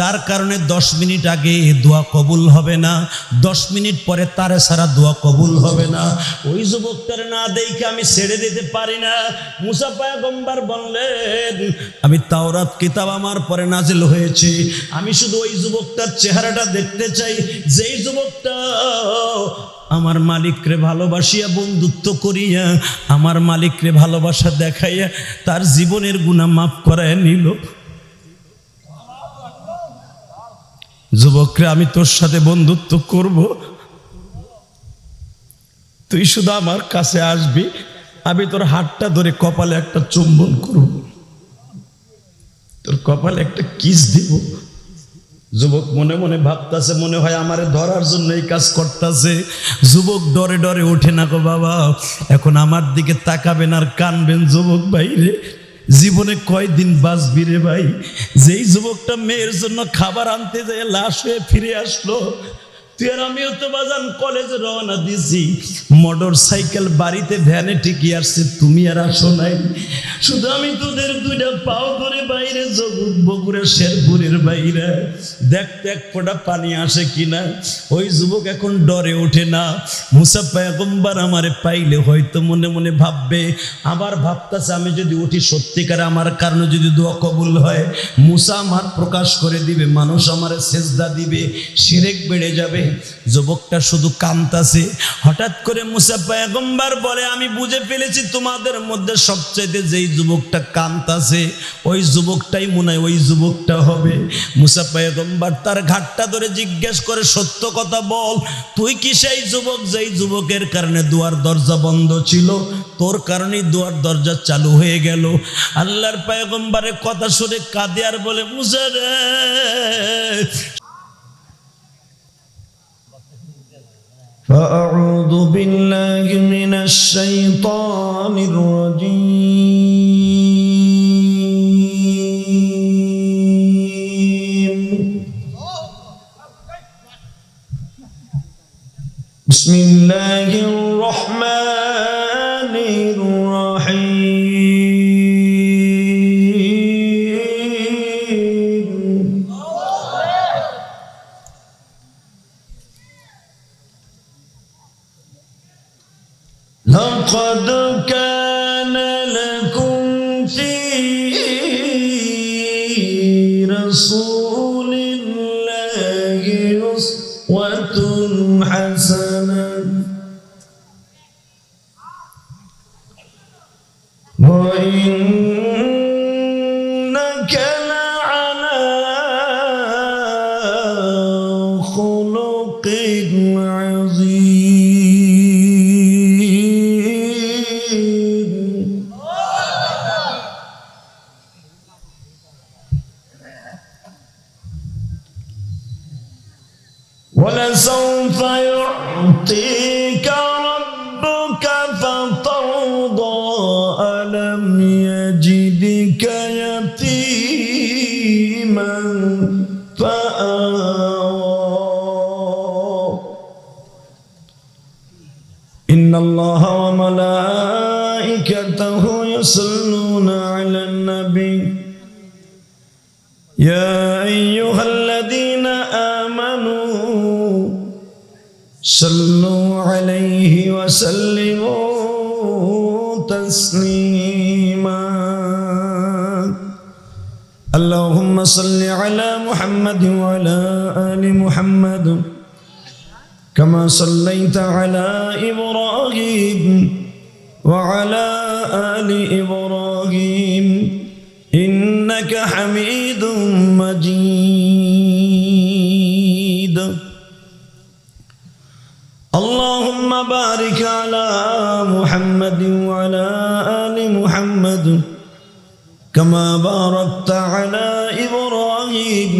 যার কারণে 10 মিনিট আগে দোয়া কবুল হবে না, 10 মিনিট পরে তারে সারা দোয়া কবুল হবে না। ওই যুবকটার না দেখে আমি ছেড়ে দিতে পারি না। মুসা পয়গম্বর বললেন, আমি তাওরাত কিতাব আমার পরে নাজিল হয়েছে, আমি শুধু ওই যুবকটার চেহারাটা দেখতে চাই, যেই যুবকটা আমার মালিকরে ভালোবাসিয়া বন্ধুত্ব করিয়া আমার মালিকরে ভালোবাসা দেখাইয়া তার জীবনের গুনাহ মাফ করায় নিল। যুবকরে, আমি তোর সাথে বন্ধুত্ব করব, তুই শুধু আমার কাছে আসবি, আমি তোর হাতটা ধরে কপালে একটা চুম্বন করব, তোর কপালে একটা কিস দিব। যুবক মনে মনে ভাবতাছে, মনে হয় আমারে ধরার জন্য এই কাজ করতেছে। যুবক ডরে ডরে ওঠে না গো বাবা, এখন আমার দিকে তাকাবেন আর কানবেন। যুবক ভাই রে, জীবনে কয়দিন বাঁচবি রে ভাই? যেই যুবকটা মেয়ের জন্য খাবার আনতে যায় লাশ হয়ে ফিরে আসলো, তুই আর আমিও তো বাজান কলেজে রওনা দিছি, মোটর সাইকেল বাড়িতে ভ্যানে টিকি আসছে, তুমি আর আসো নাই। শুধু আমি তোদের দুইটা পাও ধরে বাইরে জগৎ বগুড়া শেরপুরের বাইরে দেখতে এক ফোঁটা পানি আসে কিনা। ওই যুবক এখন ডরে ওঠে না। মুসা পয়গম্বর আমারে পাইলে হয়তো মনে মনে ভাববে, আবার ভাবতেছে আমি যদি উঠি সত্যিকার আমার কারণে যদি দোয়া কবুল হয়, মুসা আমার প্রকাশ করে দিবে, মানুষ আমারে সেজদা দিবে, শিরক বেড়ে যাবে। যুবকটা শুধু কাঁদতাছে। হঠাৎ করে মুসা পয়গম্বর বলে, আমি বুঝে ফেলেছি তোমাদের মধ্যে সবচেয়ে যেই যুবকটা কাঁদতাছে ওই যুবকটাই মনে হয় ওই যুবকটা হবে। মুসা পয়গম্বর তার ঘাটটা ধরে জিজ্ঞেস করে, সত্য কথা বল, তুই কি সেই যুবক যেই যুবকের কারণে দুয়ার দরজা বন্ধ ছিল, তোর কারণেই দুয়ার দরজা চালু হয়ে গেল? আল্লাহর পয়গম্বরের কথা শুনে কাঁদে আর বলে, মুসা রে, فأعوذ بالله من الشيطان الرجيم. بسم الله الرحمن الرحيم. لقد كان لكم في رسول الله أسوة حسنة وإنك لعلى خلق عظيم. ولسوف يعطيك ربك فترضى ألم يجدك يتيما فآوى إن الله وملائكته يصلون على النبي يا أيها الذين آمنوا صلوا عليه وسلموا تسليما. اللهم صل على محمد وعلى آل محمد كما صليت على إبراهيم وعلى آل إبراهيم إنك حميد مجيد. اللهم بارك على محمد وعلى آل محمد كما باركت على إبراهيم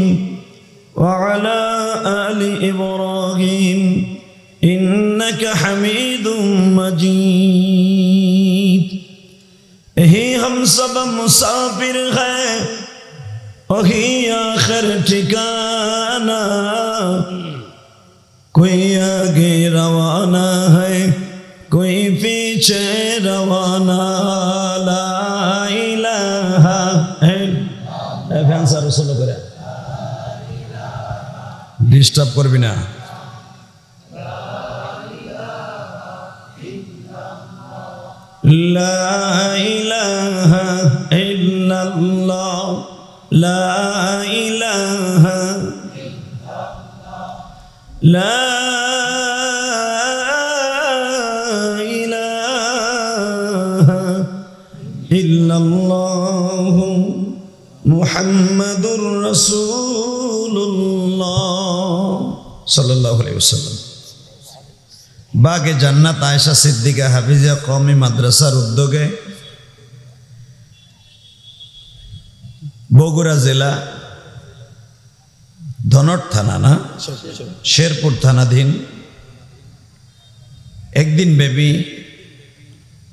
وعلى آل إبراهيم إنك حميد مجيد. यही हम सब मुसाफिर हैं, वही आखिर ठिकाना, कोई आगे रवाना है कोई पीछे रवाना. ला इलाहा इल्लल्लाह. फैन सर रसूल करे ডিস্টার্ব করবি না। লা ইলাহা ইল্লাল্লাহ, লা ইলাহা, লা ইলাহা ইল্লাল্লাহ মুহাম্মাদুর রাসূলুল্লাহ সাল্লাল্লাহু আলাইহি ওয়াসাল্লাম। বাগে জান্নাত আয়েশা সিদ্দিকা হাফিজা কওমি মাদ্রাসার উদ্যোগে বগুড়া জেলা ধনট থানা না শেরপুর থানাধীন একদিন ব্যাপী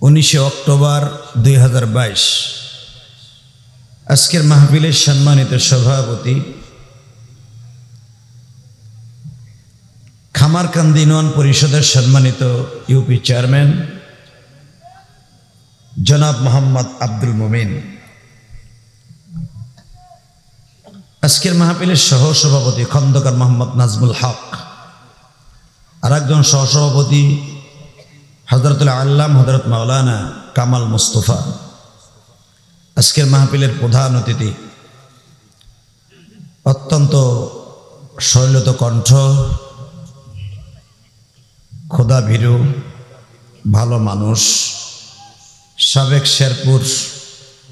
19 অক্টোবর 2022 আজকের মাহফিলের সম্মানিত সভাপতি খামারকান্দি ইউনিয়ন পরিষদের সম্মানিত ইউপি চেয়ারম্যান জনাব মোহাম্মদ আব্দুল মুমিন, আজকের মাহফিলের সহসভাপতি খন্দকার মোহাম্মদ নাজমুল হক, আর একজন সহসভাপতি হযরতুল আল্লাম হযরত মাওলানা কামাল মুস্তফা, আজকের মাহফিলের প্রধান অতিথি অত্যন্ত শৈলত কণ্ঠ, খোদা ভীরু, ভালো মানুষ, সাবেক শেরপুর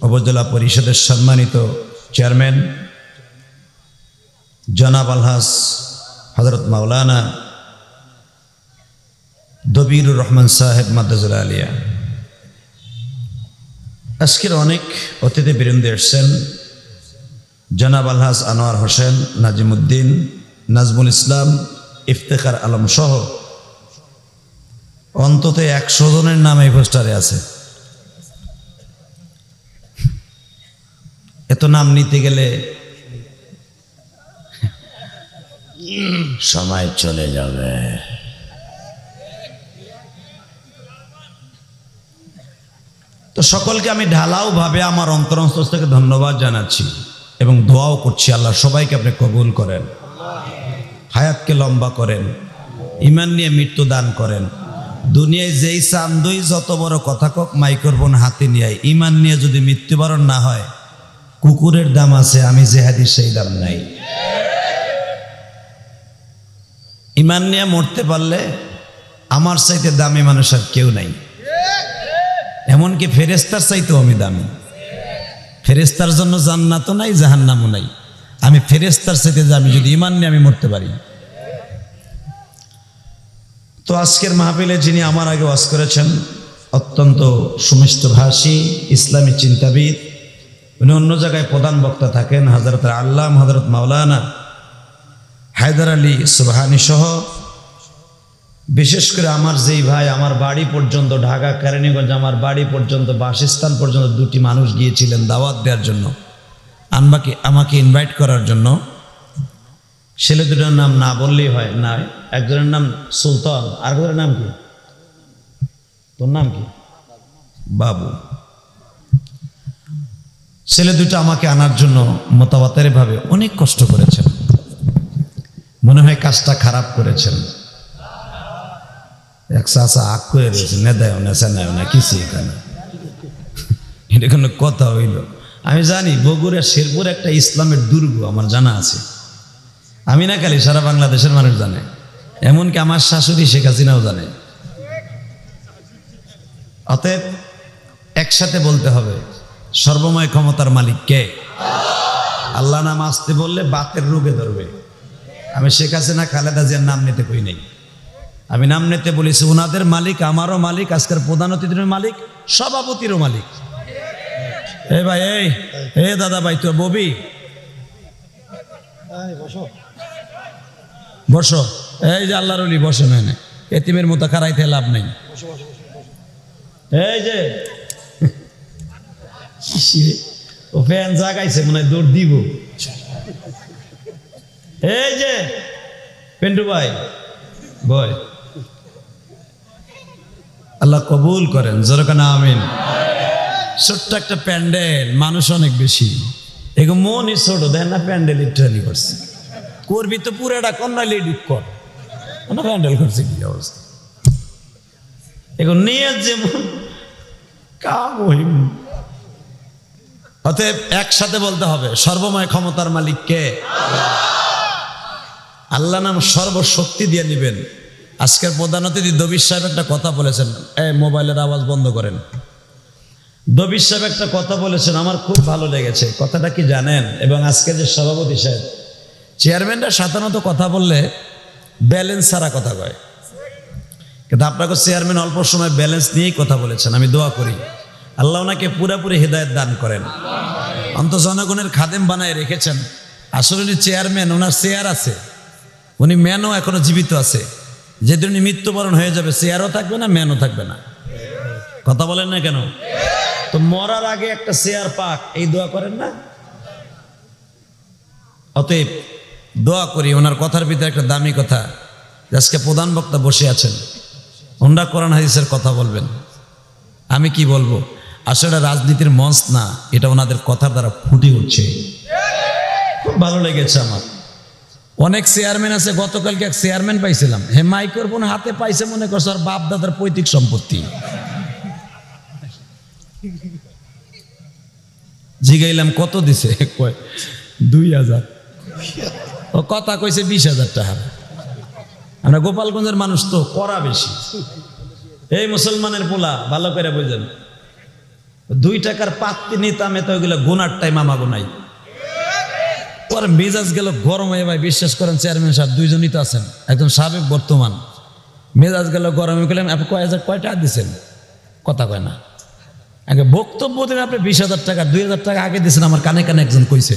উপজেলা পরিষদের সম্মানিত চেয়ারম্যান জনাব আলহাজ হযরত মাওলানা দবিরুর রহমান সাহেব মাদ্রাজুল আলিয়া। আজকের অনেক অতিথিবৃন্দ এসেছেন, জনাব আলহাজ আনোয়ার হোসেন, নাজিমুদ্দিন, নাজমুল ইসলাম, ইফতেখার আলম সহ অন্তত 100 জনের নাম এই পোস্টারে আছে। এত নাম নিতে গেলে সময় চলে যাবে। তো সকলকে আমি ঢালাও ভাবে আমার অন্তরস্থল থেকে ধন্যবাদ জানাচ্ছি এবং দোয়াও করছি, আল্লাহ সবাইকে আপনি কবুল করেন, হায়াতকে লম্বা করেন, ঈমান নিয়ে মৃত্যু দান করেন। দুনিয়ায় যেই চান্দই যত বড় কথা কক মাইক্রোফোন হাতে নিয়ে ঈমান নিয়ে যদি মৃত্যুবরণ না হয়, কুকুরের দাম আছে, আমি যে হাদিস সেই দাম নাই। ঈমান নিয়ে মরতে পারলে আমার চাইতে দামি মানুষ আর কেউ নাই, এমনকি ফেরেশতার চাইতেও আমি দামি। ফেরেশতার জন্য জান্নাতও নাই, জাহান্নামও নাই, আমি ফেরেশতার চাইতে দামি যদি ঈমান নিয়ে আমি মরতে পারি। তো আজকের মাহফিলে যিনি আমার আগে ওয়াজ করেছেন, অত্যন্ত সুমিষ্টভাষী ইসলামী চিন্তাবিদ, উনি অন্য জায়গায় প্রধান বক্তা থাকেন, হযরত আল্লাম হযরত মাওলানা হায়দার আলী সুবহানী সহ বিশেষ করে আমার যেই ভাই আমার বাড়ি পর্যন্ত ঢাকা কেরানীগঞ্জ আমার বাড়ি পর্যন্ত বাসস্থান পর্যন্ত 2টি মানুষ গিয়েছিলেন দাওয়াত দেওয়ার জন্য, আমাকে ইনভাইট করার জন্য। ছেলে দুটোর নাম না বললেই হয় না, একজনের নাম সুলতান, আরেকজনের নাম কি? তোর নাম কি? বাবু। ছেলে দুটো আমাকে আনার জন্য মোতাবাতের ভাবে অনেক কষ্ট করেছেন, মনে হয় কাজটা খারাপ করেছেন। এক চাচা আগ করে রয়েছে, নেদায় নেশা নেয় না কিছু, এখানে এটা কোনো কথা হইল? আমি জানি বগুড়া শেরপুর একটা ইসলামের দুর্গ, আমার জানা আছে। আমি না খালি, সারা বাংলাদেশের মানুষ জানে, এমনকি আমার শাশুড়ি শেখ হাসিনাও জানে। অতএব একসাথে বলতে হবে, সর্বময় ক্ষমতার মালিক কে? আল্লাহ নাম আসতে বললে বাতের রোগে ধরবে। আমি শেখ হাসিনা খালেদা জিয়ার নাম নিতে কই নাই, আমি নাম নিতে বলেছি। ওনাদের মালিক আমারও মালিক, আজকের প্রধান অতিথির মালিক, সভাপতিরও মালিক। এই ভাই, এই দাদা ভাই, তো ববি বসো, এই যে আল্লাহর ওলি বসে, মেনে এতিমের মতো খারাইতে লাভ নেই। এই যে ও ফ্যান জাগাইছে, মনে হয় দৌড় দিব। এই যে পেন্টু ভাই বয়, আল্লাহ কবুল করেন, জোরকানা আমিন। ছোট্ট একটা প্যান্ডেল, মানুষ অনেক বেশি, এগো মনই ছোট, দেন না প্যান্ডেল ইত্যাদি করছে। করবি তো পুরাটা কর, নইলে এডিট কর। ওনারা হ্যান্ডেল করছে কি অবস্থা, এখন নিয়ে যেমন কামহিম। অতএব একসাথে বলতে হবে সর্বময় ক্ষমতার মালিক কে? আল্লাহ নাম সর্বশক্তি দিয়ে নিবেন। আজকের প্রধান অতিথি দবির সাহেব একটা কথা বলেছেন, মোবাইলের আওয়াজ বন্ধ করেন। দবির সাহেব একটা কথা বলেছেন, আমার খুব ভালো লেগেছে। কথাটা কি জানেন? এবং আজকে যে সভাপতি সাহেব, চেয়ারম্যানরা সাধারণত কথা বললে ব্যালেন্স ছাড়া কথা কয়, কিন্তু আপনাকে চেয়ারম্যান অল্প সময় ব্যালেন্স নিয়েই কথা বলেছেন। আমি দোয়া করি আল্লাহ ওনাকে পুরাপুরি হেদায়েত দান করেন, অন্ত জনগণের খাদেম বানায় রেখেছেন। আসলে উনি চেয়ারম্যান, ওনার চেয়ার আছে, উনি ম্যানও এখনো জীবিত আছে। যেদিন উনি মৃত্যুবরণ হয়ে যাবে চেয়ারও থাকবে না, ম্যানও থাকবে না। কথা বলেন না কেন? তো মরার আগে একটা চেয়ার পাক, এই দোয়া করেন না? অতএব দোয়া করি ওনার কথার ভিতরে একটা দামি কথা, আজকে প্রধান বক্তা বসে আছেন, ওনারা কোরআন হাদিসের কথা বলবেন। আমি কি বলবো, আসলে রাজনীতির মঞ্চ না, এটা ওনাদের কথার দ্বারা ফুটে উঠছে। খুব ভালো লেগেছে আমার। অনেক চেয়ারম্যান আছে, গতকালকে এক চেয়ারম্যান পাইছিলাম, মাইক্রোফোন হাতে পাইছে, মনে করছে আর বাপ দাদার পৈতৃক সম্পত্তি। জিগাইলাম কত দিছে, কয় 2000। ও কথা কইছে 20,000 টাকা। আমরা গোপালগঞ্জের মানুষ তো করা বেশি। এই মুসলমানের পোলা ভালো করে বুঝেন, 2 টাকার পাত্তি নিতাম, এত ওইগুলো গুনার টাইম আমা গুনাই। পরে মেজাজ গেল গরম হয়ে, ভাই বিশ্বাস করেন চেয়ারম্যান সাহেব দুইজনই তো আছেন, একজন সাবেক বর্তমান। মেজাজ গেল গরম হয়ে গেলাম, আপনি কয় টাকা দিচ্ছেন? কথা কয় না। আগে বক্তব্য দিন আপনি 20,000 টাকা, 2,000 টাকা আগে দিয়েছেন। আমার কানে কানে একজন কইছে,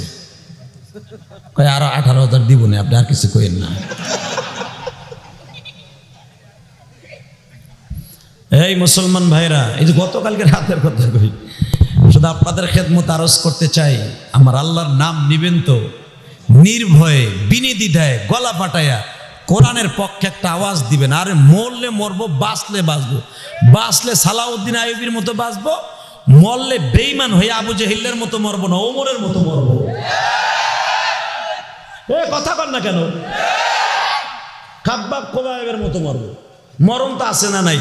কয় আরো 18,000 দিব না, আপনি আর কিছু কইেন না। এই মুসলমান ভাইরা, এই যে গতকালকে রাতের কথা কই, শুধু আপনাদের খেদমত আরজ করতে চাই, আমার আল্লাহর নাম নিবেন তো নির্ভয়ে, বিনিদ্বিধায়, গলা পাটায়া কোরআনের পক্ষে একটা আওয়াজ দিবেন। আরে মরলে মরবো, বাঁচলে বাঁচবো। বাঁচলে সালাউদ্দিন আইয়ুবীর মতো বাঁচবো, মরলে বেঈমান হয়ে আবু জেহেলের মতো মরবো না, ওমরের মতো মরবো। কথা কর না কেন? খাব্বাব খোবায়েবের মতো মরবো। মরণ তো আছে না নাই?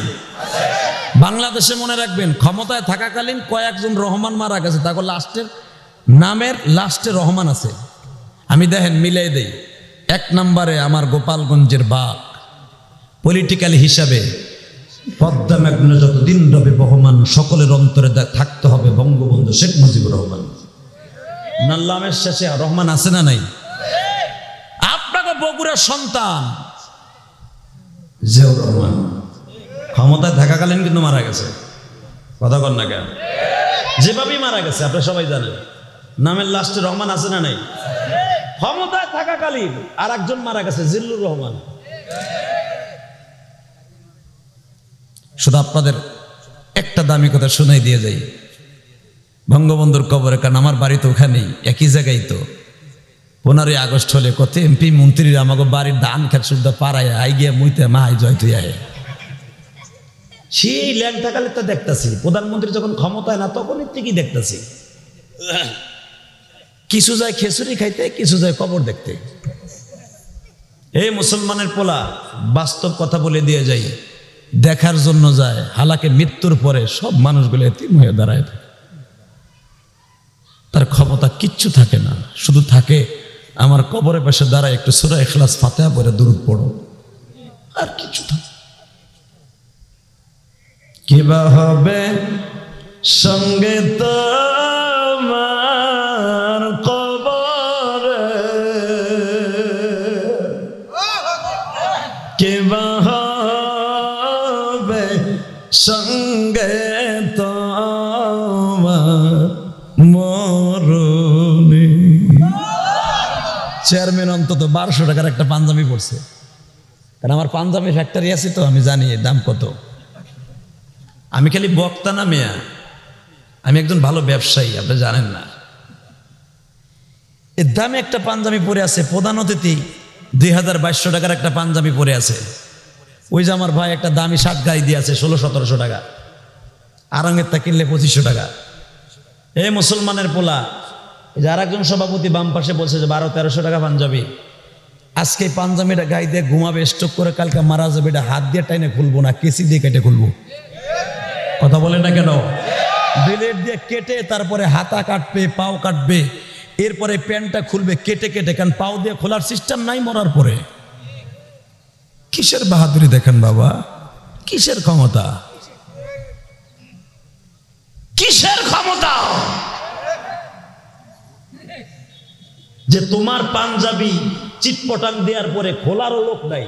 বাংলাদেশে মনে রাখবেন, ক্ষমতায় থাকাকালীন কয়েকজন রহমান মারা গেছে, তাকে লাস্টের নামের লাস্টে রহমান আছে। আমি দেখেন মিলাই দেই, 1 নম্বরে আমার গোপালগঞ্জের বাঘ, পলিটিক্যাল হিসাবে পদ্মা মেঘনা যতদিন রবে বহমান, সকলের অন্তরে থাকতে হবে বঙ্গবন্ধু শেখ মুজিবুর রহমান। নাল্লামের শেষে রহমান আছে না নাই? আপনাকে বগুড়ার সন্তান জিয়াউর রহমান ক্ষমতায় থাকাকালীন কিন্তু মারা গেছে। কথা কর না কেন? যেভাবেই মারা গেছে আপনি সবাই জানেন, নামের লাস্টে রহমান আছে না নাই? ক্ষমতায় থাকাকালীন আর একজন মারা গেছে, জিল্লুর রহমান। শুধু আপনাদের একটা দামি কথা শোনাই দিয়ে যাই, বঙ্গবন্ধুর কবরে, কারণ আমার বাড়ি তো ওখানেই, একই জায়গায় তো। 15ই আগস্ট হলে কত এমপি মন্ত্রীরা আমাকে বাড়ির ধান খেত সুদ্ধা পাড়ায় আই গিয়ে মুইতে মাই জয় তুই আয়। সেই ল্যাংটাকালে তো দেখতেছি, প্রধানমন্ত্রী যখন ক্ষমতায় না তখনই ঠিকই দেখতেছি। কিছু যায় খেসুরি খাইতে, কিছু যায় কবর দেখতে। এই মুসলমানের পোলা বাস্তব কথা বলে দিয়ে যাই, দেখার জন্য যায়, হালাকে মৃত্যুর পরে সব মানুষগুলো এতিম হয়ে দাঁড়ায় থাকে। তার ক্ষমতা কিচ্ছু থাকে না, শুধু থাকে আমার কবরের পাশে দাঁড়ায় একটু সূরা ইখলাস ফাতিহা পড়ে দুরূদ পড়ো, আর কিছু থাকে। কিবা হবে সঙ্গে তোমার কবরে, কিবা হবে সঙ্গে তোমার মরণে। চেয়ারম্যান অন্তত 1200 টাকার একটা পাঞ্জাবি পড়ছে, কারণ আমার পাঞ্জাবি ফ্যাক্টরি আছে তো, আমি জানি দাম কত। আমি খালি বক্তা না মেয়া, আমি একজন ভালো ব্যবসায়ী, আপনি জানেন না। এর দামে একটা পাঞ্জাবি পরে আছে, প্রধান অতিথি 2200 টাকার একটা পাঞ্জাবি পরে আছে। ওই যে আমার ভাই একটা দামি শার্ট গায়ে দিয়ে আছে 1600-1700 টাকা, আরঙের তা কিনলে 2500 টাকা। এই মুসলমানের পোলা, এই যে আর একজন সভাপতি বাম পাশে বলছে যে 1200-1300 টাকা পাঞ্জাবি, আজকে এই পাঞ্জাবিটা গায়ে দিয়ে ঘুমাবে, স্ট্রোক করে কালকে মারা যাবে, এটা হাত দিয়ে টাইনে খুলবো না, কেসি দিয়ে কেটে খুলবো। কথা বলে না কেন? ব্লেড দিয়ে কেটে তারপরে হাতা কাটবে, পাও কাটবে, এরপরে প্যান্টটা খুলবে কেটে কেটে, কারণ পাও দিয়ে খোলার সিস্টেম নাই মরার পরে। কিসের বাহাদুরি দেখেন বাবা, কিসের ক্ষমতা, কিসের ক্ষমতা যে তোমার পাঞ্জাবি চিটপটাং দেওয়ার পরে খোলারও লোক নাই,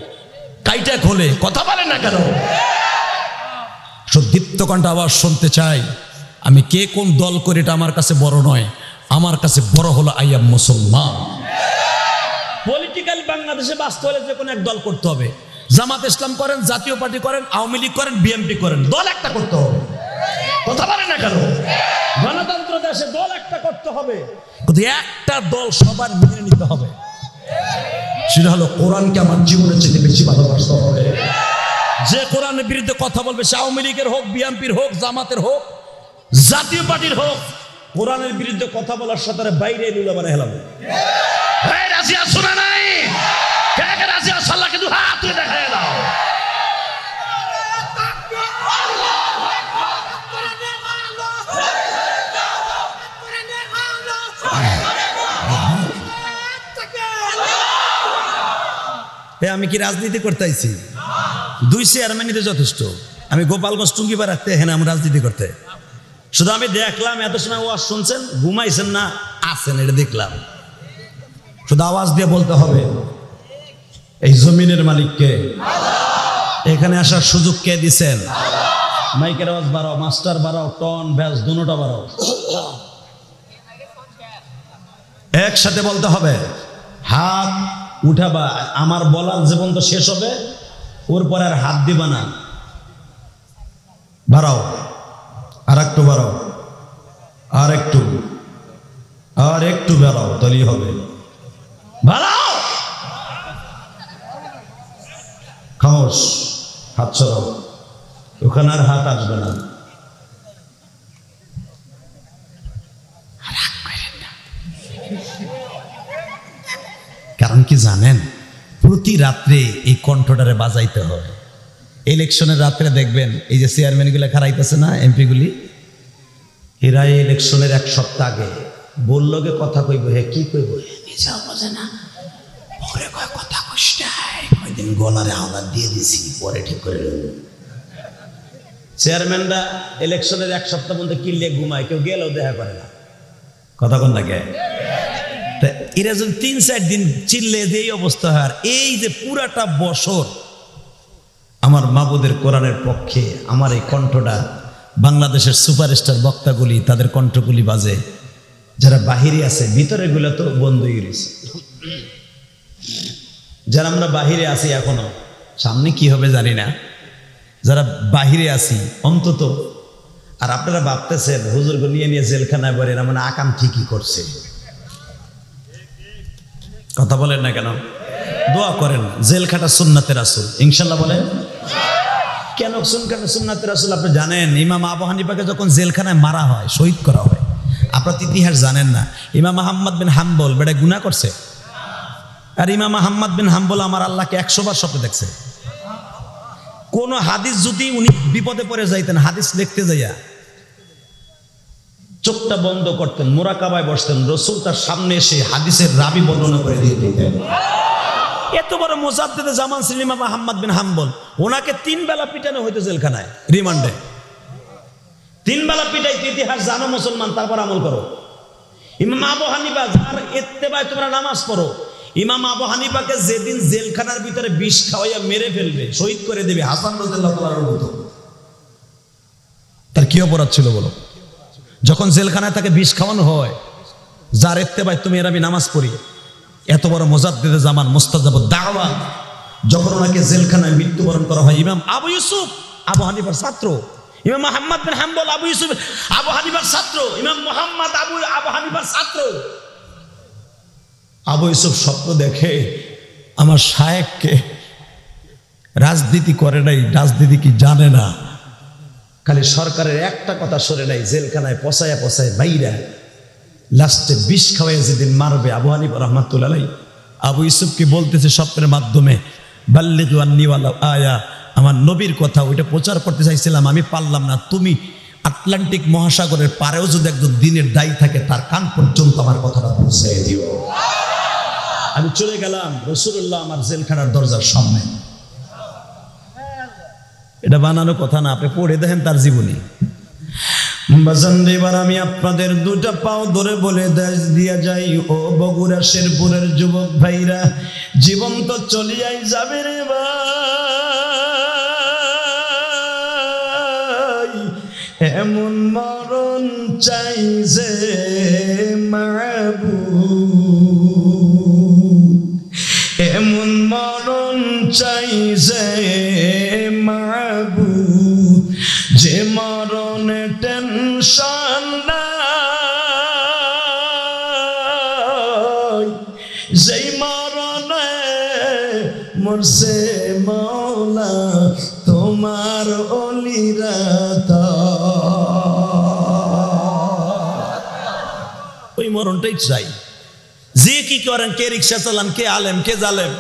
কাইটা খোলে। কথা বলে না কেন? দীপ্ত কণ্ঠ আওয়াজ শুনতে চাই। আমি কে কোন দল করে এটা আমার কাছে বড় নয়, আমার কাছে বড় হলো আই এম মুসলমান। পলিটিক্যাল বাংলাদেশে বাঁচতে হলে যে কোনো এক দল করতে হবে। জামাত ইসলাম করেন, জাতীয় পার্টি করেন, আওয়ামী লীগ করেন, বিএনপি করেন, দল একটা করতে হবে। কথা বলে না কেন? গণতন্ত্র দেশে দল একটা করতে হবে, কিন্তু একটা দল সবার মেনে নিতে হবে। সেটা হলো কোরআনকে আমার জীবনের চেয়ে বেশি ভালোবাসতে হবে। যে কোরআনের বিরুদ্ধে কথা বলবে, সে আওয়ামী লীগের হোক, বিএনপির হোক, জামাতের হোক, জাতীয় পার্টির হোক, কোরআনের বিরুদ্ধে কথা বলার সাথে বাইরে লুলা বানাই হেলাম। রাজি আছো না নাই? কে কে রাজি আছো? আল্লাহকে দু হাত তুলে দেখায় দাও। আমি কি রাজনীতি করতে আইছি? 2 চেয়ারম্যানিতে যথেষ্ট। আমি গোপালগঞ্জ টুঙ্গিপাড়া রাখতে, হ্যাঁ আমি রাজনীতি করতে। শুধু আমি দেখলাম এত সময় ওয়াজ শুনছেন, ঘুমাইছেন না আছেন, এটা দেখলাম। শুধু আওয়াজ দিয়ে বলতে হবে, এই জমিনের মালিককে, এখানে আসার সুযোগ কে দিছেন? মাইকের আওয়াজ বাড়াও, মাস্টার বাড়াও, টন ব্যাস দুটোটা বাড়াও। একসাথে বলতে হবে, হাত উঠাবা। আমার বলার জীবন তো শেষ হবে, ওর পরে আর হাত দিবা না। বাড়াও, আর একটু বাড়াও, আর একটু বাড়াও, তাহলেই হবে। বাড়াও, খামোশ, হাত ছড়াও, ওখানে আর হাত আসবে না। কারণ কি জানেন, প্রতি রাত্রে এই কণ্ঠটারে বাজাইতে হয়। ইলেকশনের রাত্রে দেখবেন এই যে চেয়ারম্যানগুলো খারাইতেছে না, এমপিগুলি, এরা ইলেকশনের 1 সপ্তাহ আগে বললো গে কথা কইব, হে কি কইব নিজেও বোঝে না, পরে কয় কথা কইস নাই, কয়দিন গলারে হাওলা দিয়ে দিছি, পরে ঠিক করে নেব। চেয়ারম্যানরা ইলেকশনের 1 সপ্তাহ পর্যন্ত কিনলে ঘুমায়, কেউ গেলেও দেখা করে না। কথা কোন লাগে? এরা যদি 3-4 দিন চিল্লে যে এই অবস্থা হয়, আর এই যে পুরাটা বছর আমার মাবুদের কোরআনের পক্ষে আমার এই কণ্ঠটা, বাংলাদেশের সুপারস্টার বক্তাগুলি তাদের কণ্ঠগুলি বাজে, যারা বাহিরে আছে, ভিতরে গুলো তো বন্ধ হয়ে গেছে। যারা আমরা বাহিরে আছি এখনো, সামনে কি হবে জানি না, যারা বাহিরে আছি অন্তত, আর আপনারা ভাবতেছেন হুজুরকে নিয়ে নিয়ে জেলখানায় বলেন, মানে আকাম ঠিকই করছে। কথা বলেন না কেন? দোয়া করেন, জেল খাটা সুন্নাতে রাসূল, ইনশাল্লাহ বলেন। কেন সুন্নাতে রাসূল? আপনি জানেন ইমাম আবু হানিফাকে যখন জেলখানায় মারা হয়, শহীদ করা হয়, আপনার ইতিহাস জানেন না। ইমাম আহমদ বিন হাম্বল বেটা গুনাহ করছে, আর ইমাম আহমদ বিন হাম্বল আমার আল্লাহকে 100 বার স্বপ্নে দেখছে। কোন হাদিস যদি উনি বিপদে পড়ে যাইতেন, হাদিস লিখতে যাইয়া চোখটা বন্ধ করতেন, মুরাকাবায় বসতেন, রসুল তার সামনে এসে হাদিসের রাবি বর্ণনা করে দিয়ে দিতেন। এত বড় মুজাদ্দিদে জামান ছিলেন ইমাম আহমদ বিন হাম্বল, ওনাকে 3 বেলা পিটানো হইতো জেলখানায়, রিমান্ডে 3 বেলা পিটাইতে। ইতিহাস জানো মুসলমান, তারপর আমল করো। ইমাম আবু হানিফা, যার ইত্তেবায় তোমরা নামাজ পড়ো, ইমাম আবু হানিফাকে যেদিন জেলখানার ভিতরে বিষ খাওয়াইয়া মেরে ফেলবে, শহীদ করে দেবে, হাসান রাদিয়াল্লাহু তাআলার মতো, তার কি অপরাধ ছিল বলো? যখন জেলখানায় তাকে বিষ খাওয়ানো হয়, যার ইত্তেবায় তুমি আর আমি নামাজ পড়ি, এত বড় মুজাদ্দিদে জামান মুস্তাজাবুদ দাওয়া, যখন ওনাকে জেলখানায় মৃত্যুবরণ করা হয়, ইমাম আবু ইউসুফ আবু হানিফার ছাত্র, ইমাম আহমদ বিন হাম্বল আবু ইউসুফ আবু হানিফার ছাত্র, ইমাম মুহাম্মদ আবু হানিফার ছাত্র। আবু ইউসুফ স্বপ্ন দেখে আমার শায়েখকে, রাজনীতি করে নাই, রাজনীতি কি জানে না, খালি সরকারের একটা কথা সরে নাই, জেলখানায় পচায় পচায় বাইরা লাস্টে বিষ খাওয়াই যেদিন মারবে আবু হানিফা রাহমাতুল্লাহ আলাইহি, আবু ইউসুফকে বলতেছে স্বপ্নের মাধ্যমে, বাল্লিগু আন্নী ওয়ালাউ আয়া, আমার নবীর কথা ওইটা প্রচার করতে চাইছিলাম, আমি পারলাম না, তুমি আটলান্টিক মহাসাগরের পারেও যদি একজন দিনের দায়ী থাকে তার কান পর্যন্ত আমার কথাটা পৌঁছে দিও। আমি চলে গেলাম রাসূলুল্লাহ আমার জেলখানার দরজার সামনে। এটা বানানো কথা না, আপনি পড়ে দেখেন তার জীবনী। বাজান এবার আমি আপনাদের দুটা পাও ধরে বলে দিয়া যাই, ও বগুড়া শেরপুরের যুবক ভাইরা, জীবন তো চলিয়াই যাবে রে ভাই, এমন মরণ চাই যে মাবুদ, এমন মরণ চাই যে মাবুদ, যে মরণে টেনশন নাই, যেই মরণে মরছে মওলা তোমার অলিরা। ওই মরণটাই চাই। যে কি করেন, কে রিক্সা চালান, কে আলেম, কে জালেম,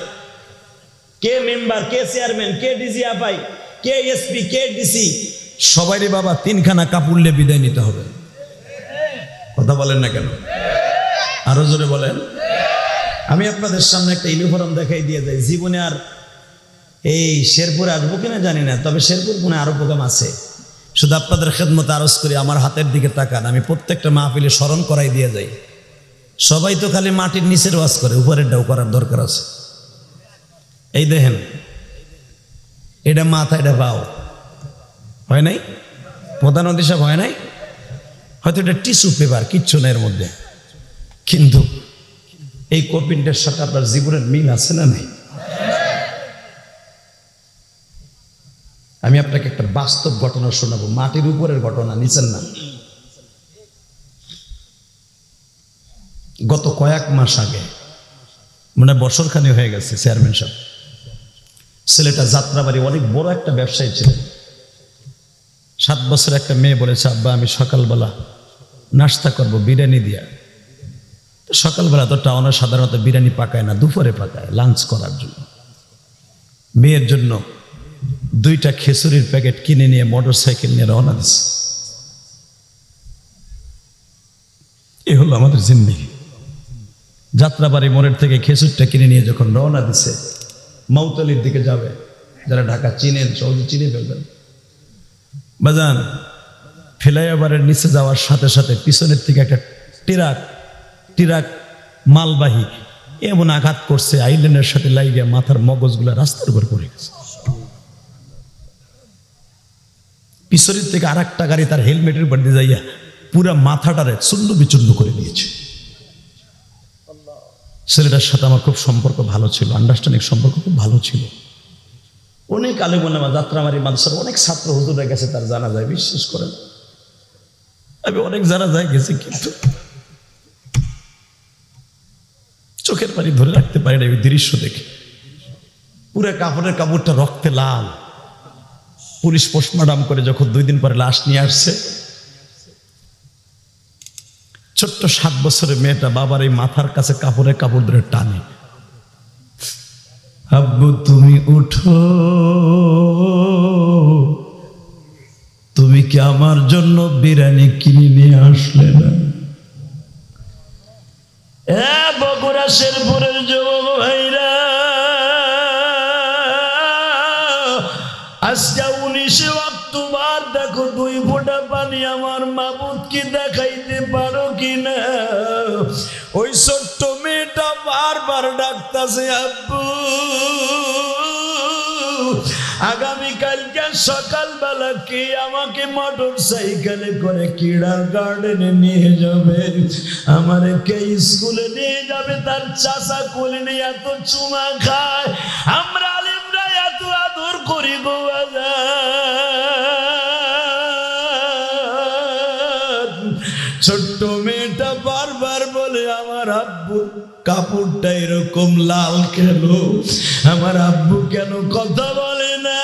কে মেম্বার, কে চেয়ারম্যান, কে ডিজিএফআই, কে এসপি, কে ডিসি, সবাইরে বাবা তিনখানা কাপড়লে বিদায় নিতে হবে। কথা বলেন না কেন? আরো জোরে বলেন। আমি আপনাদের সামনে একটা ইউনিফর্ম দেখাই দিয়ে যাই। জীবনে আর এই শেরপুরে আসবো কিনা জানি না, তবে শেরপুর মনে আরো প্রোগ্রাম আছে। শুধু আপনাদের খেদমতে আরজ করি, আমার হাতের দিকে তাকান, আমি প্রত্যেকটা মাহফিলে স্মরণ করাই দিয়ে যাই। সবাই তো খালি মাটির নিচের ওয়াজ করে, উপরেরটাও করার দরকার আছে। এই দেখেন, এটা মাথা, এটা পাও, হয় নাই? প্রধান অতিথি সাহেব হয় নাই? হয়তো এটা টিস্যু পেপার, কিচ্ছু না এর মধ্যে, কিন্তু এই কপিনটার সাথে আপনার জীবনের মিল আছে না নাই? আমি আপনাকে একটা বাস্তব ঘটনা শোনাবো, মাটির উপরের ঘটনা, নিচের না। গত কয়েক মাস আগে, মানে বছরখানি হয়ে গেছে, চেয়ারম্যান সাহেব, ছেলেটা যাত্রাবাড়ি অনেক বড় একটা ব্যবসায়ী ছিলেন। 7 বছর একটা মেয়ে বলেছে, আব্বা আমি সকালবেলা নাস্তা করব বিরিয়ানি দিয়া। তো সকালবেলা তো টাউনে সাধারণত বিরিয়ানি পাকায় না, দুপুরে পাকায় লাঞ্চ করার জন্য। মেয়ের জন্য 2টা খিচুড়ির প্যাকেট কিনে নিয়ে মোটর সাইকেল নিয়ে রওনা দিছে। এ হলো আমাদের জিন্দেগি। যাত্রাবাড়ি মোড়ের থেকে খেজুরটা কিনে নিয়ে যখন রওনা দিছে, মাউতলির দিকে যাবে, যারা ঢাকা চিনেন সহজে চিনে ফেলবেন। বাজান ফ্লাইওভারের নিচে যাওয়ার সাথে সাথে পিছনের থেকে একটা ট্রাক মালবাহী এমন আঘাত করছে, আইল্যান্ডের সাথে লাইগা মাথার মগজগুলা রাস্তার উপর পড়ে গেছে। পিছনের থেকে আর একটা গাড়ি তার হেলমেটের উপর দিয়ে যাইয়া পুরা মাথাটারে চূর্ণ বিচূর্ণ করে দিয়েছে। ছেলেটার সাথে আমার খুব সম্পর্ক ভালো ছিল, আন্ডারস্ট্যান্ডিং সম্পর্ক খুব ভালো ছিল। অনেক আলেম ওলামা, যাত্রাবাড়ি মাদ্রাসার অনেক ছাত্র হুজুররা গেছে তার জানাজায়, বিশ্বাস করেন। আমি অনেক জানাজায় গেছি, কিন্তু চোখের পানি ধরে রাখতে পারি না। ওই দৃশ্য দেখে পুরো কাপড়টা রক্তে লাল। পুলিশ পোস্টমর্টম করে যখন 2 দিন পরে লাশ নিয়ে আসছে, ছোট্ট 7 বছরের মেয়েটা বাবার এই মাথার কাছে কাপড় ধরে টানে, আব্বু তুমি উঠো, তুমি কি আমার জন্য বিরিয়ানি কিনে নিয়ে আসলে না? বগুড়া শেরপুরের যুবক ভাইরা, আজকে 19 অক্টোবর, দেখো 2 ফোঁটা পানি আমার মাবুদকে দেখাইতে পারো কিনা? ওই ছোট্ট মেয়েটা বারবার ডাকতেছে, আব্বু আগামীকালকে সকালবেলা কে আমাকে মোটর সাইকেলে করে ক্রীড়া গার্ডেনে নিয়ে যাবে, আমারে কে স্কুলে নিয়ে যাবে? তার চাচা কোলে নিয়ে এত চুমা খায়, আমরা আলিমরা এত আদর করি গো বাজার। ছোট্ট মেয়েটা বারবার বলে, আমার আব্বু কাপড়টা এরকম লাল কেন? আমার আব্বু কেন কথা বলে না?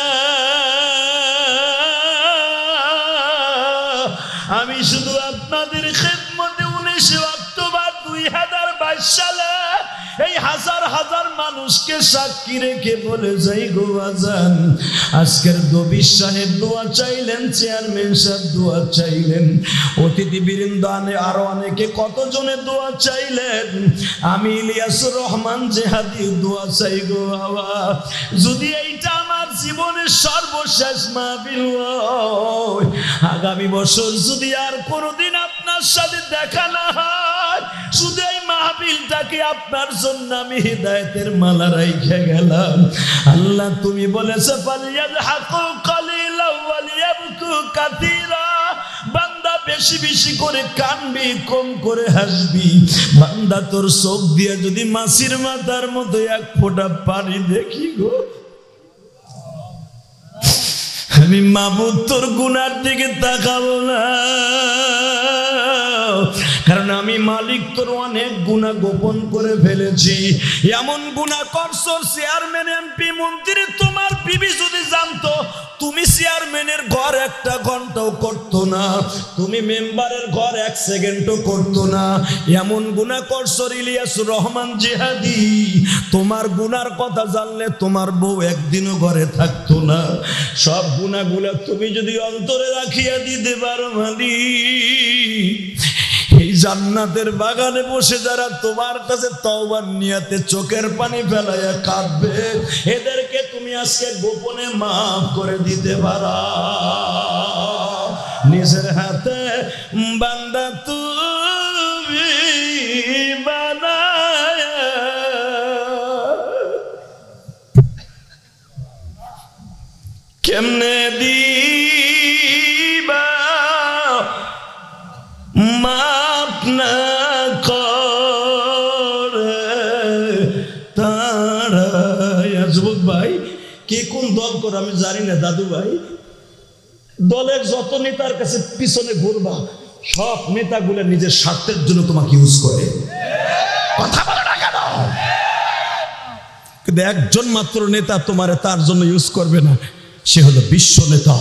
আমি শুধু আপনাদের খেদমতে 19 অক্টোবর 2022 সালে এই হাজার হাজার মানুষকে সাক্ষী রেখে বলে যাই গো বাজান, আজকের দবির সাহেব দোয়া চাইলেন, চেয়ারম্যান সাহেব দোয়া চাইলেন, অতিথিবৃন্দ আরো অনেকে কতজনে দোয়া চাইলেন, আমি ইলিয়াসুর রহমান জেহাদি দোয়া চাই গো বাবা, যদি এইটা আমার জীবনের সর্বশেষ মাহফিল হয়, আগামী বছর যদি আর কোনোদিন আপনার সাথে দেখা না হয়, শুধু এই মাহফিলটাকে আপনার জন্য আমি হিদায়াতের মালা রাইখে গেলাম। আল্লাহ তুমি বলেছে ফালিয়াযহাকু কালিলান ওয়ালিয়াবকু কাসীরা, বান্দা বেশি বেশি করে কানবি, কম করে হাসবি। বান্দা তোর চোখ দিয়ে যদি মাছির মাথার মতো এক ফোঁটা পানি দেখি গো, আমি মাবুদ তোর গুনার দিকে তাকাবো না, কারণ আমি মালিক তোর অনেক গুনাহ গোপন করে ফেলেছি। এমন গুনাহ করছো, চেয়ারম্যান এমপি মন্ত্রী তোমার বিবি যদি জানতো, তুমি চেয়ারম্যানের ঘর একটা ঘন্টাও করতো না, তুমি মেম্বারের ঘর এক সেকেন্ডও করতো না। এমন গুনাহ করছো ইলিয়াসুর রহমান জিহাদি, তোমার গুনার কথা জানলে তোমার বউ একদিনও ঘরে থাকতো না। সব গুনাহগুলো তুমি যদি অন্তরে রাখিয়া দিতে পারো মালিক, এই জান্নাতের বাগানে বসে যারা তোমার কাছে তওবার নিয়াতে চোখের পানি ফেলাইয়া কাঁদবে, এদেরকে তুমি আজকে গোপনে মাফ করে দিতে পারো। নিজের হাতে বান্দা তুমি বানায়, কেমনে দিবা মাপ না করে তারা। যুবক ভাই, কে কোন দল করে আমি জানি না দাদু ভাই, দলের যত নেতার কাছে পিছনে ঘুরবা, সব নেতাগুলো নিজের স্বার্থের জন্য তোমাকে ইউজ করে। কথা বলে না কেন? কিন্তু একজন মাত্র নেতা তোমারে তার জন্য ইউজ করবে না, সে হলো বিশ্ব নেতা,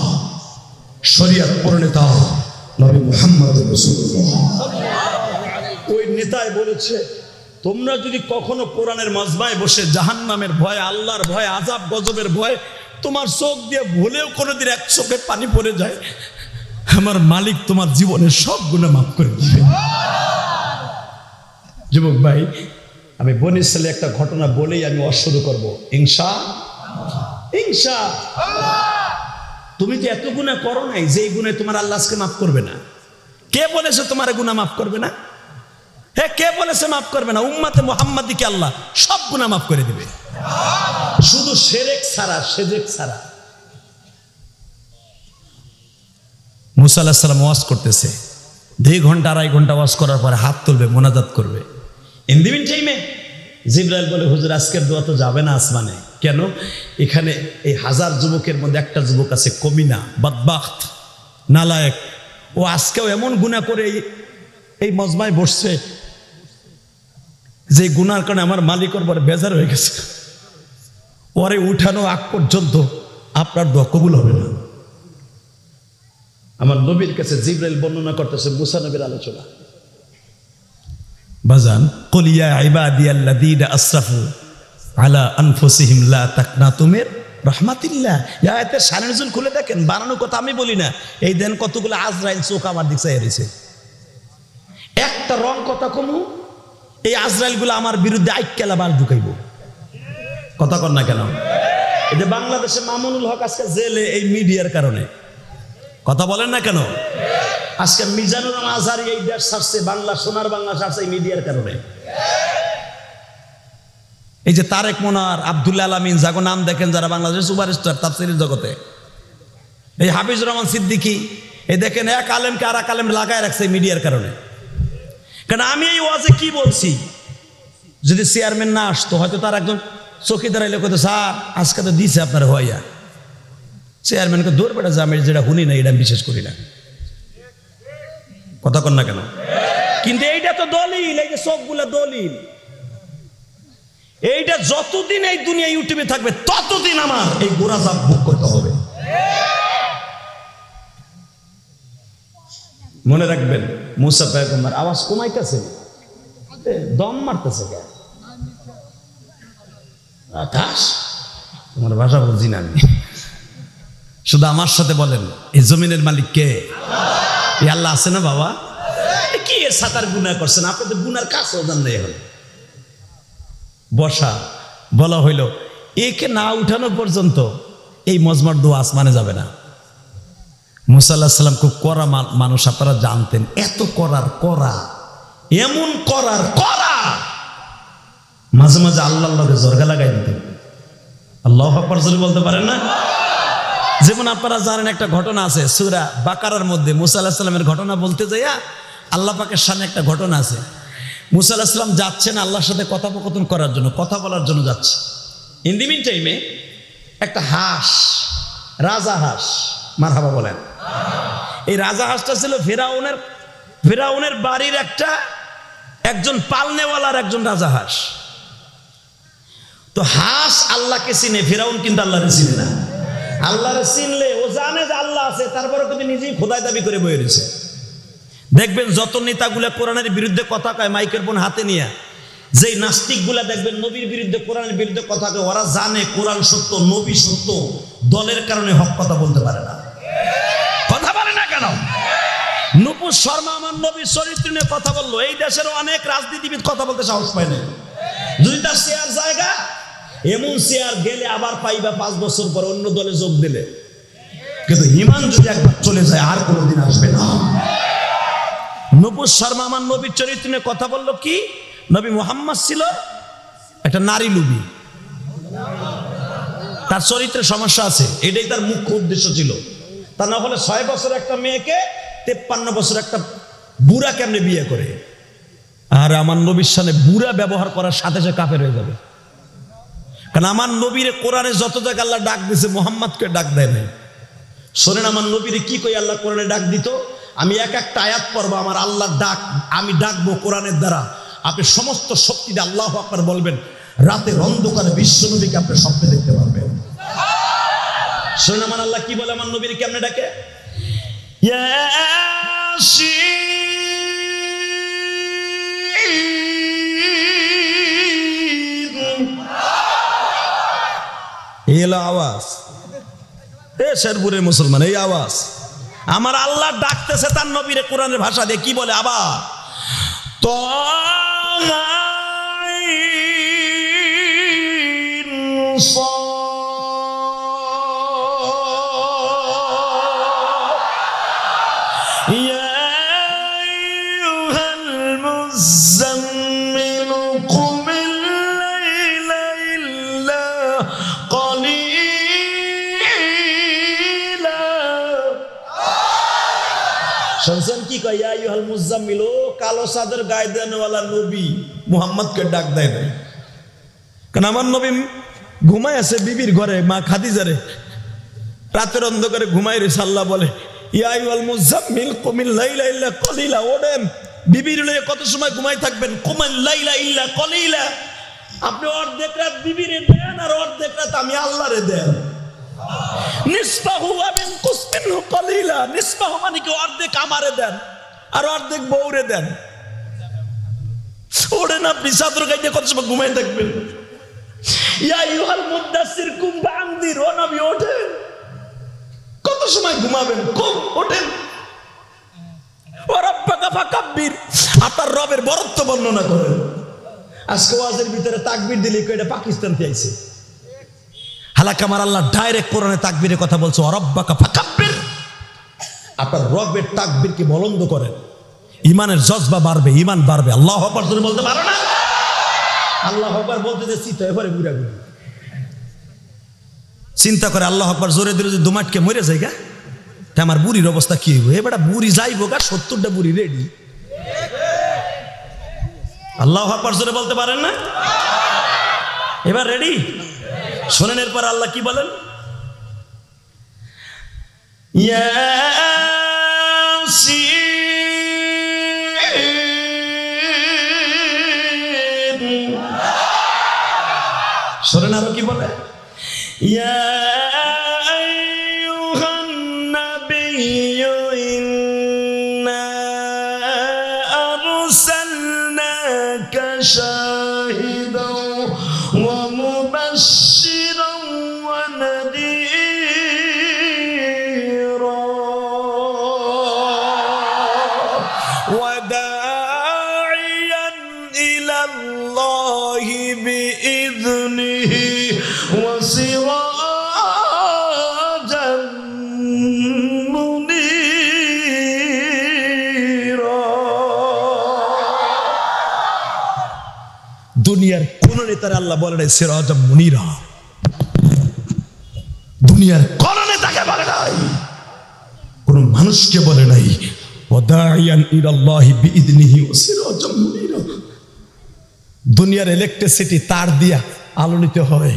শরিয়ত প্রণেতা নবী মুহাম্মদ রাসূলুল্লাহ। ওই নেতাই বলেছে, তোমরা যদি কখনো কোরআনের মাজমায় বসে জাহান্নামের ভয়, আল্লাহর ভয়, আযাব গজবের ভয় তোমার চোখ দিয়ে ভুলেও কোনোদিন এক চোখে পানি পড়ে যায়, আমার মালিক তোমার জীবনের সব গুনাহ মাফ করে দিবে। যুবক ভাই, আমি বনি ইসরাইলের একটা ঘটনা বলেই আমি শুরু করব। ইনশাআল্লাহ। তুমি তো এত গুনাহ করো নাই যে এই গুনাহ তোমার আল্লাহ আজকে মাফ করবে না। কে বলেছে তোমার গুনাহ মাফ করবে না? হ্যাঁ, কে বলেছে মাফ করবে না? উম্মতে মুহাম্মাদিকে আল্লাহ সব গুনাহ মাফ করে দিবে, শুধু শিরক ছাড়া, সেজেক ছাড়া। মুসা আলাইহিস সালাম ওয়াজ করতেছে, 2 ঘন্টা 2.5 ঘন্টা ওয়াজ করার পরে হাত তুলবে, মোনাজাত করবে। ইন দি মিন টাইমে জিবরাইল বলে, হুজুর আজকের দোয়া তো যাবে না আসমানে। কেন? এখানে এই 1000 যুবকের মধ্যে একটা যুবক আছে কমিনা, বদবাখত, নালায়েক, ও আজকেও এমন গুনাহ করে এই মজমায় বসছে যে গুনার কারণে আমার মালিকের পরে বেজার হয়ে গেছে, পরে উঠানো আগ পর্যন্ত আপনার দোয়া কবুল হবে না। আমার নবীর কাছে জিবরাইল বর্ণনা করতেছে মুসা নবীর আলোচনা। বাজান, কুল ইয়া ইবাদিয়াল্লাযীনা আসরাফু আলা আনফুসিহিম লা তাকনাতু মির রাহমাতিল্লাহ। এই আয়াতের শানে নজুল খুলে দেখেন, বানানো কথা আমি বলি না। এই দেন কতগুলো আজরাইল চোখ আমার দিকে চাইয়া রইছে। একটা রং কথা কমু, এই আজরাইলগুলো আমার বিরুদ্ধে আইক্কেলা বাল ঢুকাইব। কথা কর না কেন? এই যে বাংলাদেশে মামুনুল হক আজকে জেলে এই মিডিয়ার কারণে, কথা বলেন না কেন? আজকে মিজানুর আজহারি এই দেশ ছাড়ছে, বাংলা সোনার বাংলা ছাড়ছে এই মিডিয়ার কারণে। এই যে তারেক মোনার, আব্দুল্লাহ আলামিন, যাগো নাম দেখেন, যারা বাংলাদেশের সুপারস্টার তাফসীরের জগতে, এই হাফিজুর রহমান সিদ্দিকী, এই দেখেন এক আলেমকে আর এক আলেম লাগায় রাখছে মিডিয়ার কারণে। কারণ আমি এই ওয়াজে কি বলছি, যদি চেয়ারম্যান না আসতো হয়তো তার একজন চৌকিদার এলে কত, স্যার আজকে তো দিছে আপনার হইয়া, চেয়ারম্যানকে দৌড় বেড়া যে আমি যেটা শুনি না এটা আমি বিশ্বাস করি না। কথা কন না কেন? কিন্তু এইটা তো দলিল, এই যে চোখগুলা দলিল, এইটা যতদিন এই দুনিয়া ইউটিউবে থাকবে ততদিন আমার এই গোরাজাব ভোগ করতে হবে। মনে রাখবেন, মুসা পয়গম্বর আওয়াজ কমাইতেছে, দম মারতেছে, আকাশ, তোমার ভাষা বুঝি না আমি। শুধু আমার সাথে বলেন, এই জমিনের মালিক কে? এই আল্লাহ আছে না বাবা? কি এর সাতার গুনাহ করছেন আপনি? তো গুনার কাছেও জান নাই। এখন বসা বলা হইল, একে না উঠানো পর্যন্ত এই মজমার দোয়া আসমানে যাবে না। মুসা আলাইহিস সালাম খুব কড়া মানুষ, আপনারা জানতেন। এত কড়া, এমন কড়া, মাঝে মাঝে আল্লাহর লগে জর্গা লাগাই দিতেন। আল্লাহু আকবার জোরে বলতে পারেন না? যেমন আপনারা জানেন একটা ঘটনা আছে সূরা বাকারার মধ্যে, মুসা আলাইহিস সালামের ঘটনা বলতে যাইয়া আল্লাহ পাকের সামনে একটা ঘটনা আছে। মুসা আলাইহিস সালাম যাচ্ছেন আল্লাহর সাথে কথোপকথন করার জন্য, কথা বলার জন্য যাচ্ছে। ইন দি মিন টাইমে একটা হাঁস, রাজা হাঁস, মারহাবা বলেন। এই রাজা হাঁসটা ছিল ফেরাউনের বাড়ির একজন পালনেওয়ালার একজন রাজা হাঁস। তো হাঁস আল্লাহকে চিনে, ফেরাউন কিন্তু আল্লাহরে চিনে না। আল্লাহরে চিনলে ও জানে যে আল্লাহ আছে, তারপরে কিন্তু নিজেই খোদাই দাবি করে বয়ে রয়েছে। দেখবেন যত নেতাগুলা কোরআনের বিরুদ্ধে কথা কয় মাইকের ফোন হাতে নিয়ে, যেই নাস্তিকগুলা দেখবেন নবীর বিরুদ্ধে, কোরআনের বিরুদ্ধে কথা কয়, ওরা জানে কোরআন সত্য, নবী সত্য, দলের কারণে হক কথা বলতে পারে না। কথা বলে না কেন? নুপুর শর্মা আমার নবীর চরিত্র নিয়ে কথা বললো, এই দেশের অনেক রাজনীতিবিদ কথা বলতে সাহস পায় না। যদি তার শেয়ার জায়গা, এমন শেয়ার গেলে আবার পাইবা 5 বছর পর অন্য দলে যোগ দিলে, কিন্তু ইমান যদি একবার চলে যায় আর কোনোদিন আসবে না। নুপুর শর্মা আমার নবীর চরিত্র নিয়ে কথা বললো কি? নবী মুহাম্মদ ছিল একটা নারী লুবি, তার চরিত্রে সমস্যা আছে, এটাই তার মুখ্য উদ্দেশ্য ছিল। তা না হলে 6 বছর একটা মেয়েকে 53 বছর একটা বুড়া কেমনে বিয়ে করে? আর আমার নবীর সামনে বুড়া ব্যবহার করার সাথে সে কাফের হয়ে যাবে। কারণ আমার নবীরে কোরআনে যত জায়গায় আল্লাহ ডাক দিয়েছে, মুহাম্মদকে ডাক দেয় নাই। শোনেন আমার নবীরে কি কই আল্লাহ কোরআনে ডাক দিত? আমি একটা আয়াত পড়বো, আমার আল্লাহ ডাক আমি ডাকবো কোরআনের দ্বারা। আপনি সমস্ত শক্তি দিয়ে আল্লাহু আকবার বলবেন, রাতের অন্ধকারে বিশ্ব নবীকে আপনি স্বপ্নে দেখতে পারবেন। শোনেন আমার আল্লাহ কি বলে, আমার নবীর কেমনে ডাকে? এই হলো আওয়াজ। শেরপুরের মুসলমান, এই আওয়াজ। আমার আল্লাহ ডাকতেছে তার নবীরে কোরআনের ভাষা দিয়ে, কি বলে আবার? শুনছেন কি কয়? ইয়া আইয়ুহাল মুযাম্মিল, কালো চাদর গায়ে দেওয়ালা নবী মুহাম্মদকে ডাক দেয় না। কারণ আমার নবী ঘুমাই আছে বিবির ঘরে, মা খাদিজারে রাতের অন্ধকারে ঘুমাই রে। আল্লাহ বলে, ইয়া আইয়ুহাল মুযাম্মিল কুমিল লাইলা ইল্লা কলিলা, ওঠেন বিবির লয়ে কত সময় ঘুমাই থাকবেন? কুমিল লাইলা ইল্লা কলিলা। আপনি অর্ধেক রাত বিবিরে দেন আর অর্ধেক রাত আমি আল্লাহরে দেন। নিসফাহু ওয়া বিনকুস মিনহু কলিলা, নিসফাহু মানে কি অর্ধেক আমারে দেন আর অর্ধেক বউরে দেন। ওঠেন আপনি চাদর গায়ে কত সময় ঘুমাই থাকবেন? ইয়া আইয়ুহাল মুদাসসির কুম ফাআনদির, ও নবী ওঠেন, কত সময় ঘুমাবেন? খুব ওঠেন। ওয়া রাব্বাকা ফাকাব্বির, আপনার রবের বরত্ব বর্ণনা করেন। আজকে ওয়াজের ভিতরে তাকবীর দিলে এটা পাকিস্তান থেকে আইছে। হালাক আমার আল্লাহ ডাইরেক্ট কোরআনে তাকবীরের কথা বলছে, ওয়া রাব্বাকা ফাকাব্বির, আপনার রবের তাকবীরকে বলন্দ করেন। ইমানের জজবা বাড়বে, ইমান বাড়বে। আল্লাহু আকবার জোরে বলতে পারো না? আল্লাহু আকবার বলতে যে চিন্তা এবারে বুড়া গুড়ি চিন্তা করে আল্লাহু আকবার জোরে দিলে যে দুমাটকে মরে যায় গা, তা আমার বুড়ির অবস্থা কি হইব? এবারে বুড়ি যাইব গা, 70টা বুড়ি রেডি। আল্লাহু আকবার জোরে বলতে পারেন না? এবার রেডি? শোনেন এরপর আল্লাহ কি বলেন? শোনেন আরো কি বলে? ইয়া আইয়ুহান নাবিয়্যু ইন্না আরসালনাকা শাহিদাও ওয়া মুবাশশিরান مبشرا ونذيرا وداعيا إلى الله بإذنه وسراجا منيرا দুনিয়ার কোন নেতার আল্লাহ বলে নাই সিরাজ মুনিরা, দুনিয়ার কোন নেতাকে বলে নাই, কোন মানুষকে বলে নাই ওয়াদাইয়ান ইলাল্লাহি বিইذনিহি ওয়া সিরাজাম মুনিরা। দুনিয়ার ইলেকট্রিসিটি তার দিয়া আলো নিতে হয়,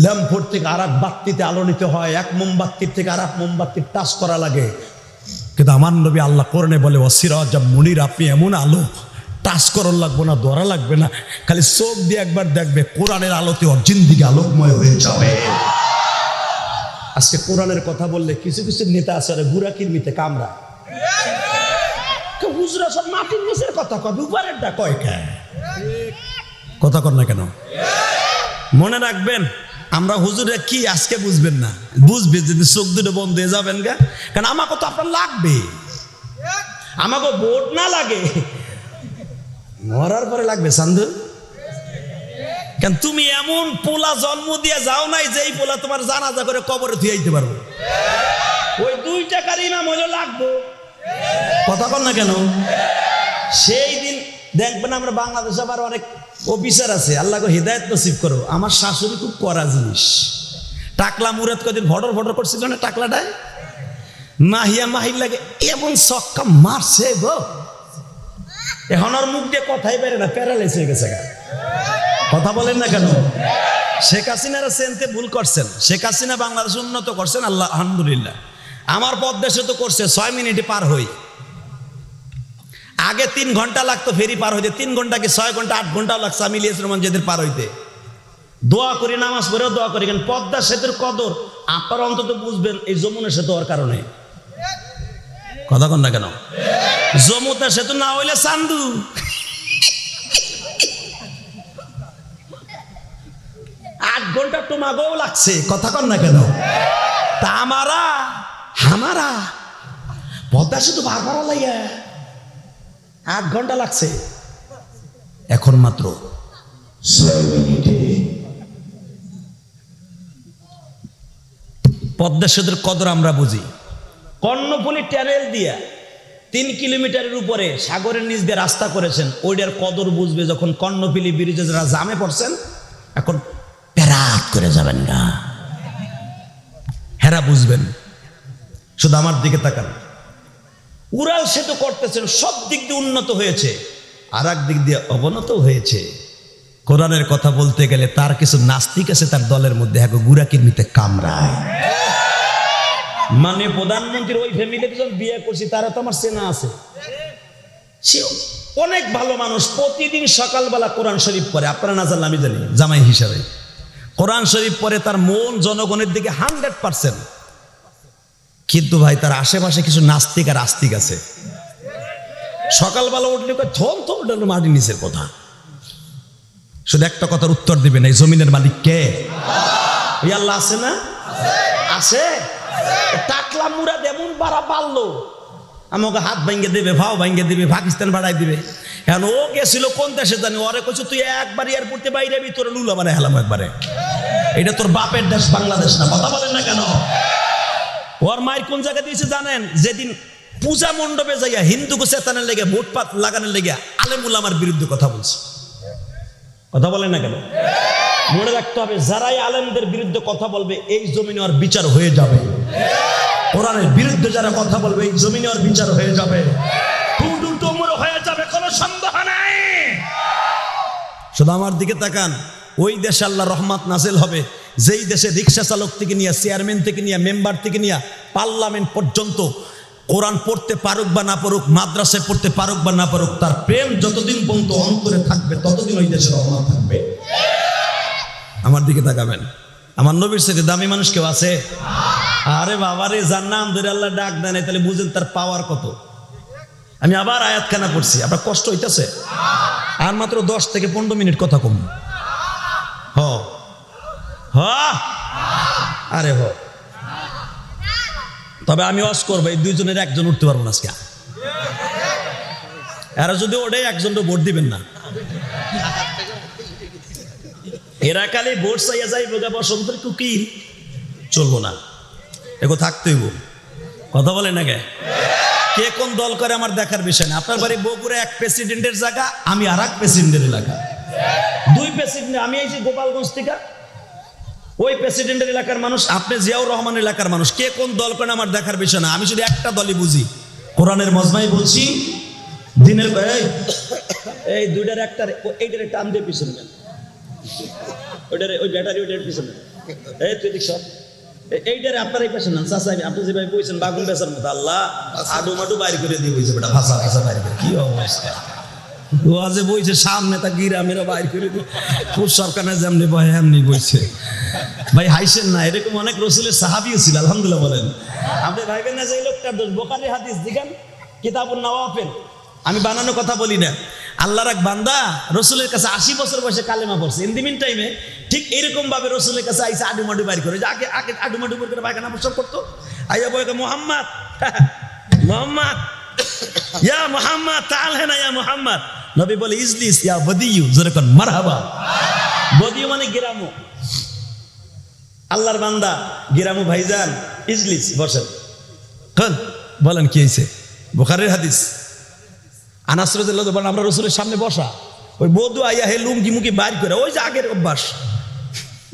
ল্যাম্পোর্ট থেকে আর এক বাতিতে আলো নিতে হয়, এক মোমবাতির থেকে আর এক মোমবাতির টাচ করা লাগে। কিন্তু আমার নবী আল্লাহ কোরআনে বলে ওয়া সিরাজাম মুনিরা, আপনি এমন আলো টাচ করার লাগবে না, ধরা লাগবে না, খালি চোখ দিয়ে একবার দেখবে কোরআনের আলোতে ওর জিন্দিগি আলোকময় হয়ে যাবে। আজকে কোরআনের কথা বললে কিছু কিছু নেতা আছে গুড়া কিরমিতে কামরা, হুজুরা সব মাটির নিচের কথা কয়, উপরেরটা কয় খায়, কথা কর না কেন? মনে রাখবেন আমরা হুজুরে কি আজকে বুঝবেন না, বুঝবে যদি চোখ দুটো বন্ধ হয়ে যাবেন গা, কারণ আমাকে তো আপনার লাগবে, আমাকে ভোট না লাগে মরার পরে লাগবে সান্ধু। কেন তুমি এমন পোলা জন্ম দিয়ে যাও নাই যে এই পোলা তোমার জানাজা করে কবরে ধুয়ে দিতে পারবো, ওই 2 টাকার ইনাম হলে লাগবো, কথা কর না কেন? সেই দিন দেখবেন আমরা বাংলাদেশে আবার অনেক অফিসার আছে, আল্লাহকে হিদায়ত নসিব করো। আমার শাশুড়ি খুব কড়া জিনিস, টাকলা মুরাদ কদিন ভটর ভটর করছিল না টাকলাটায়, মাহিয়া মাহির লাগে এমন ছক্কা মারছে গো, এখন আর মুখ দিয়ে কথাই বেরে না, প্যারালাইজ হয়ে গেছে। কথা বলেন না কেন? শেখ হাসিনারা সেনতে ভুল করছেন, শেখ হাসিনা বাংলাদেশ উন্নত করছেন, আল্লাহ আলহামদুলিল্লাহ। আমার পথ দেশে তো করছে 6 মিনিটে পার হই, আগে 3 ঘন্টা লাগতো ফেরি পার হইতে, 3 ঘন্টা কি 6 ঘন্টা 8 ঘন্টাও লাগছে আমি ইলিয়াস রহমান যেদের পার হইতে। দোয়া করি, নামাজ পড়েও দোয়া করি, কারণ পদ্মা সেতুর কদর আপনারা অন্তত বুঝবেন এই যমুনা সেতু হওয়ার কারণে। কথা কন না কেন? যমুনা সেতু না হইলে চান্দু, আট ঘন্টা তোমাকেও লাগছে, কথা কন না কেন? তা আমারা পদ্মা সেতু পার করা লাগে 8 ঘন্টা লাগছে, এখন মাত্র 6 মিনিটে। পদ্মা সেতুর কদর আমরা বুঝি। কর্ণফুলী ট্যানেল দিয়া 3 কিলোমিটারের উপরে সাগরের নিচ দিয়ে রাস্তা করেছেন, ওইটার কদর বুঝবে যখন কর্ণফুলী ব্রিজে যারা জামে পড়ছেন, এখন প্যারাত করে যাবেন না, হেরা বুঝবেন। শুধু আমার দিকে তাকান, উড়াল সেতু করতেছেন, সব দিক দিয়ে উন্নত হয়েছে, আর এক দিক দিয়ে অবনত হয়েছে। কোরআনের কথা বলতে গেলে তার কিছু নাস্তিক আছে তার দলের মধ্যে, এক গুড়া কিরমিতে কামড়ায়। মানে প্রধানমন্ত্রীর ওই ফ্যামিলিতে যখন বিয়ে করছি তারা তো আমার চেনা আছে, সে অনেক ভালো মানুষ, প্রতিদিন সকালবেলা কোরআন শরীফ পড়ে, আপনারা না জানলে আমি জানি, জামাই হিসাবে কোরআন শরীফ পড়ে, তার মন জনগণের দিকে 100%। কিন্তু ভাই তার আশেপাশে কিছু নাস্তিক আর আস্তিক আছে, সকালবেলা উঠলে থম থম মাটির নিচের কথা। শুধু একটা কথার উত্তর দিবেন, এই জমিনের মালিক কে? আল্লাহ আছে না? আছে। টাকলা মুরাদ এমন বাড়া পারলো, আমাকে হাত ভাঙ্গে দেবে, ভাও ভাঙ্গে দিবে, পাকিস্তান বাড়াই দিবে। এখন ও গেছিল কোন দেশে জানি, ওরে কইছো তুই একবার এয়ারপোর্টে বাইরে তোর লুলা বানায় হেলাম একবারে, এটা তোর বাপের দেশ বাংলাদেশ না, কথা বলেন না কেন? ওর মায়ের কোন জায়গা দিয়েছে জানেন? যেদিন পূজা মণ্ডপে যাইয়া হিন্দুকে চেতানের লেগে, ভোটপাত লাগানোর লেগে আলেম উলামার বিরুদ্ধে কথা বলছে, কথা বলেন না কেন? মনে রাখতে হবে, যারাই আলেমদের বিরুদ্ধে কথা বলবে এই জমিনে ওর বিচার হয়ে যাবে। কোরআনের বিরুদ্ধে যারা কথা বলবে এই জমিনে ওর বিচার হয়ে যাবে, হয়ে যাবে, কোনো সন্দেহ নাই। শুধু আমার দিকে তাকান, ওই দেশে আল্লাহ রহমত নাজিল হবে যেই দেশে রিক্সা চালক থেকে নিয়ে, চেয়ারম্যান থেকে নিয়ে, মেম্বার থেকে নিয়ে পার্লামেন্ট পর্যন্ত কোরআন পড়তে পারুক বা না পারুক, মাদ্রাসায় পড়তে পারুক বা না পারুক, তার প্রেম যতদিন পর্যন্ত অন্তরে থাকবে ততদিন ওই দেশের রহমত থাকবে। আমার দিকে তাকাবেন, আমার নবীর সাথে দামি মানুষ কেউ আছে? আরে বাবারে, যার নাম ধরে আল্লাহ ডাক দেয় নাই, তাহলে বুঝেন তার পাওয়ার কত। আমি আবার আয়াতখানা পড়ছি, আপনার কষ্ট হইতেছে? আর মাত্র 10 থেকে 15 মিনিট কথা কম। হ আরে হ। তবে আমি ওয়াজ করবো, এই দুইজনের একজন উঠতে পারবো না আজকে। এরা যদি ওঠে একজনটা ভোট দিবেন না। এরা খালি ভোট চাইয়া যাইব গা বসন্তের কুকিল, চলবো না, এগো থাকতেই কথা বলে না কে কোন দল করে আমার দেখার বিষয় না। আপনার বাড়ি বগুড়া এক প্রেসিডেন্টের জায়গা, আমি আর এক প্রেসিডেন্টের এলাকা, দুই প্রেসিডেন্ট। আমি এই যে গোপালগঞ্জ থেকে, ওই প্রেসিডেন্টের এলাকার মানুষ, আপনি জিয়াউর রহমান এলাকার মানুষ। কে কোন দল করে আমার দেখার বিষয় না। আমি শুধু একটা দলই বুঝি, কোরআনের মজমাই বলছি। দিনের এই দুইটার একটা, এইটার টান দিয়ে পিছনে নেন, ওইটার ওই ব্যাটারি ওইটার পিছনে, এই তুই দেখ সব এইটারে আপনার এই পেছনে নেন। চাচা আপনি যেভাবে বলছেন বাগুন বেচার মতো, আল্লাহ আডু মাডু বাইর করে দিয়ে বলছে বেটা, ভাষা ভাষা বাইর করে। কি অবস্থা ও আজে বইছে, সামনে তা গিরামেরা বাইর করে দিয়ে খুব সরকারে যেমনি বয় এমনি বইছে। ভাই হাইসেন না, এরকম অনেক রসুলের সাহাবিও ছিল, আলহামদুলিল্লাহ বলেন। আপনি ভাইবেন না যে এই লোকটার দোষ। বোখারি হাদিস দিগান কিতাবুন নওয়াফিল, আমি বানানো কথা বলি না। আল্লাহর এক বান্দা রসুলের কাছে 80 বছর বয়সে কালেমা পড়ছে। ইন দি মিন টাইমে ঠিক এরকম ভাবে রসুলের কাছে আইসা আডুমাডু বাইর করে, যে আগে আগে আডুমাডু করে পায়খানা প্রস্রাব করতো। আইয়া বলে মোহাম্মদ মোহাম্মদ ইয়া মোহাম্মদ তাআল হেনা ইয়া মোহাম্মদ। নবী বলে ইজলিস ইয়া বদিয়ু, যেরকম মারহাবা। বদিয়ু মানে গিরামু। আল্লাহর বান্দা গিরামু ভাইজান ইজলিস, বসেন। বলেন কি হয়েছে? বুখারীর হাদিস। আনাস রাদিয়াল্লাহু আনহু, আমরা রসুলের সামনে বসা, ওই বধু আইয়া হে লুঙ্গি মুঙ্গি বাইর করে, ওই যে আগের অভ্যাস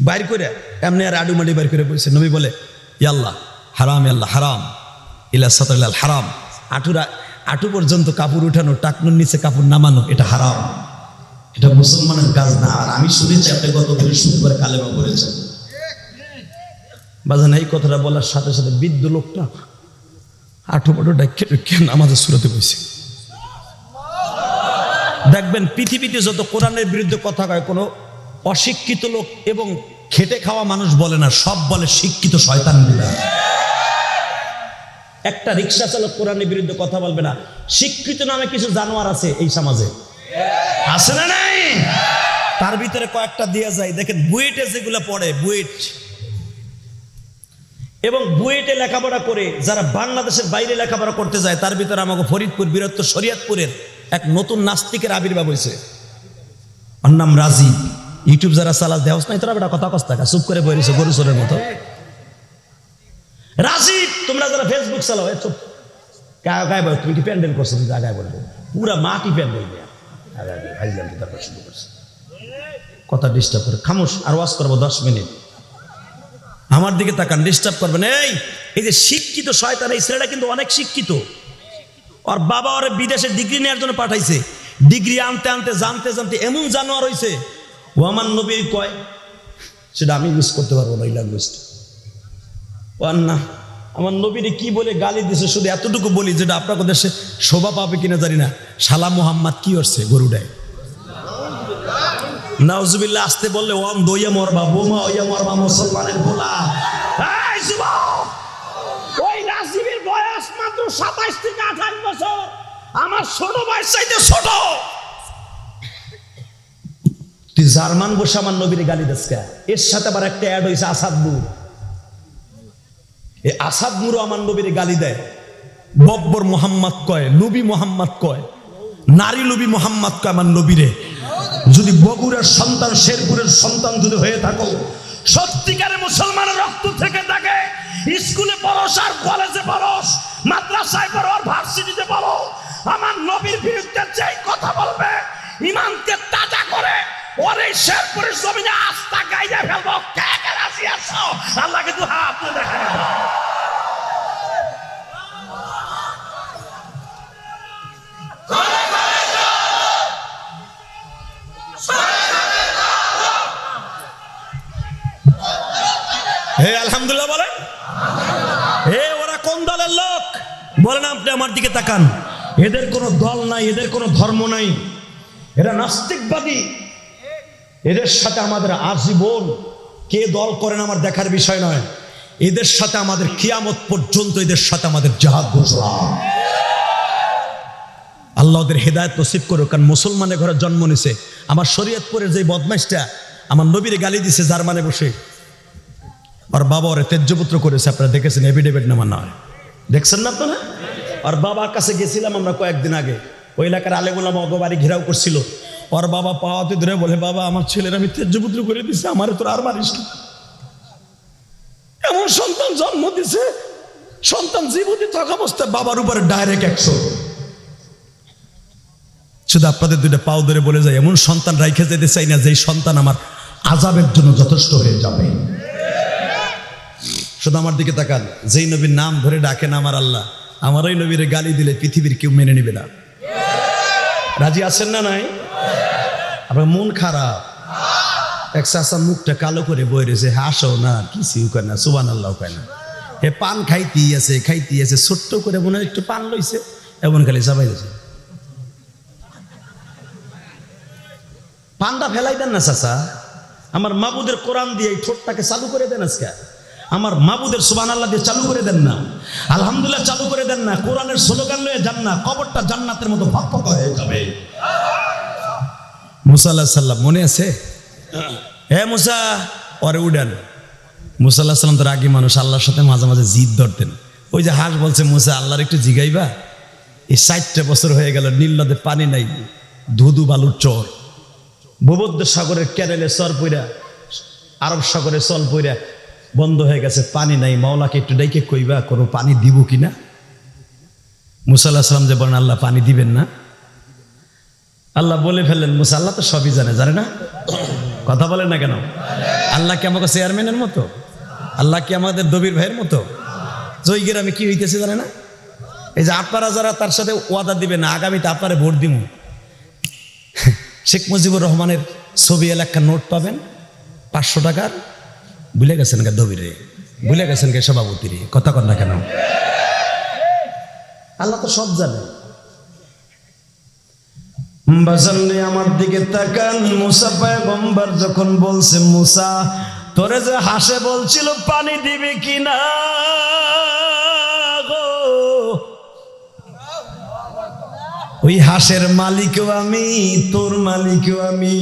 বাইর করে এমনি আর আডুমাডি বাইর করে বলছে। নবী বলে ইয়াল্লাহ হারাম, আল্লাহ হারাম, ইলা সাতাল হারাম। আটু পর্যন্ত কাপড় উঠানো, টাকনুর নিচে কাপড় নামানো, এটা হারাম, এটা মুসলমানের কাজ না। আর আমি শুনেছি আপনি গত বৃহস্পতিবার কালেমা পড়েছেন। বাজান এই কথাটা বলার সাথে সাথে বৃদ্ধ লোকটা আটু পাটু ডাক্কে নামাজের সুরাতে বসে। দেখবেন পৃথিবীতে যত কোরআনের বিরুদ্ধে কথা কয়, কোনো অশিক্ষিত লোক এবং খেটে খাওয়া মানুষ বলে না, সব বলে শিক্ষিত শয়তানগুলা। একটা রিক্সা চালক কোরআনের বিরুদ্ধে কথা বলবে না। শিক্ষিত নামে কিছু জানোয়ার আছে এই সমাজে, আছে না নাই? তার ভিতরে কয়েকটা দিয়ে যায়। দেখেন বুয়েটে যেগুলো পড়ে, বুয়েট এবং বুয়েটে লেখাপড়া করে যারা বাংলাদেশের বাইরে লেখাপড়া করতে যায়, তার ভিতরে আমাকে ফরিদপুর বীরত্ব শরীয়তপুরের এক নতুন নাস্তিকের আবির্ভাব হয়েছে। ওর নাম রাজীব। ইউটিউব যারা চালাস দেওয়া নাই, তোরা বেটা কথা কস্তা চুপ করে বইছে গরু চোরের মতো। রাজীব, তোমরা যারা ফেসবুক চালাও, চুপ গায়ে বল, তুমি কি প্যান্ডেল করছো? তুমি গায়ে বলবো পুরা মাটি প্যান্ডেল দেয়া তারপর শুরু করছে কথা ডিস্টার্ব করে। খামোশ, আর ওয়াজ করবো 10 মিনিট। আমার দিকে তাকান, ডিস্টার্ব করবেন। এই যে শিক্ষিত শয়তান, এই ছেলেটা কিন্তু অনেক শিক্ষিত। ওর বাবা ওরে বিদেশে ডিগ্রি নেওয়ার জন্য পাঠাইছে। ডিগ্রি আনতে আনতে জানতে জানতে এমন জানোয়ার হয়েছে, ও আমার নবী কয়, সেটা আমি ইউজ করতে পারবো না এই ল্যাঙ্গুয়েজটা। ও না, আমার নবীরে কি বলে গালি দিছে, শুধু এতটুকু বলি, যেটা আপনার দেশে শোভা পাবে কিনা জানি না। শালা মুহাম্মদ কি করছে গরুডায়, নাউজুবিল্লাহ আসতে বললে ওম দইয়া মরবা, বোমা হইয়া মরবা মুসলমানের গোলা। এই যুবক, ওই রাজীবের বয়স মাত্র 27 থেকে 28 বছর, আমার ছোট বয়স চাইতে ছোট। তুই জার্মান বসে আমার নবীর গালি দিস কে? এর সাথে আবার একটা অ্যাড হয়েছে আসাদ নূর। এই আসাদ নূরও আমার নবীর গালি দেয়। বব্বর মোহাম্মদ কয়, নবী মোহাম্মদ কয়, নারী নবী মোহাম্মদ কয় আমার নবীরে। যদি বগুড়ার সন্তান, শেরপুরের সন্তান যদি হয়ে থাকো, সত্যিকারে মুসলমানের রক্ত থেকে থাকে, স্কুলে পড়স আর কলেজে পড়স, মাদ্রাসায় পড়ো আর ভার্সিটিতে পড়ো, আমার নবীর বিরুদ্ধে যেই কথা বলবে, ইমানকে তাজা করে ওর এই শেরপুরের জমিনে আস্থা গাইয়া ফেলবো। কে কে রাজি আছো? আল্লাহকে দু হাত তুলে দেখা। হে আলহামদুলিল্লাহ বলেন। হে ওরা কোন দলের লোক বলেন? আপনি আমার দিকে তাকান। এদের কোনো দল নাই, এদের কোনো ধর্ম নাই, এরা নাস্তিকবাদী। এদের সাথে আমাদের আজীবন, কে দল করেন আমার দেখার বিষয় নয়, এদের সাথে আমাদের কিয়ামত পর্যন্ত, এদের সাথে আমাদের জিহাদ ঘোষণা। আল্লাহ ওদের হেদায়েত নসিব করুক। কারণ মুসলমানের ঘরে জন্ম নিছে। আমার শরীয়তপুরের যে বদমাইশটা আমার নবীর গালি দিছে জার্মানে বসে, আর বাবা ওরে তেজ্যপুত্র করেছে, আপনারা দেখেছেন এভিডেভিট নামা না হয়, দেখছেন না আপনারা? আর বাবার কাছে গেছিলাম আমরা কয়েকদিন আগে, ওই এলাকার আলেমুলামা অগবাড়ি ঘেরাও করছিল। ওর বাবা পাওয়াতে ধরে বলে, বাবা আমার ছেলের আমি তেজ্যপুত্র করে দিছি, আমারে তোর আর মারিস না। এমন সন্তান জন্ম দিছে, সন্তান জীবতি থাকা অবস্থায় বাবার উপরে ডাইরেক্ট 100। শুধু আপনাদের দুইটা পাও ধরে বলে যায়, এমন সন্তান রাইখে যেতে চাই না যেই সন্তান আমার আযাবের জন্য যথেষ্ট হয়ে যাবে। শুধু আমার দিকে তাকান, যেই নবীর নাম ধরে ডাকেন আমার আল্লাহ, আমার ওই নবীর গালি দিলে পৃথিবীর কেউ মেনে নিবে না। রাজি আছেন না নাই? আপনার মন খারাপ, এক চাষা মুখটা কালো করে বই রয়েছে, হাসো না, কিছুই কয় না, সুবহানাল্লাহ কয় না। এ পান খাইতেই আছে, ছোট্ট করে মনে হয় একটু পান লইছে, এমন খালি চাবাই দিয়েছে। পানটা ফেলাই দেন না চাচা, আমার মাবুদের কোরআন দিয়ে এই ঠোঁটটাকে চালু করে দেন। আজকে আমার মাবুদের সুবহানাল্লাহ দিয়ে চালু করে দেন না, আলহামদুলিল্লাহ চালু করে দেন না, কোরআনের স্লোগান লয়ে যান না, কবরটা জান্নাতের মতো ভকভক হয়ে যাবে। মুসা আলাইহিস সালাম মনে আছে? হে মুসা, ওরে উড়ান। মুসা আলাইহিস সালাম তো রাগী মানুষ, আল্লাহর সাথে মাঝে মাঝে জিদ ধরতেন। ওই যে হাঁস বলছে, মুসা আল্লাহর একটু জিগাইবা, এই 60টা বছর হয়ে গেল, নীল নদে পানি নাই, ধুধু বালুর চর, ভূমধ্য সাগরের ক্যানেলে চর পইরা, আরব সাগরে চল পইরা বন্ধ হয়ে গেছে, পানি নাই, মাওলাকে একটু ডাইকে কইবা কোনো পানি দিব কিনা। মুসা আলাইহিস সালাম যে বলেন, আল্লাহ পানি দিবেন না, আল্লাহ বলে ফেললেন, মুসা আল্লাহ তো সবই জানে না? কথা বলেন না কেন? আল্লাহ কি আমাকে চেয়ারম্যানের মতো? আল্লাহ কি আমাদের দবির ভাইয়ের মতো? জয় গ্রামে কি হইতেছে জানে না? এই যে আপনারা যারা তার সাথে ওয়াদা দিবেন না, আগামীতে আপনারা ভোট দিব, শেখ মুজিবুর রহমানের ছবি এলাকার নোট পাবেন 500 টাকার। ভুলে গেছেন কে দবিরে, ভুলে গেছেন কে সভাপতি রে, কথা কর না কেন? আল্লাহ তো সব জানে। বাজাননি আমার দিকে তাকান, মুসা পয়গম্বর যখন বলছে, মুসা তোরে যে হাসে বলছিল পানি দিবি কিনা গো, ওই হাসের মালিকও আমি, তোর মালিকও আমি।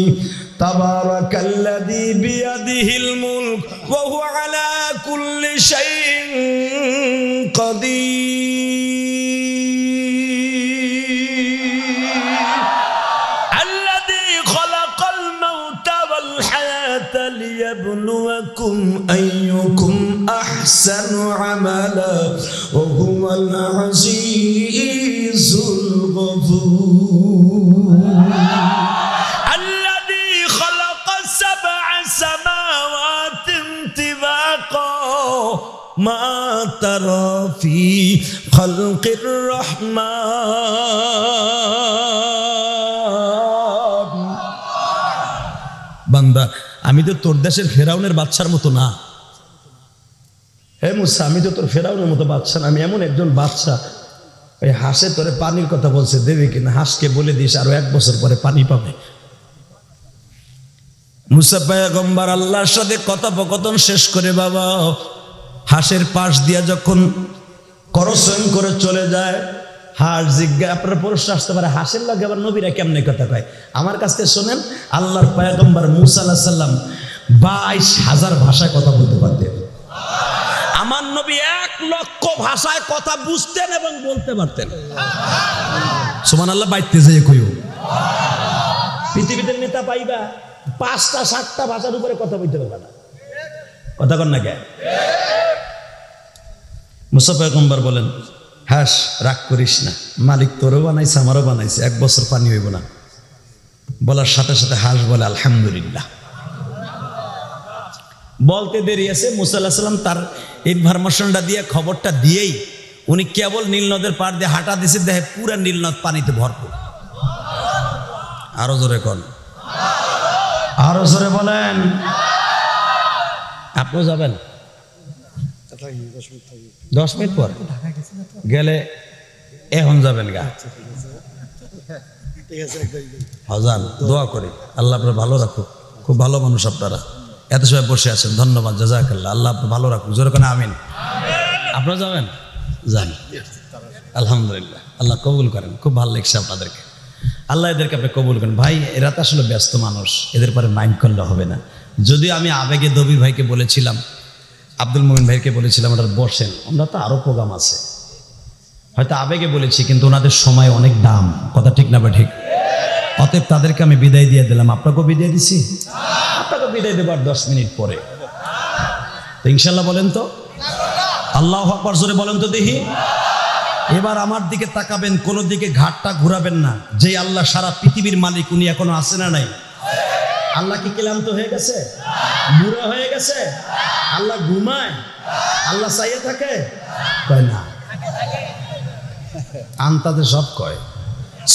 তাবারাকাল্লাযী বিয়াদিহিল মুলক ওয়া হুয়া আলা কুল্লি শাইইন কাদির, আল্লাযী খালাকাল মাউতা ওয়াল হায়াতা লিয়াবলুয়াকুম আইয়ুকুম আহসানু আমালা ওয়া হুয়াল আজিজুল গফুর। মা তারা ফি খালকির রহমান। বান্দা, আমি তো তোর দেশের ফেরাউনের বাদশার মতো না। হে মুসা, আমি তো তোর ফেরাউনের মতো বাদশা না, আমি এমন একজন বাদশা। ওই হাঁসে তোরে পানির কথা বলছে, দেবে কিনা? হাঁসকে বলে দিস আরো 1 বছর পরে পানি পাবে। মুসা পয়গম্বর আল্লাহর সাথে কথোপকথন শেষ করে বাবা হাঁসের পাশ দিয়া যখন করসন করে চলে যায়, হাঁস জিজ্ঞাসা, আপনার প্রশ্ন আসতে পারে, হাঁসের লাগে আবার নবীরা কেমনে কথা কয়? আমার কাছ থেকে শোনেন, আল্লাহর পয়গম্বর মুসা আলাইহিস সালাম 22,000 ভাষায় কথা বলতে পারতেন। আমার নবী 1 লক্ষ ভাষায় কথা বুঝতেন এবং বলতে পারতেন। সুবহানাল্লাহ, বাইতে যেয়ে কইও। পৃথিবীতে নেতা পাইবা 5টা 7টা ভাষার উপরে কথা বলতে পারবে না, কথা কর না কে? মুসা পয়গম্বর বলেন, হাস রাগ করিস না, মালিক তোরও বানাইছে আমারও বানাইছে, 1 বছর পানি হইব না। বলার সাথে সাথে হাস বলে আলহামদুলিল্লাহ। বলতে দেরি আছে, মুসা আলাইহিস সালাম তার ইনফরমেশনটা দিয়ে, খবরটা দিয়েই উনি কেবল নীল নদের পার দিয়ে হাঁটা দিছে, দেখে পুরা নীল নদ পানিতে ভরপুর। আরো জোরে কন, আরো জোরে বলেন। আপনিও যাবেন 10 মিনিট পর গেলে, এখন যাবেন গা? হাজান দোয়া করি, আল্লাহ আপনার ভালো রাখুক। খুব ভালো মানুষ আপনারা, এত সময় বসে আছেন, ধন্যবাদ, জাযাকাল্লাহ। আল্লাহ আপনার ভালো রাখুক, জোরে কোন আমিন। আপনারা যাবেন? যান, আলহামদুলিল্লাহ, আল্লাহ কবুল করেন। খুব ভালো লাগছে আপনাদেরকে, আল্লাহ এদেরকে আপনি কবুল করেন। ভাই এরা তো আসলে ব্যস্ত মানুষ, এদের পরে মাইন্ড করলে হবে না। যদিও আমি আবেগে দবির ভাইকে বলেছিলাম আব্দুল মোমিন ভাইকে বলেছিলাম ওটা বসেন, আমরা তো আরও প্রোগ্রাম আছে, হয়তো আবেগে বলেছি কিন্তু ওনাদের সময় অনেক দাম, কথা ঠিক না বা ঠিক? অতএব তাদেরকে আমি বিদায় দিয়ে দিলাম। আপনাকেও বিদায় দিছি, আপনাকে বিদায় দেবো আর 10 মিনিট পরে। তো ইনশাল্লাহ বলেন তো, আল্লাহু আকবার জোরে বলেন তো দেখি। এবার আমার দিকে তাকাবেন, কোনো দিকে ঘাটটা ঘুরাবেন না। যে আল্লাহ সারা পৃথিবীর মালিক, উনি এখনো আছে না নাই? আল্লাহ কি ক্লান্ত হয়ে গেছে? বুড়া হয়ে গেছে? আল্লাহ ঘুমায়? আল্লাহ চাইয়ে থাকে? কয় না, আন্তাতে সব কয়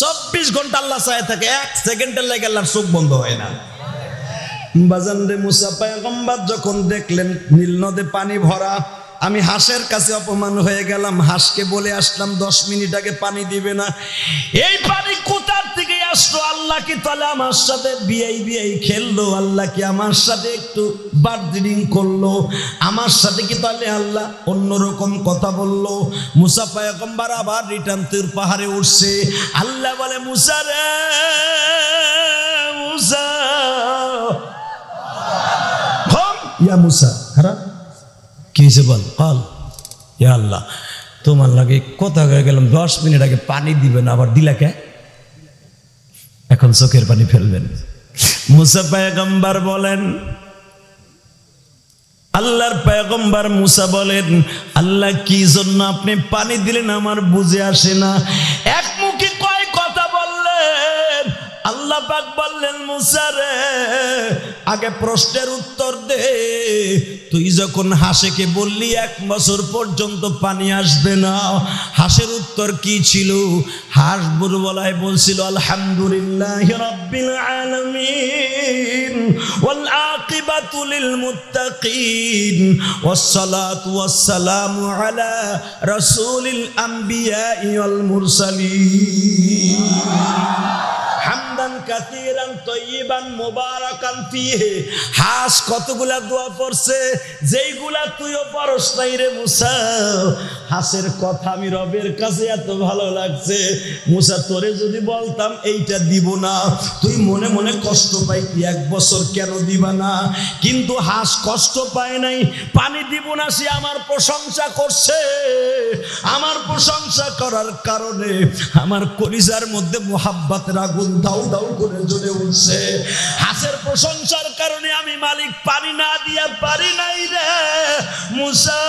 24 ঘন্টা আল্লাহ চাইয়ে থাকে, 1 সেকেন্ডের লাগে আল্লাহর চোখ বন্ধ হয় না। বাজান রে, মুসা পয়গম্বর যখন দেখলেন নীল নদে পানি ভরা, আমি হাঁসের কাছে অপমান হয়ে গেলাম, হাঁসকে বলে আসলাম 10 মিনিট আগে পানি দিবে না। এই পানি কোথার থেকে আসলো? আল্লাহ কি তাহলে আমার সাথে বিয়াই খেললো? আল্লাহ কি আমার সাথে একটু বার্দিনিং করলো? আমার সাথে কি তাহলে আল্লাহ অন্যরকম কথা বললো? মুসা পয়গম্বর আবার রিটার্ন তুর পাহাড়ে উঠছে। আল্লাহ বলে, মুসা রে মুসা, ইয়া মুসা, খারাপ কি হয়েছে বল? কল ইয়া আল্লাহ, তোমার লাগে কথা হয়ে গেলাম, 10 মিনিট আগে পানি দিবেন, আবার দিলা কে? এখন চোখের পানি ফেলবেন। মুসা পয়গম্বর বলেন, আল্লাহর পয়গম্বর মুসা বলেন, আল্লাহ কি জন্য আপনি পানি দিলেন আমার বুঝে আসে না। এক মুখে কয় কথা বললেন। আল্লাহ পাক বললেন, মুসা রে, আগে প্রশ্নের উত্তর দে। তুই যখন হাঁসকে বললি 1 বছর পর্যন্ত পানি আসবে না, হাঁসের উত্তর কি ছিল? হাঁস বুরবলায় বলছিল, আলহামদুলিল্লাহি রাব্বিল আলামিন ওয়াল আকিবাতু লিল মুত্তাকিন ওয়াস সালাতু ওয়াস সালামু আলা রাসূলিল আমবিয়াই ওয়াল মুরসালিন হামদান কাসীরান তাইয়িবান মুবারাকান ফীহি। হাঁস কতগুলা দোয়া পড়ছে, যেইগুলা তুইও পড়স নাই রে মুসা। হাঁসের কথা আমি রবের কাছে এত ভালো লাগছে, মুসা তোরে যদি বলতাম এইটা দিব না, তুই মনে মনে কষ্ট পাইতি, 1 বছর কেন দিবা না? কিন্তু হাঁস কষ্ট পায় নাই, পানি দিব না, সে আমার প্রশংসা করছে। আমার প্রশংসা করার কারণে আমার কলিজার মধ্যে মুহাব্বতের আগুন দাউ দাউ করে জ্বলে উঠছে। হাঁসের প্রশংসার কারণে আমি মালিক পানি না দিয়া পারি নাই রে মুসা।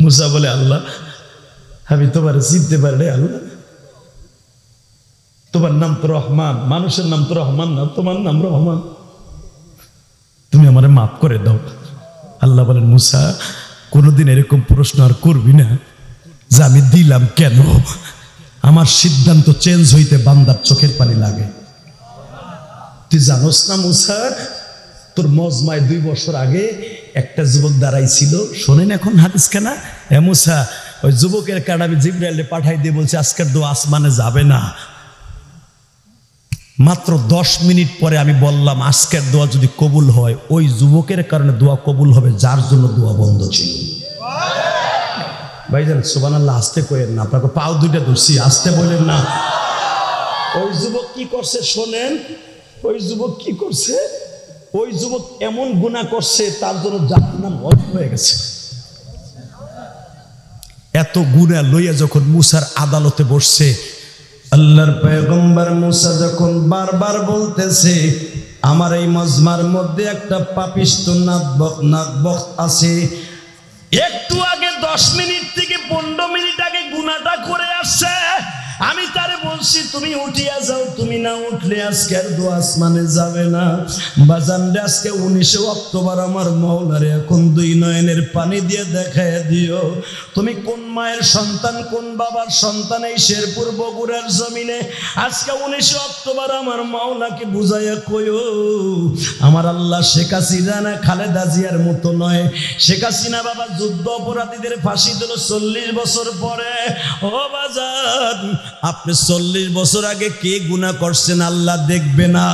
মুসা বলে, আল্লাহ আমি তোমার চিনতে পারি রে আল্লাহ, তোমার নাম তো রহমান, মানুষের নাম তো রহমান না, তোমার নাম রহমান, তুমি আমারে মাফ করে দাও। আল্লাহ বলেন, মুসা কোনোদিন এরকম প্রশ্ন আর করবি না যে আমি দিলাম কেন। আমার সিদ্ধান্ত চেঞ্জ হইতে বান্দার চোখের পানি লাগে। তুই জানোস না মুসা, তোর মজমায় 2 বছর আগে একটা যুবক দাঁড়াইছিল, শোনেন এখন হাদিস কেনা। এ মুসা, ওই যুবকের কার্ড আমি জিবরাইলে পাঠাই দিয়ে বলছে আজকের দোয়া আসমানে যাবে না। মাত্র 10 মিনিট পরে আমি বললাম আজকের দোয়া যদি কবুল হয়, ওই যুবকের কারণে দোয়া কবুল হবে যার জন্য দোয়া বন্ধ ছিল। ভাইজান সুবহানাল্লাহ, আস্তে কইেন না, আপনাকে পাও 2টা ধরছি, আস্তে বলেন না। ওই যুবক কি করছে শোনেন, ওই যুবক কি করছে? ওই যুবক এমন গুনাহ করছে তার জন্য জাহান্নাম ওয়াজিব হয়ে গেছে। এত গুনাহ লইয়া যখন মুসার আদালতে বসছে, আল্লাহর পয়গম্বর মুসা যখন বারবার বলতেছে আমার এই মজমার মধ্যে একটা পাপিষ্ট নাকবক আছে, একটু আগে 10 মিনিট থেকে 15 মিনিট আগে গুনাহটা করে আসছে, আমি তারে বলছি তুমি উঠিয়া যাও, তুমি না উঠলে আজকের দোয়া আসমানে যাবে না। বাজান রে, আজকে 19 অক্টোবর আমার মাওলারে এখন 2 নয়নের পানি দিয়ে দেখায় দিও তুমি কোন মায়ের সন্তান, কোন বাবার সন্তান। এই শেরপুর বগুড়ার জমিনে আজকে 19 অক্টোবর আমার মাওলাকে বুঝাইয়া কইও, আমার আল্লাহ শেখ হাসিনা না খালেদা জিয়ার মতো নয়। শেখ হাসিনা বাবা যুদ্ধ অপরাধীদের ফাঁসি দিল 40 বছর পরে। ও বাজান, আপনি 40 বছর আগে কি গুনাহ করছেন আল্লাহ দেখবে না?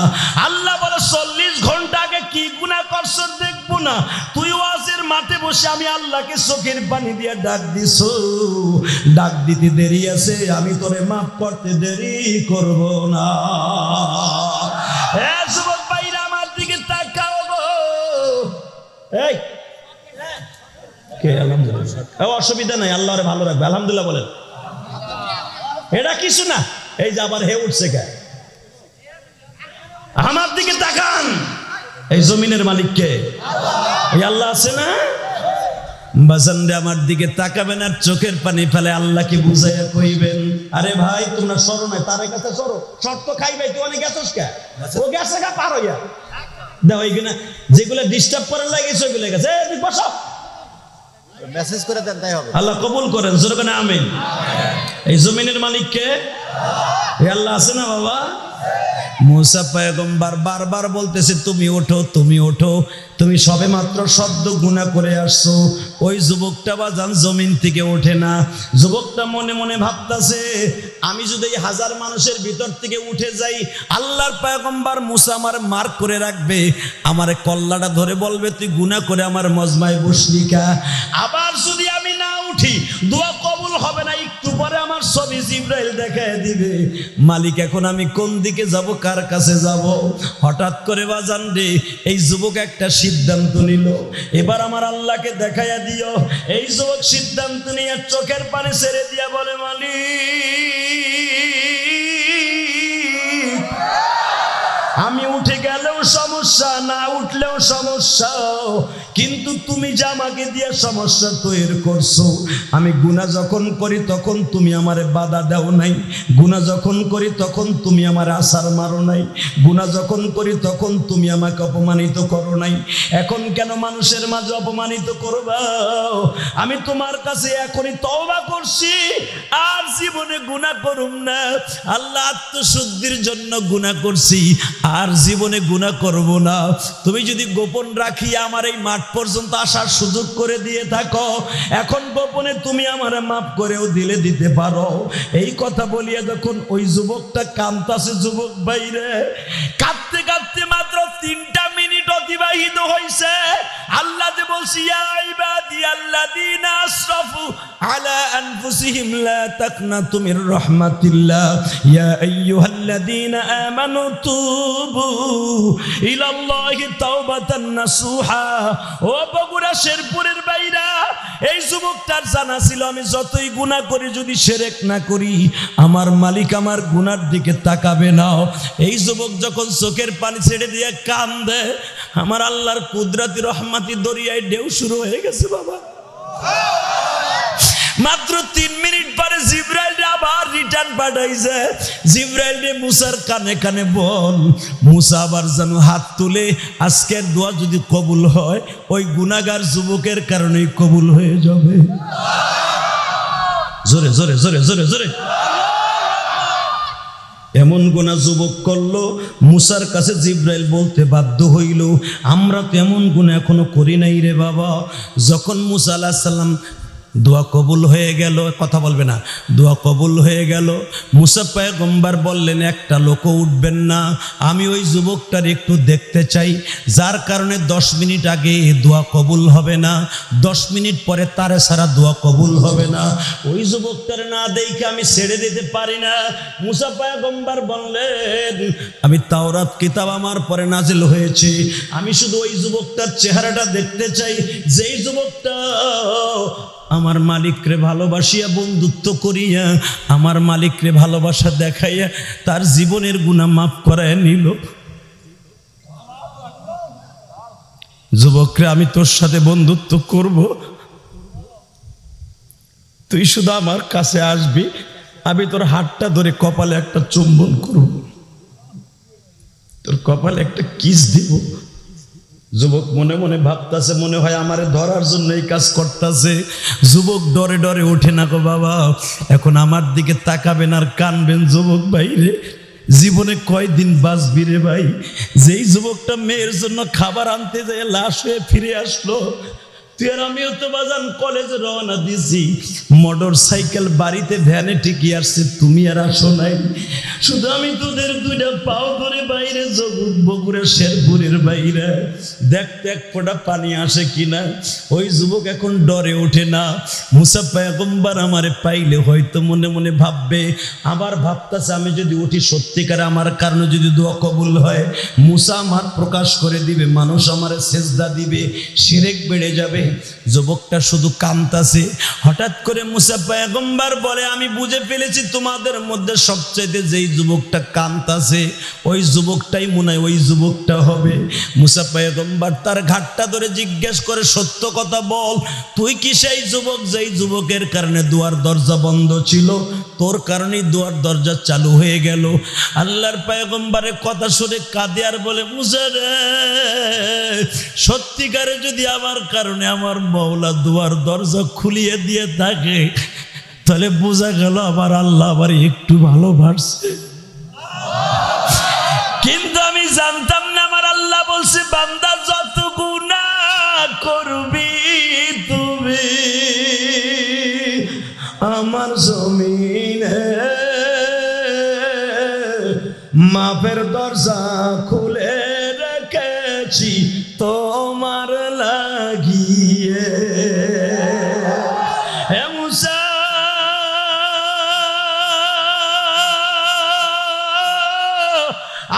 আল্লাহ বলে 40 ঘন্টা আগে কি গুনাহ করছেন দেখবে দেখবো না। তুই ওয়াজের মাঠে বসে আমি আল্লাহকে চোখের পানি দিয়ে ডাক দিছ, ডাক দিতে দেরি আছে, আমি তোরে মাফ করতে দেরি করব না। যুবক ভাইরা আমার দিকে তাকাও গো। এই কে আলহামদুলিল্লাহ, অসুবিধা নাই, আল্লাহরে ভালো রাখবে, আলহামদুলিল্লাহ বলেন। এটা কিছু না, এই যে আবার হে উঠছে কে? আমার দিকে তাকান। এই জমিনের মালিক কে? এই আল্লাহ আছে না? বাজানরে আমার দিকে তাকাবেন আর চোখের পানি ফেলে আল্লাহকে বুঝাইয়া কইবেন, আরে ভাই তোমরা সরো নাই, তার কাছে সরো, শর্ত খাইবে, তুই অনেক গেছস কে? ও গেছে গা পার হইয়া দাও, এইখানে যেগুলো ডিস্টার্ব করার লাগিয়েছে ওইগুলো গেছে, তুই বসো, মেসেজ করে দেন, তাই হবে। আল্লাহ কবুল করেন, জোরে বলেন আমিন। এই জমিনের মালিক কে? এই আল্লাহ আছে না বাবা? মুসা পয়গম্বর বারবার বলতেছে তুমি ওঠো, তুমি ওঠো, তুমি সবে মাত্র শব্দ গুনাহ করে আসছো। ওই যুবকটা বাজান জমিন থেকে ওঠে না। যুবকটা মনে মনে ভাবতাছে, আমি যদি এই হাজার মানুষের ভিতর থেকে উঠে যাই, আল্লাহর পয়গম্বর মুসা আমার মার্ক করে রাখবে, আমার কল্লাটা ধরে বলবে তুই গুনাহ করে আমার মজমায় বসলি কা। আবার যদি আমি না উঠি, দোয়া কবুল হবে না, একটু পরে আমার ছবি জিবরাইল দেখায় দিবে। মালিক এখন আমি কোন দিকে যাব, কার কাছে যাব? হঠাৎ করে বাজান রে এই যুবক একটা সিদ্ধান্ত নিল, এবার আমার আল্লাহকে দেখাইয়া দিও। এই যুবক সিদ্ধান্ত নিয়ে চোখের পানি ছেড়ে দিয়া বলে, মালিক আমি উঠে গেলেও সমস্যা, না উঠলেও সমস্যা, কিন্তু তুমি যে আমাকে দিয়ে সমস্যা তৈরি করছো। আমি গুনাহ যখন করি তখন তুমি আমারে বাধা দাও নাই, গুনাহ যখন করি তখন তুমি আমার আসার মারো নাই, গুনাহ যখন করি তখন তুমি আমাকে অপমানিত করো নাই। এখন কেন মানুষের মাঝে অপমানিত করবা? আমি তোমার কাছে এখনই তওবা করছি, আর জীবনে গুনাহ করুম না। আল্লাহ আত্মশুদ্ধির জন্য গুনাহ করছি, আর জীবনে গুনাহ করব না। তুমি যদি গোপন রাখিয়া আমার এই মাঠ পর্যন্ত আসার সুযোগ করে দিয়ে থাকো, এখন গোপনে তুমি আমারে মাফ করেও দিতে পারো। এই কথা বলিয়া যখন ওই যুবকটা কাঁদতাছে, যুবক বাইরে কাঁদতে কাঁদতে মাত্র 3টা মিনিট অতিবাহিত হয়েছে। আল্লাহ যে বলছি, ইয়া ইবাদিয়াল্লাযীনা আসরাফু আলা আনফুসিহিম লা তাকনাতু মির রাহমাতিল্লাহ ইয়া আইয়ুহাল্লাযীনা আমানু তুবু ইলাল্লাহি তাওবাতান নাসুহা। ও বগুড়া শেরপুরের বাইরা, এই যুবকটার জানা ছিল আমি যতই গুনাহ করি, যদি শিরক না করি, আমার মালিক আমার গুনার দিকে তাকাবে না। এই যুবক যখন চোখের পানি ছেড়ে দিয়ে কান্দে, আমার আল্লাহর কুদরতি রহমতি দরিয়ায় ঢেউ শুরু হয়ে গেছে বাবা। মাত্র 3 মিনিট পরে জিবরাইল আবার রিটার্ন পাঠাইছে। জিবরাইল রে মুসার কানে কানে বল, মুসা আবার যেন হাত তুলে, আজকের দোয়া যদি কবুল হয়, ওই গুনাহগার যুবকের কারণেই কবুল হয়ে যাবে। জোরে জোরে জোরে জোরে জোরে। এমন গুনাহ যুবক করলো, মুসার কাছে জিবরাইল বলতে বাধ্য হইল, আমরা তো এমন গুনাহ এখনো করি নাই রে বাবা। যখন মুসা আলাইহিস সালাম দোয়া কবুল হয়ে গেল, কথা বলবে না, দোয়া কবুল হয়ে গেল, মুসা পয়গম্বর বললেন একটা লোকও উঠবেন না, আমি ওই যুবকটার একটু দেখতে চাই, যার কারণে 10 মিনিট আগে দোয়া কবুল হবে না, 10 মিনিট পরে তারে সারা দোয়া কবুল হবে না। ওই যুবকটার না দেখে আমি ছেড়ে দিতে পারি না। মুসা পয়গম্বর বললেন, আমি তাওরাত কিতাব আমার পরে নাজিল হয়েছে, আমি শুধু ওই যুবকটার চেহারাটা দেখতে চাই, যেই যুবকটা আমার মালিকরে ভালোবাসিয়া বন্ধুত্ব করিয়া আমার মালিকরে ভালোবাসা দেখাইয়া তার জীবনের গুনাহ মাফ করায় নিল। যুবকরে আমি তোর সাথে বন্ধুত্ব করব, তুই শুধু আমার কাছে আসবি, আমি তোর হাতটা ধরে কপালে একটা চুম্বন করব, তোর কপালে একটা কিস দিব। যুবক মনে মনে ভাবতাছে, মনে হয় আমারে ধরার জন্য এই কাজ করতেছে। যুবক ডরে ডরে ওঠে না গো বাবা, এখন আমার দিকে তাকাবেন আর কানবেন। যুবক ভাই রে, জীবনে কয়দিন বাঁচবি রে ভাই? যেই যুবকটা মেয়ের জন্য খাবার আনতে যায় লাশ হয়ে ফিরে আসলো, তুই আর আমিও তো বাজান কলেজে রওনা দিছি, মোটর সাইকেল বাড়িতে ভ্যানে ঠিকই আসছে, তুমি আর আসো নাই। শুধু আমি তোদের দুইটা পাও ধরে বাইরে জগৎ বগুড়া শেরপুরের বাইরে দেখতে এক ফোঁটা পানি আসে কিনা। ওই যুবক এখন ডরে ওঠে না। মুসা পয়গম্বর আমারে পাইলে হয়তো মনে মনে ভাববে, আবার ভাবতেছে আমি যদি উঠি সত্যিকার আমার কারণে যদি দোয়া কবুল হয়, মুসা আমার প্রকাশ করে দিবে, মানুষ আমারে সেজদা দিবে, শিরক বেড়ে যাবে। যুবকটা শুধু কাঁদতাছে। হঠাৎ করে মুসা পয়গম্বর বলে, আমি বুঝে ফেলেছি তোমাদের মধ্যে সবচাইতে যেই যুবকটা কাঁদতাছে ওই যুবকটাই মনে হয় ওই যুবকটা হবে। মুসা পয়গম্বর তার ঘাটটা ধরে জিজ্ঞেস করে, সত্য কথা বল, তুই কি সেই যুবক যেই যুবকের কারণে দুয়ার দরজা বন্ধ ছিল, তোর কারণেই দুয়ার দরজা চালু হয়ে গেল? আল্লাহর পয়গম্বরের কথা শুনে কাঁদে আর বলে, মুসা রে, সত্যিকারে যদি আমার কারণে আমার মওলা দুয়ার দরজা খুলিয়ে দিয়ে থাকে, তাহলে বোঝা গেল আমার আল্লাহ আবার একটু ভালোবাসছে। কিন্তু আমি জানতাম না আমার আল্লাহ বলছে, বান্দা যত গুনাহ করবি তুমি আমার জমিনে মাফের দরজা খুলে রেখেছি তোমার লাগিয়ে। হে মুসা,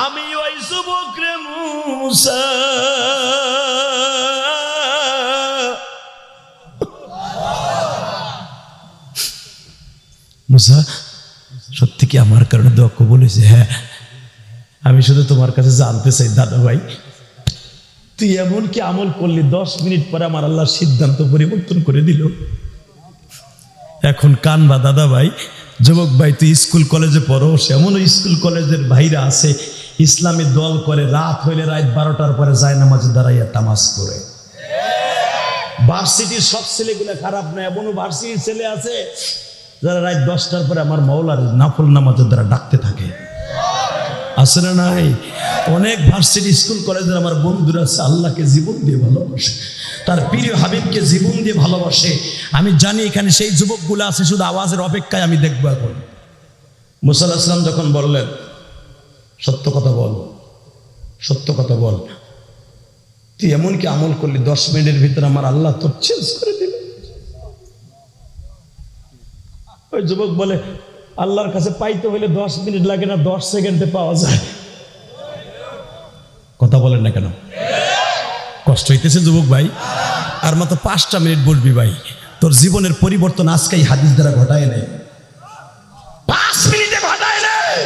আমি ওই যুবক রে মুসা, মুসা সত্যি কি আমার কারণে দোয়া কবুল হয়েছে? হ্যাঁ, আমি শুধু তোমার কাছে জানতে চাই দাদা ভাই, তুই এমন কি আমল করলি 10 মিনিট পরে আমার আল্লাহর সিদ্ধান্ত পরিবর্তন করে দিল। এখন কানবা দাদা ভাই। যুবক ভাই, তুই স্কুল কলেজে পড়ো, এমন স্কুল কলেজের ভাইরা আছে ইসলামী দল করে, রাত হইলে রাত 12টার পরে যায় নামাজে দাঁড়াইয়া তামাজ করে। ভার্সিটির সব ছেলেগুলো খারাপ না, এমনও ভার্সিটির ছেলে আছে যারা রাত 10টার পরে আমার মাওলার নাফল নামাজের দ্বারা ডাকতে থাকে। আছে না নাই? অনেক ভার্সিটি স্কুল কলেজের আমার বন্ধুরা আছে, আল্লাহকে জীবন দিয়ে ভালোবাসে, তার প্রিয় হাবিবকে জীবন দিয়ে ভালোবাসে। আমি জানি এখানে সেই যুবকগুলো আছে, শুধু আওয়াজের অপেক্ষায় আমি দেখবো। এখন মুসা আলাইহিস সালাম যখন বললেন, সত্য কথা বল, সত্য কথা বল, তুই এমন কি আমল করলি 10 মিনিটের ভিতরে আমার আল্লাহ তোর চেঞ্জ করে দিল? ওই যুবক বলে, আল্লাহর কাছে পাইতে হলে 10 মিনিট লাগে না, 10 সেকেন্ডে পাওয়া যায়। কথা বলেন না কেন? কষ্ট হইতেছে যুবক ভাই? আর মাত্র 5টা মিনিট বলবি ভাই, তোর জীবনের পরিবর্তন আজকেই হাদিস দ্বারা ঘটায় নেই, 5 মিনিটে ঘটায় নেই।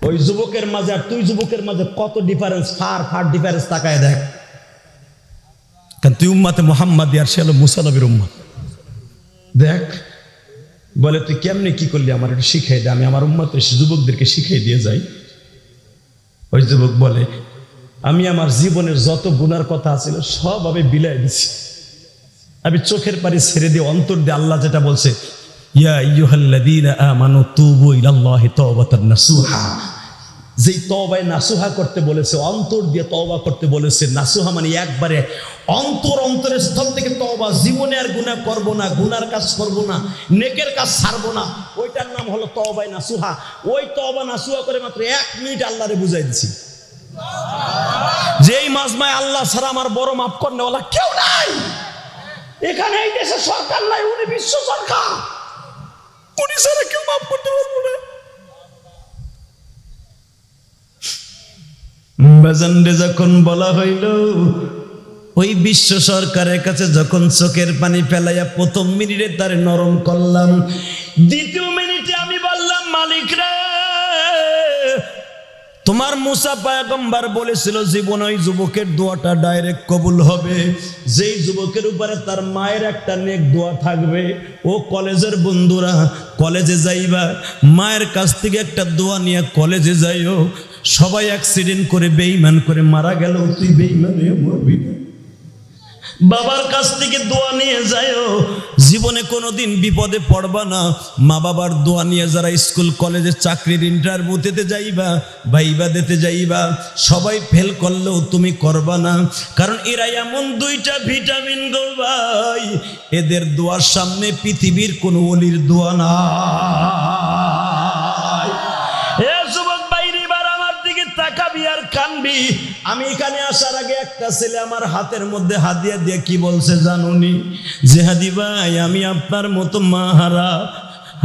ওই যুবকের মাঝে আর তুই যুবকের মাঝে কত ডিফারেন্স, ফার ডিফারেন্স, তাকায় দেখ। কারণ তুই উম্মাতে মুহাম্মাদি আর সে হলো মুসা নবীর উম্মাত। দেখ, বলে তুই কেমনে কি করলি আমার একটু শিখাই দে, আমি আমার উম্মতের যুবকদেরকে শিখাই দিয়ে যাই। ওই যুবক বলে, আমি আমার জীবনের যত গুনার কথা ছিল সব আমি বিলাই দিছি, আমি চোখের পানি ছেড়ে দিয়ে অন্তর দিয়ে আল্লাহ যেটা বলছে, ইয়া আইয়ুহাল্লাযীনা আমানু তুবু ইলাল্লাহি তাওবাতান নাসুহা, যেই তওবায় নাসুহা করতে বলেছে, অন্তর দিয়ে তওবা করতে বলেছে। নাসুহা মানে একবারে অন্তরের স্থল থেকে তওবা, জীবনে আর গুনাহ করব না, গুনার কাজ করব না, নেকের কাজ ছাড়বো না, ওইটার নাম হলো তওবায় নাসুহা। ওই তওবা নাসুহা করে মাত্র 1 মিনিট আল্লাহরে বুঝাই দিছি, যেই মাজমায় আল্লাহ ছাড়া আমার বড় মাফ করনেওয়ালা কেউ নাই। এখানে এই দেশে সরকার নাই, উনি বিশ্ব সরকার, উনি ছাড়া কেউ মাফ করতে পারবো না। বাজানরে যখন বলা হইল, ওই বিশ্ব সরকারের কাছে যখন চোখের পানি ফেলাইয়া 1ম মিনিটে তার নরম করলাম, 2য় মিনিটে আমি বললাম, মালিক রে, তোমার মুসা পয়গম্বর বলেছিল জীবন ওই যুবকের দোয়াটা ডাইরেক্ট কবুল হবে, যেই যুবকের উপরে তার মায়ের একটা নেক দোয়া থাকবে। ও কলেজের বন্ধুরা, কলেজে যাইবা, মায়ের কাছ থেকে একটা দোয়া নিয়ে কলেজে যাইও। সবাই অ্যাক্সিডেন্ট করে বেঈমান করে মারা গেল, তুই বেঈমান হয়ে মরবি না। বাবার কাছ থেকে দোয়া নিয়ে যাও, জীবনে কোনোদিন বিপদে পড়বা না। মা বাবার দোয়া নিয়ে যারা স্কুল কলেজে চাকরির ইন্টারভিউতে যাইবা, ভাইবা দিতে যাইবা, সবাই ফেল করলেও তুমি করবা না, কারণ এরা এমন দুইটা ভিটামিন গো ভাই, এদের দোয়ার সামনে পৃথিবীর কোনো ওলির দোয়া না। তাকাবি আর কানবি। আমি এখানে আসার আগে একটা ছেলে আমার হাতের মধ্যে হাদিয়া দিয়ে কি বলছে জানুনি? যে হাদি ভাই, আমি আপনার মতো মা হারা,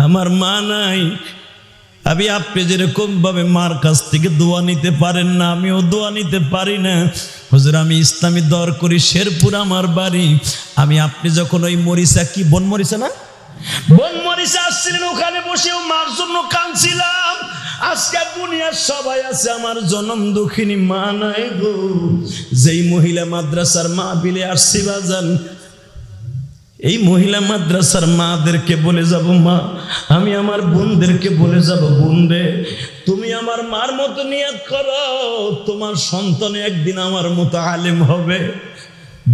আমার মা নাই। আমি আপনি যেরকম ভাবে মার কাছ থেকে দোয়া নিতে পারেন না, আমিও দোয়া নিতে পারি না। হুজুর, আমি ইসলামী দর করি, শেরপুর আমার বাড়ি। আমি আপনি যখন ওই মরিচা, কি বন মরিচা না, বন মরিচা আসছিলেন, ওখানে বসেও মার জন্য কাঁদছিলাম। আজকে দুনিয়ার সবাই আছে, আমার জনম দুঃখিনী মা নাই গো। যেই মহিলা মাদ্রাসার মা বিলে আসছি বাজান, এই মহিলা মাদ্রাসার মাদেরকে বলে যাব, মা আমি আমার বোনদেরকে বলে যাব, বোন রে তুমি আমার মার মতো নিয়ত করো, তোমার সন্তান একদিন আমার মতো আলেম হবে,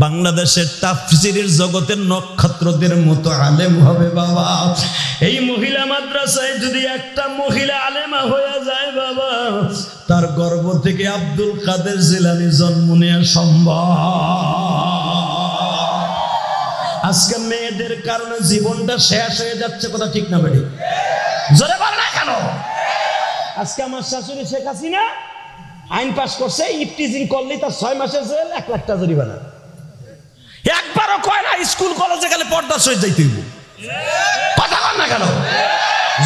বাংলাদেশের তাফসীরের জগতের নক্ষত্রদের মতো আলেম হবে বাবা। এই মহিলা মাদ্রাসায় যদি একটা মহিলা আলেমা হয়ে যায় বাবা, তার গর্ভ থেকে আব্দুল কাদের জিলানী জন্ম নেওয়া সম্ভব। আজকে মেয়েদের কারণে জীবনটা শেষ হয়ে যাচ্ছে, কথা ঠিক না বেড়ে? জোরে বল না কেন? আজকে আমার শাশুড়ি শেখ হাসিনা আইন পাস করছে, ইফটিজিং করলে তার 6 মাসের জেল, 1 লাখ টাকা জরিমানা। একবারও কয় না স্কুল কলেজে গেলে পর্দা সহিত যাইতে হইব, কথা বল না কেন?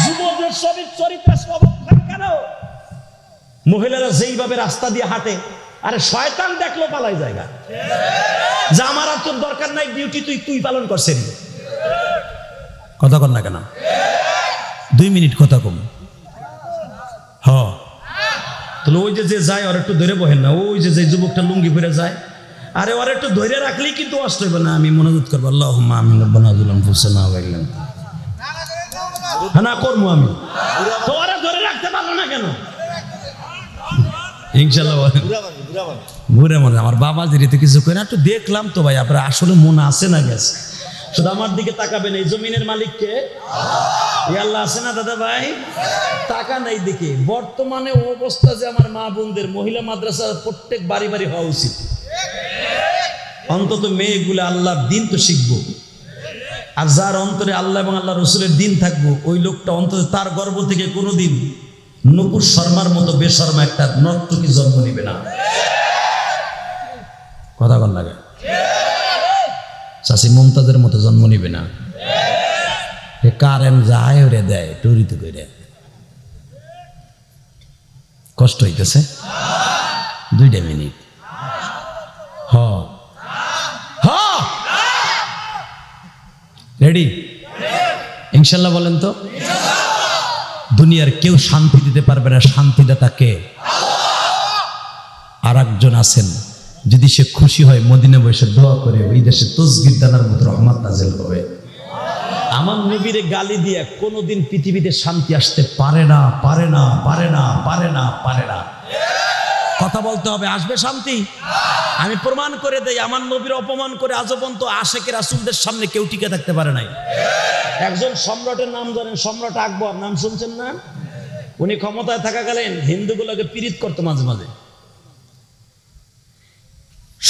যুবকদের সবই চরিত্র অবক্ষয় কেন? মহিলারা যেইভাবে রাস্তা দিয়ে হাঁটে, আরে শয়তান দেখলো পালাই জায়গা, যা আমার আর তোর দরকার নাই, ডিউটি তুই পালন করছেন। কথা কর না কেন? 2 মিনিট কথা কম। তাহলে ওই যে যায় ওর একটু ধরে বহেন না, ওই যে যুবকটা লুঙ্গি পরে যায়, আরে ওর একটু ধরে রাখলেই কিন্তু কষ্ট হইবে না। আমি মনোযোগ করবো, আল্লাহুম্মা আমিন রব্বানা যুলাম ফুসনা ওয়া ইল্লাম, না করবো আমি, তো ওরা ধরে রাখতে পারলো না কেন? ইনশাআল্লাহ ঘুরে মনে আমার বাবা যেতে কিছু করে না, একটু দেখলাম তো ভাই, আপনার আসলে মনে আছে না গেছে? শুধু আমার দিকে তাকাবেন, এই জমিনের মালিককে আল্লাহ আছে না দাদা ভাই? টাকা নাই দিকে। বর্তমানে অবস্থা যে আমার মা বোনদের মহিলা মাদ্রাসা প্রত্যেক বাড়ি বাড়ি হওয়া উচিত, অন্তত মেয়েগুলো আল্লাহর দিন তো শিখবো, আর যার অন্তরে আল্লাহ এবং আল্লাহ রসুলের দিন থাকবো, ওই লোকটা অন্তত তার গর্ভ থেকে কোনোদিন নূপুর শর্মার মতো বেশর্মা একটা নর্তকী জন্ম নিবে না। কথা কন লাগে? চাষি মমতাজের মতো জন্ম নিবে না। কারেন্ট যায় ওরে দেয় টুরিতে করে, কষ্ট হইতেছে। 2 মিনিট। রেডি? ইনশাল্লাহ বলেন তো। দুনিয়ার কেউ শান্তি দিতে পারবে না, শান্তিদাতা কে? আর একজন আছেন, যদি সে খুশি হয় মদিনা বসে দোয়া করে, ওই দেশে তসবির দানার মতো রহমত নাজিল হবে। আমার নবীরে গালি দিয়ে কোনোদিন পৃথিবীতে শান্তি আসতে পারে না, পারে না, পারে না, পারে না, পারে না। কথা বলতে হবে, আসবে শান্তি? আমি প্রমাণ করে দেই, আমার নবীর অপমান করে আজও পর্যন্ত আশেকে রাসূলদের সামনে কেউ টিকে থাকতে পারে নাই। একজন সম্রাটের নাম জানেন? সম্রাট আকবর, নাম শুনছেন না? উনি ক্ষমতায় থাকাকালীন হিন্দুগুলোকে পীড়িত করতো মাঝে মাঝে।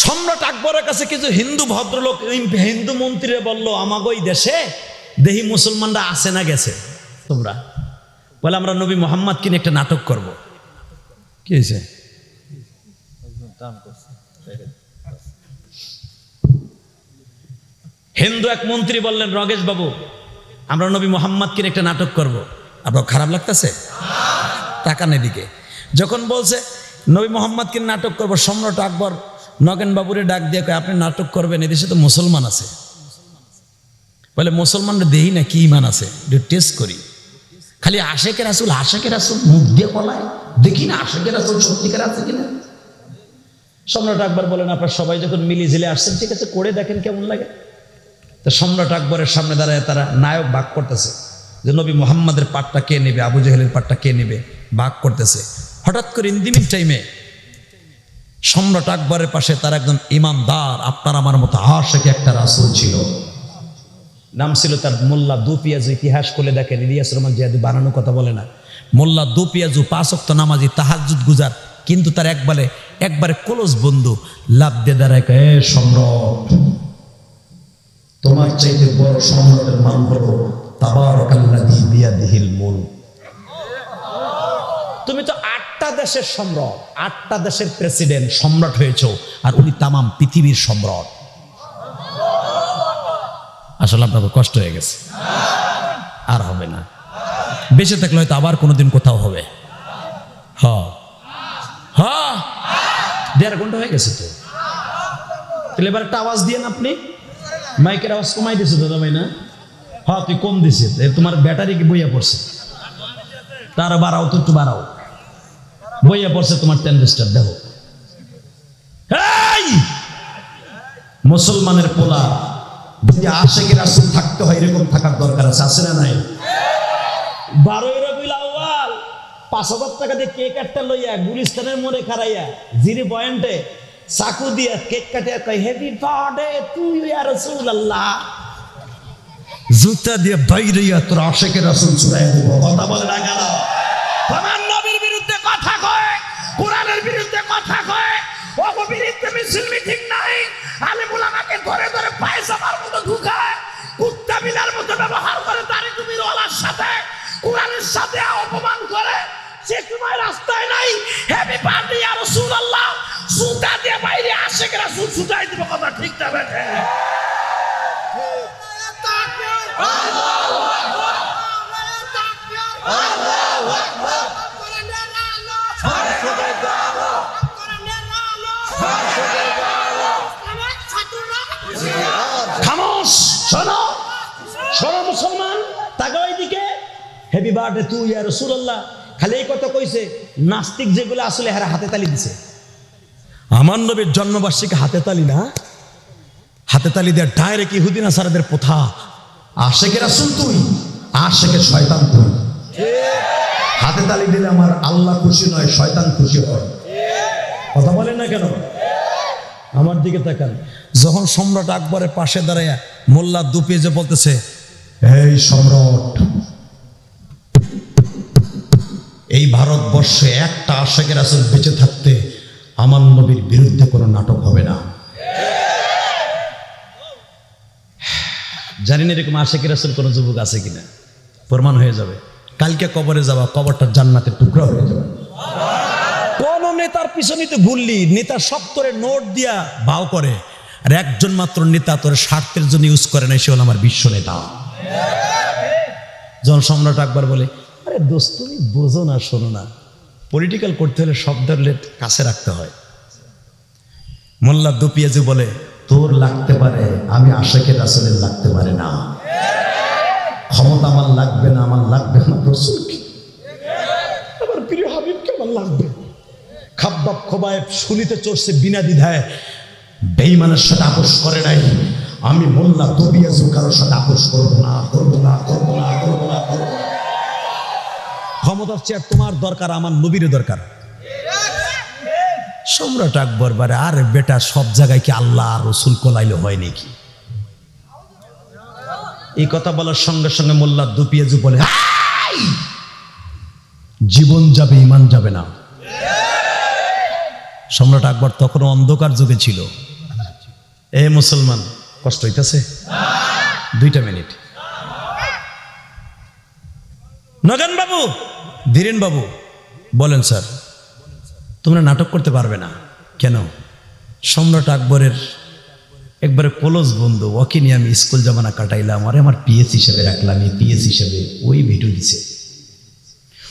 সম্রাট আকবরের কাছে কিছু হিন্দু ভদ্রলোক, হিন্দু মন্ত্রীরা বলল, আমাগো এই দেশে দেহি মুসলমানরা আসে না গেছে, তোমরা বলে আমরা নবী মোহাম্মদকে নিয়ে একটা নাটক করব। কি হয়েছে? হিন্দু এক মন্ত্রী বললেন, রগেশ বাবু আমরা নবী মোহাম্মদকে নিয়ে একটা নাটক করব, আপনার খারাপ লাগতেছে? টাকা নেই দিকে যখন বলছে নবী মোহাম্মদকে নাটক করব, সম্রাট আকবর নগেন বাবুরে ডাক দিয়ে কয়, আপনি নাটক করবেন, এদেশে তো মুসলমান আছে। বলে মুসলমানরা দেহি না কি ইমান আছে, টেস্ট করি। খালি আশেকের রাসূল, আশেকের রাসূল মুখ দিয়ে বলায়, দেখি না আশেকের রাসূল সত্যিকার আছে কিনা। সম্রাট আকবর বলেন, আপনার সবাই যখন মিলি ঝিলে আসছেন, ঠিক আছে করে দেখেন কেমন লাগে। তো সম্রাট আকবরের সামনে দাঁড়ায় তারা নায়ক ভাগ করতেছে, যে নবী মুহাম্মাদের পাটটা কে নেবে, আবু জেহেলের পাটটা কে নেবে, ভাগ করতেছে। হঠাৎ করে ইন দি মিন টাইমে সম্রাট আকবরের পাশে তার একজন ইমানদার আপনার আমার মতো আশেক একটা রাসূল ছিল, নাম ছিল তার মোল্লা দু পিয়াজু। ইতিহাস খুলে দেখেন, ইলিয়াস রহমান জিয়াদি বানানো কথা বলে না। মোল্লা দু পিয়াজু 5 ওয়াক্ত নামাজি, তাহাজ্জুদ গুজার, কিন্তু তার একবারে ক্লোজ বন্ধু। লাভ দিয়ে দাঁড়ায়, এ সম্রাট, তোমার চাইতে বড় সম্রাটের নাম হলো তাবারাকাল্লাযী বিয়াদিহিল মুলক। তুমি তো 8টা দেশের সম্রাট, 8টা দেশের প্রেসিডেন্ট, সম্রাট হয়েছো, আর উনি তামাম পৃথিবীর সম্রাট। আসলে আপনাকে কষ্ট হয়ে গেছে, আর হবে না। বেঁচে থাকলে হয়তো আবার কোনোদিন কোথাও হবে। হ্যাঁ, 1.5 ঘন্টা হয়ে গেছে তো। তাহলে এবার একটা আওয়াজ দিয়ে আপনি মাইকের আওয়াজ কমাই দিছে দাদা ভাই না? হ্যাঁ, তুই কম দিছে, তোমার ব্যাটারি কি বইয়া পড়ছে? তার বাড়াও তো, একটু বাড়াও। বইয়া পড়ছে তোমার ট্রানজিস্টার, দেখো। এই মুসলমানের পোলা, যদি আশেকের রাসূল থাকতে হয় এরকম থাকার দরকার আছে না নাই? 12ই রবিউল আউয়াল 5,000 টাকা দিয়ে কেক একটা লইয়া গুলিস্তানের মোড়ে খারাইয়া জিরি পয়েন্টে চাকু দিয়া কেক কাটিয়া কয়, হ্যাপি বার্থডে টু ইউ ইয়া রাসূলুল্লাহ। জুতা দিয়ে বাইরেইয়া তোর আশেকের রাসূল ছুড়াইয়া দিব। কথা বলে না কেন? আমার নবীর বিরুদ্ধে কথা কয়, কোরআনের বিরুদ্ধে কথা কয়, বিরুদ্ধে মিছিল মিটিং নাই, আলেম উলামাকে ধরে ধরে পায়জামার মতো ঢুকায়, কুত্তা বিলার মতো ব্যবহার করে, দাড়ি টুপির ওয়ালার সাথে কোরআনের সাথে অপমান করে। সে সময় রাস্তায় নাই, হ্যাপি বার্থডে ইয়া রাসূলুল্লাহ, জুতা দিয়ে বাইরে আশেকের রাসূল ছুটাই দিব। কথা ঠিক না বেঠে? আল্লাহু আকবার, আল্লাহু আকবার, খামোশ, শোনো শোনো মুসলমান, তাকাও এইদিকে। হ্যাপি বার্থডে টু ইয়া রাসূলুল্লাহ, খালি এই কথা কইছে। নাস্তিক যেগুলো আসলে হারা হাতে তালি দিছে। আমার নবীর জন্মবার্ষিকী হাতে তালি না, হাতে তালি দেয় ডাইরেক্ট ইহুদি নাসারাদের প্রথা। আশেকের রাসূল তুই, আশেকের শয়তান তুই। হাতে তালি দিলে আমার আল্লাহ খুশি নয়, শয়তান খুশি হয়। কথা বলেন না কেন? আমার দিকে তাকান। যখন সম্রাট আকবরের পাশে দাঁড়ায় মোল্লা দুপিয়ে যে বলতেছে, এই সম্রাট, এই ভারতবর্ষে একটা আশেকের রাসূল বেঁচে থাকতে আমার নবীর বিরুদ্ধে কোনো নাটক হবে না। জানি না এরকম আশেকের রাসূল কোনো যুবক আছে কিনা, প্রমাণ হয়ে যাবে। কালকে কবরে যাওয়া, কবরটা জান্নাতের টুকরা হয়ে যাবে। কোন নেতার পিছনে তো ঘুরলি, নেতা সপ্তরে নোট দিয়া ভাও করে, আর একজন মাত্র নেতা তোর স্বার্থের জন্য ইউজ করে না, সে হল আমার বিশ্ব নেতা। যখন সম্রাট আকবর বলে, আরে দোস্ত তুমি বোঝো না, শোনো না, পলিটিক্যাল করতে হলে শব্দের কাছে রাখতে হয়। মোল্লা দুপিয়াজু বলে, তোর লাগতে পারে, আমি আশেকের রাসূলের লাগতে পারে না। ক্ষমতা আমার লাগবে না, আমার লাগবে না রাসূলকে, আমার প্রিয় হাবিবকে আমার লাগবে। খাব্বাব খোবায়েব শুলিতে চড়ছে বিনা দ্বিধায়, বেঈমানের সাথে আপোষ করে নাই। আমি মোল্লা দুপিয়াজু কারোর সাথে আপোষ করবো না, করবো না, করবো না, করবো না, করবো না। ক্ষমতার চেয়ে তোমার দরকার, আমার নবীর দরকার। সম্রাট আকবর বারে, আরে বেটা, সব জায়গায় কি আল্লাহ রসুল কোলাইলে হয় নাকি? এই কথা বলার সঙ্গে সঙ্গে মোল্লা দুপিয়াজু বলে, জীবন যাবে, ইমান যাবে না। সম্রাট আকবর তখন অন্ধকার যুগে ছিল। এ মুসলমান, কষ্ট হইতেছে? 2 মিনিট। নগেন বাবু, ধীরেন বাবু, বলেন স্যার। তোমরা নাটক করতে পারবে না কেন? সম্রাট আকবরের একবারে ক্লোজ বন্ধু, ওকে নিয়ে আমি স্কুল জামানা কাটাইলাম, আরে আমার পিএস হিসেবে রাখলাম, এই পিএস হিসেবে ওই ভিডিও দিছে।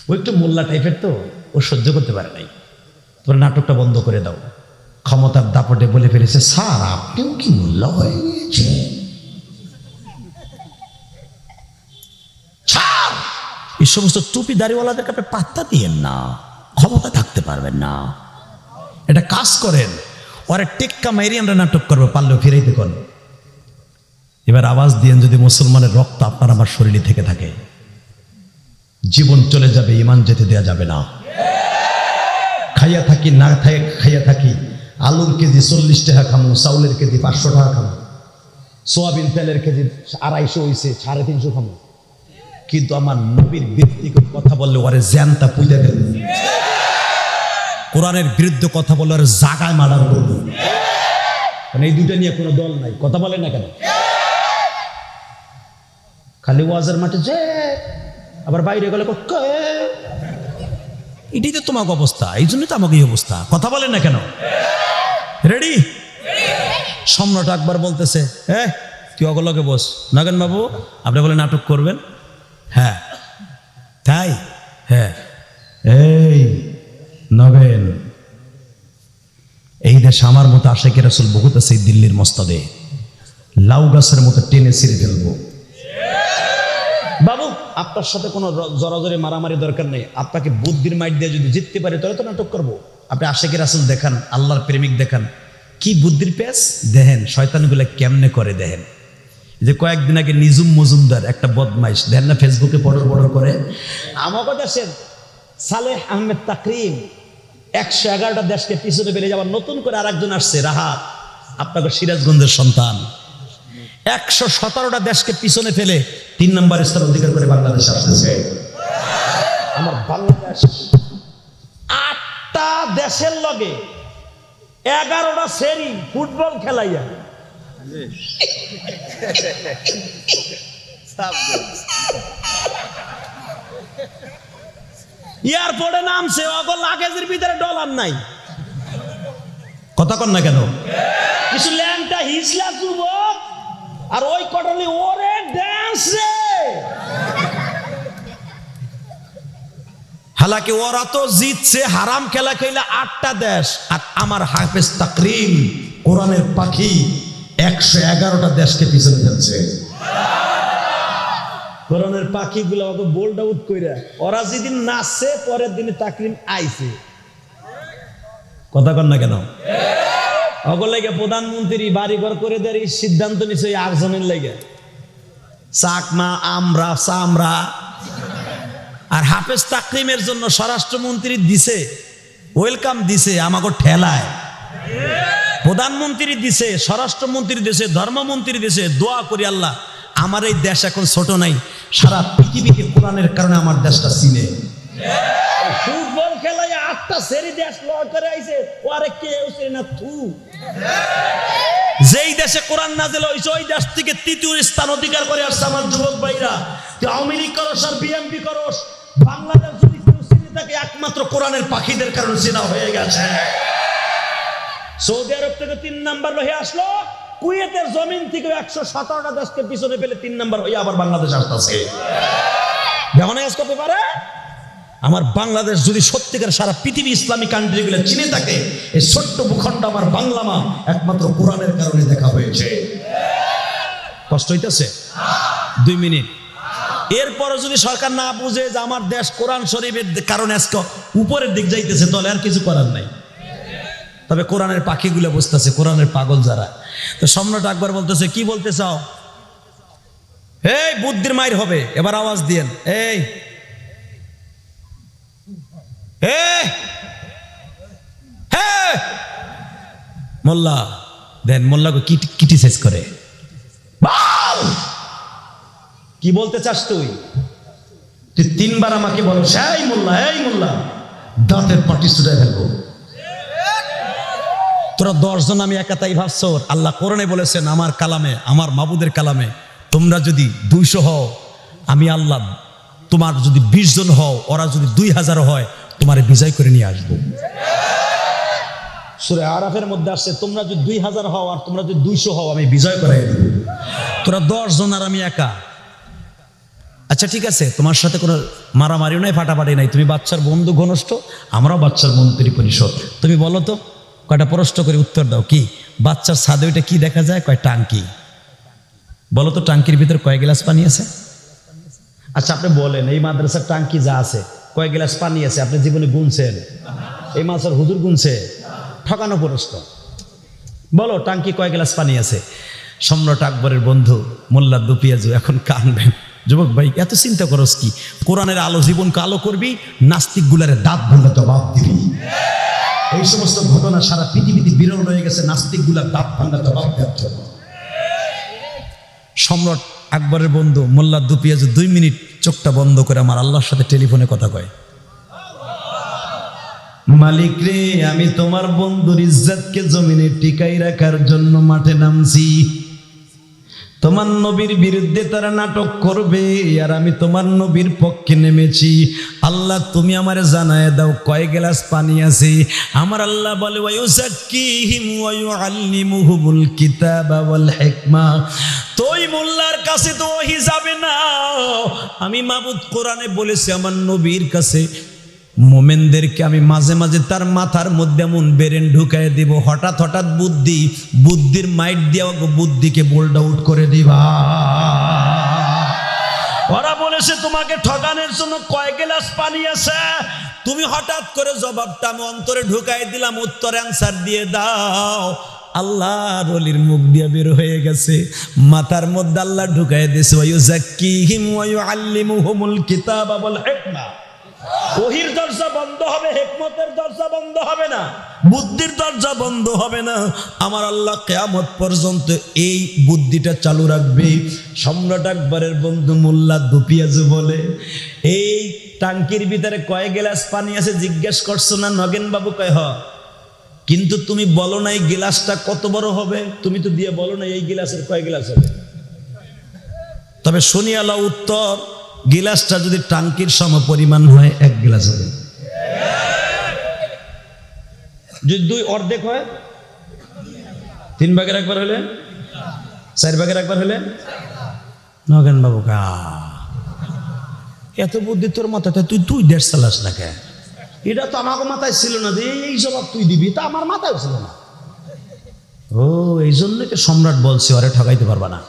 ও একটু মোল্লা টাইপের তো, ও সহ্য করতে পারে নাই। তোমরা নাটকটা বন্ধ করে দাও। ক্ষমতার দাপটে বলে ফেলেছে, স্যার আপনিও কি মোল্লা হয়ে গিয়েছে? এই সমস্ত টুপি দাড়িওয়ালাদের কাছে পাত্তা দিয়েন না, ক্ষমতা থাকতে পারবেন না। এটা কাজ করেন, ওরে টেক্কা মাইরি আমরা নাটক করবো, পারলেও ফিরাইতে করেন। এবার আওয়াজ দিয়েন, যদি মুসলমানের রক্ত আপনার আমার শরীরে থেকে থাকে, জীবন চলে যাবে, ইমান যেতে দেয়া যাবে না। খাইয়া থাকি, না খাইয়া থাকি, আলুর কেজি 40 টাকা খামো, চাউলের কেজি 500 টাকা খামো, সোয়াবিন তেলের কেজি 250 হইছে 350 খামো, কিন্তু আমার নবীর ব্যক্তিগত কথা বললে ওরে জ্যানটা পুইলা দেব, কোরআনের বিরুদ্ধে কথা বললে ওরে জাগায় মার্ডার করব। কারণ এই দুইটা নিয়ে কোনো দল নাই, কথা বলে না কেন? খালি ওয়াজের মাঠে যে আবার বাইরে গেলে এটাই তো তোমাকে অবস্থা, এই জন্যই তো আমাকে এই অবস্থা, কথা বলেন না কেন? রেডি? সম্রাট আকবর বলতেছে, হ্যাঁ তুই অগলকে বস। নগেন বাবু আপনি বলে নাটক করবেন? হ্যাঁ তাই, হ্যাঁ এই নগেন, এই দেশে আমার মতো আশেকের রাসূল বহুত আছে, দিল্লির মস্তদে লাউ গাছের মতো টেনে ছিঁড়ে ফেলবো। বাবু আপনার সাথে কোনো জড়াজড়ি মারামারি দরকার নেই, আপনাকে বুদ্ধির মাইট দিয়ে যদি জিততে পারে তাহলে তো নাটক করবো। আপনি আশেকের রাসূল দেখান, আল্লাহর প্রেমিক দেখান, কি বুদ্ধির পেস দেখেন, শয়তানগুলো কেমনে করে দেখেন। যে কয়েকদিন আগে নিজুম মজুমদার একটা বদমাইশ দেখেন না ফেসবুকে বড় বড় করে, আমাকে দেশের সালেহ আহমেদ তাকরিম 111টা দেশকে পিছনে ফেলে যাবার নতুন করে আরেকজন আসছে রাহাত, আপনাকে সিরাজগঞ্জের সন্তান, 117টা দেশকে পিছনে ফেলে 3 নম্বর স্থান অধিকার করে বাংলাদেশ আসতেছে। আমার বাংলাদেশ 8টা দেশের লগে 11টা সেরি ফুটবল খেলাইয়া এয়ারপোর্টে নামছে, অগল লাগেজের ভিতরে ডলার নাই, কথা কন না কেন? কিছু ল্যাংটা হিজলা যুবক আর ওই কটলি ওরে ড্যান্স রে। হালাকি ওরা তো জিতছে হারাম খেলা খেলা 8টা দেশ, আর আমার হাফেজ তাকরিম কোরআনের পাখি 111টা দেশকে পিছনে ফেলছে। কোরআনের পাখিগুলো ওকে বোল্ড আউট কইরা ওরা যেদিন নাচছে পরের দিনে তাকরিম আইছে, কথা কন না কেন? অগর লাগে প্রধানমন্ত্রী বাড়িঘর করে দেওয়ার সিদ্ধান্ত নিছে ওই 8 জনের লাগে, চাকমা আমরা চামড়া। আর হাফেজ তাকরিমের জন্য স্বরাষ্ট্রমন্ত্রী দিছে ওয়েলকাম দিছে আমাকে ঠেলায়, প্রধানমন্ত্রী দিছে, স্বরাষ্ট্রমন্ত্রী দিছে, ধর্মমন্ত্রী দিছে। দোয়া করি আল্লাহ আমার এই দেশ এখন ছোট নাই, সারা পৃথিবীকে কোরআনের কারণে আমার দেশটা চিনে। ফুটবল খেলায় 8টা সেরি দেশ লড় করে আইছে, ওরে কেউ চিনে না থু। যেই দেশে কোরআন নাযিল হইছে ওই দেশ থেকে 3য় স্থান অধিকার করে আসছে আমার যুবক ভাইরা। তুই আওয়ামী লীগ করস আর বিএনপি করস, বাংলাদেশ যদি কেউ চিনে থাকে একমাত্র কোরআনের পাখিদের কারণে চেনা হয়ে গেছে। সৌদি আরব থেকে 3 নাম্বার হয়ে আসলো, কুয়েতের জমিন থেকে 117টা দেশকে পিছনে ফেলে 3 নাম্বার হয়ে আবার বাংলাদেশ আসতেছে। যেমন আজ করতে পারে আমার বাংলাদেশ যদি সত্যিকার সারা পৃথিবী ইসলামিক কান্ট্রিগুলো চিনে থাকে, এই ছোট্ট ভূখণ্ড আমার বাংলা মা একমাত্র কোরআনের কারণে দেখা হয়েছে। কষ্ট হইতেছে? 2 মিনিট। এরপরে যদি সরকার না বুঝে যে আমার দেশ কোরআন শরীফের কারণে আজকে উপরের দিক যাইতেছে, তাহলে আর কিছু করার নাই। তবে কোরআনের পাখিগুলো বুঝতেছে, কোরআনের পাগল যারা। তো সম্রাট আকবর বলতেছে, কি বলতে চাও? এই বুদ্ধির মাইর হবে, এবার আওয়াজ দিয়েন। এই মোল্লা দেন, মোল্লাকে ক্রিটিসাইজ করে। কি বলতে চাস তুই? তুই 3 বার আমাকে বলো এই মোল্লা, এই মোল্লা, দাঁতের পাটি ছুটাই ফেলবো। তোরা 10 জন আমি একাতাই ভাবছো? আল্লাহ কোরআনে বলেছেন আমার কালামে, আমার মাবুদের কালামে, তোমরা যদি 200 হও আমি আল্লাহ, তোমার যদি 20 জন হও, ওরা যদি 2000 হয়, তোমার বিজয় করে নিয়ে আসবো। সূরা আরাফের মধ্যে আসছে তোমরা যদি 2000 হও আর তোমরা যদি 200 হও আমি বিজয় করাই দেব। তোরা 10 জন আর আমি একা। আচ্ছা ঠিক আছে, তোমার সাথে কোনো মারামারিও নাই, ফাটাফাটি নাই, তুমি বাচ্চার বন্ধু ঘনিষ্ঠ, আমরাও বাচ্চার মন্ত্রী পরিষদ। তুমি বলো তো, কয়টা প্রশ্ন করে উত্তর দাও। কি বাচ্চার ছাদে ওইটা কি দেখা যায়? কয় টাঙ্কি। বলো তো টাঙ্কির ভিতর কয় গ্লাস পানি আছে? আচ্ছা আপনি বলেন এই মাদ্রাসার টাঙ্কি যা আছে কয় গ্লাস পানি আছে? আপনি জীবনে গুনছেন? এই মাদ্রাসার হুজুর গুনছে? ঠকানো প্রশ্ন। বলো টাঙ্কি কয় গ্লাস পানি আছে? সম্রাট আকবরের বন্ধু মোল্লা দুপিয়াজু এখন কানবেন। যুবক ভাই এত চিন্তা করস কি? কোরআনের আলো জীবনকে আলো করবি, নাস্তিক গুলারে দাঁত ভাঙা জবাব দিবি। এই সমস্ত ঘটনা সারা পৃথিবীতে বিরল রয়ে গেছে নাস্তিকগুলা দাঁত ভাঙা জবাব দেওয়ার জন্য। সম্রাট আকবরের বন্ধু মোল্লা দুপিয়াজ 2 মিনিট চোখটা বন্ধ করে আমার আল্লাহর সাথে টেলিফোনে কথা কয়, মালিক রে, আমি তোমার বন্ধুর ইজ্জতকে জমিনে টিকাই রাখার জন্য মাঠে নামছি। তোমার নবীর বিরুদ্ধে তারা নাটক করবে, আর আমি তোমার নবীর পক্ষে নেমেছি। আল্লাহ তুমি আমারে জানায় দাও কয় গ্লাস পানি আছে। আমার আল্লাহ বলে ওয়ায়ুযাক্কিহিম ওয়া ইউআল্লিমুহুমুল কিতাবা ওয়াল হিকমা। তোই মোল্লার কাছে তো ওহী যাবে না। আমি মাবুদ কোরআনে বলেছি আমার নবীর কাছে মোমেনদেরকে আমি মাঝে মাঝে তার মাথার মধ্যে এমন বেরেন ঢুকাই দিব, হঠাৎ হঠাৎ বুদ্ধির মাইট দিয়া বুদ্ধিকে বোল্ড আউট করে দিবা। ওরা বলেছে তোমাকে ঠকানোর জন্য কয় গ্লাস পানি আছে, তুমি হঠাৎ করে জবাবটা আমি অন্তরে ঢুকাই দিলাম, উত্তর অ্যান্সার দিয়ে দাও। আল্লাহর ওলির মুখ দিয়ে বের হয়ে গেছে, মাথার মধ্যে আল্লাহ ঢুকাই দিয়েছে ওয়ায়ুযাক্কিহিম ওয়া ইউআল্লিমুহুমুল কিতাবা ওয়াল হিকমা। ওহির দরজা বন্ধ হবে, হিকমতের দরজা বন্ধ হবে না, বুদ্ধির দরজা বন্ধ হবে না। আমার আল্লাহ কিয়ামত পর্যন্ত এই বুদ্ধিটা চালু রাখবে। সম্রাট আকবরের বন্ধু মোল্লা দুপিয়াজ বলে, এই টাঙ্কির ভিতরে কয় গ্লাস পানি আছে জিজ্ঞেস করছো না নগেন বাবু? কয় হ, কিন্তু তুমি বলো না এই গ্লাসটা কত বড় হবে, তুমি তো দিয়ে বলো না এই গ্লাসের কয় গ্লাস হবে। তবে শুনি আল্লাহ উত্তর, গিলাসটা যদি টাঙ্কির সম পরিমাণ হয় 1 গ্লাস হবে। যদি 2 অর্ধেক হয় 3 ভাগের 1 বার হলে 4 ভাগের 1 বার হলে নগেন বাবু কা এত বুদ্ধি তোর মাথাতে, তুই 1.5 চালাস না কে? এটা তো আমার মাথায় ছিল না যে এই জবাব তুই দিবি, তা আমার মাথায় ছিল না। ও এই জন্য কি সম্রাট বলছে ওরে ঠকাইতে পারবা না।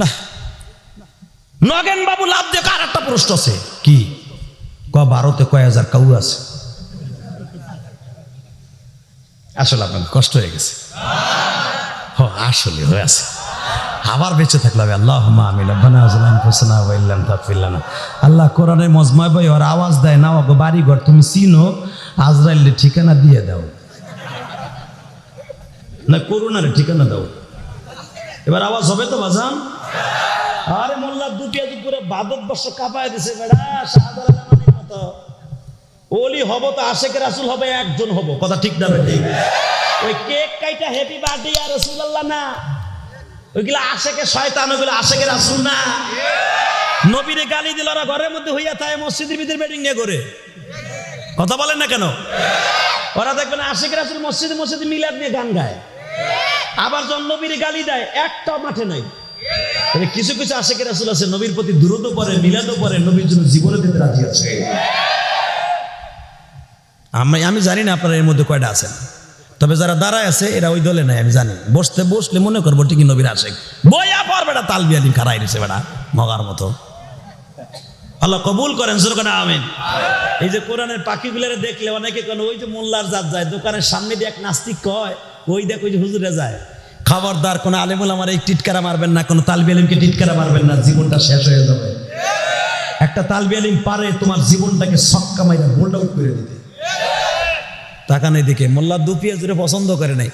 না নগেন বাবু লাভ দেখে আর একটা প্রশ্ন আছে, কি ভারতে কয় হাজার কাউ আছে। আসলে আপনার কষ্ট হয়ে গেছে, আসলে হয়ে আছে। আবার বেঁচে থাকলে আল্লাহুম্মা আমিন। রব্বানা যালামনা আনফুসানা ওয়া ইল্লাম তাগফির লানা। আল্লাহ কোরআনের মজমায় বই ওর আওয়াজ দেয় না, ওগো বাড়ি ঘর তুমি চিনো, আজরাইলের ঠিকানা দিয়ে দাও না, করুণার ঠিকানা দাও। এবার আওয়াজ হবে তো বাজান? আরে মোল্লা দুটিয়া দুপুরে ভারতবর্ষ কাঁপায় দিছে বেড়া, শাহজালালের মতো ওলি হব তো আশেকের রাসূল হবে, একজন হব, কথা ঠিক না বেঠিক? ওই কেক কাইটা হ্যাপি বার্থডে ইয়া রাসূলুল্লাহ না, ওইগুলা আশেকের শয়তান, ওইগুলা আশেকের রাসূল না। নবীরে গালি দিল, ওরা ঘরের মধ্যে হইয়া থাকে মসজিদের ভিতরে বেডিং নিয়ে করে, কথা বলেন না কেন? ওরা দেখবেন আশেকের রাসূল মসজিদে মিলাদ নিয়ে গান গায়, আবার যখন নবীরে গালি দেয় একটা মাঠে নাই। কিছু কিছু আশেকের রাসূল আছে নবীর প্রতি দুরূদও পড়ে, মিলাদও পড়ে, নবীর জন্য জীবনে দিতে রাজি আছে। আমি জানি না আপনারা এর মধ্যে কয়টা আছেন, তবে যারা দাঁড়ায় আছে এরা ওই দলে নাই, আমি জানি। বসলে মনে করবো ঠিকই নবীর আশেক, বইয়া পর বেটা তালবি আলিম খারাই দিছে বেটা মগার মতো। আল্লাহ কবুল করেন, সুরকানা আমিন। এই যে কোরআনের পাখিগুলোরে দেখলে অনেকে কেন ওই যে মোল্লার জাত যায় দোকানের সামনে দিয়ে, এক নাস্তিক কয় ওই দেখ ওই যে হুজুরে যায়। খবরদার কোনো আলেমুল আমার এই টিটকারা মারবেন না, কোনো তালবি আলিমকে টিটকারা মারবেন না, জীবনটা শেষ হয়ে যাবে। একটা তালবি আলিম পারে তোমার জীবনটাকে ছক্কা মাইরা বোল্ড আউট করে দিতে। তাকানে দিকে মোল্লা দুপিয়া জুড়ে পছন্দ করে নাই,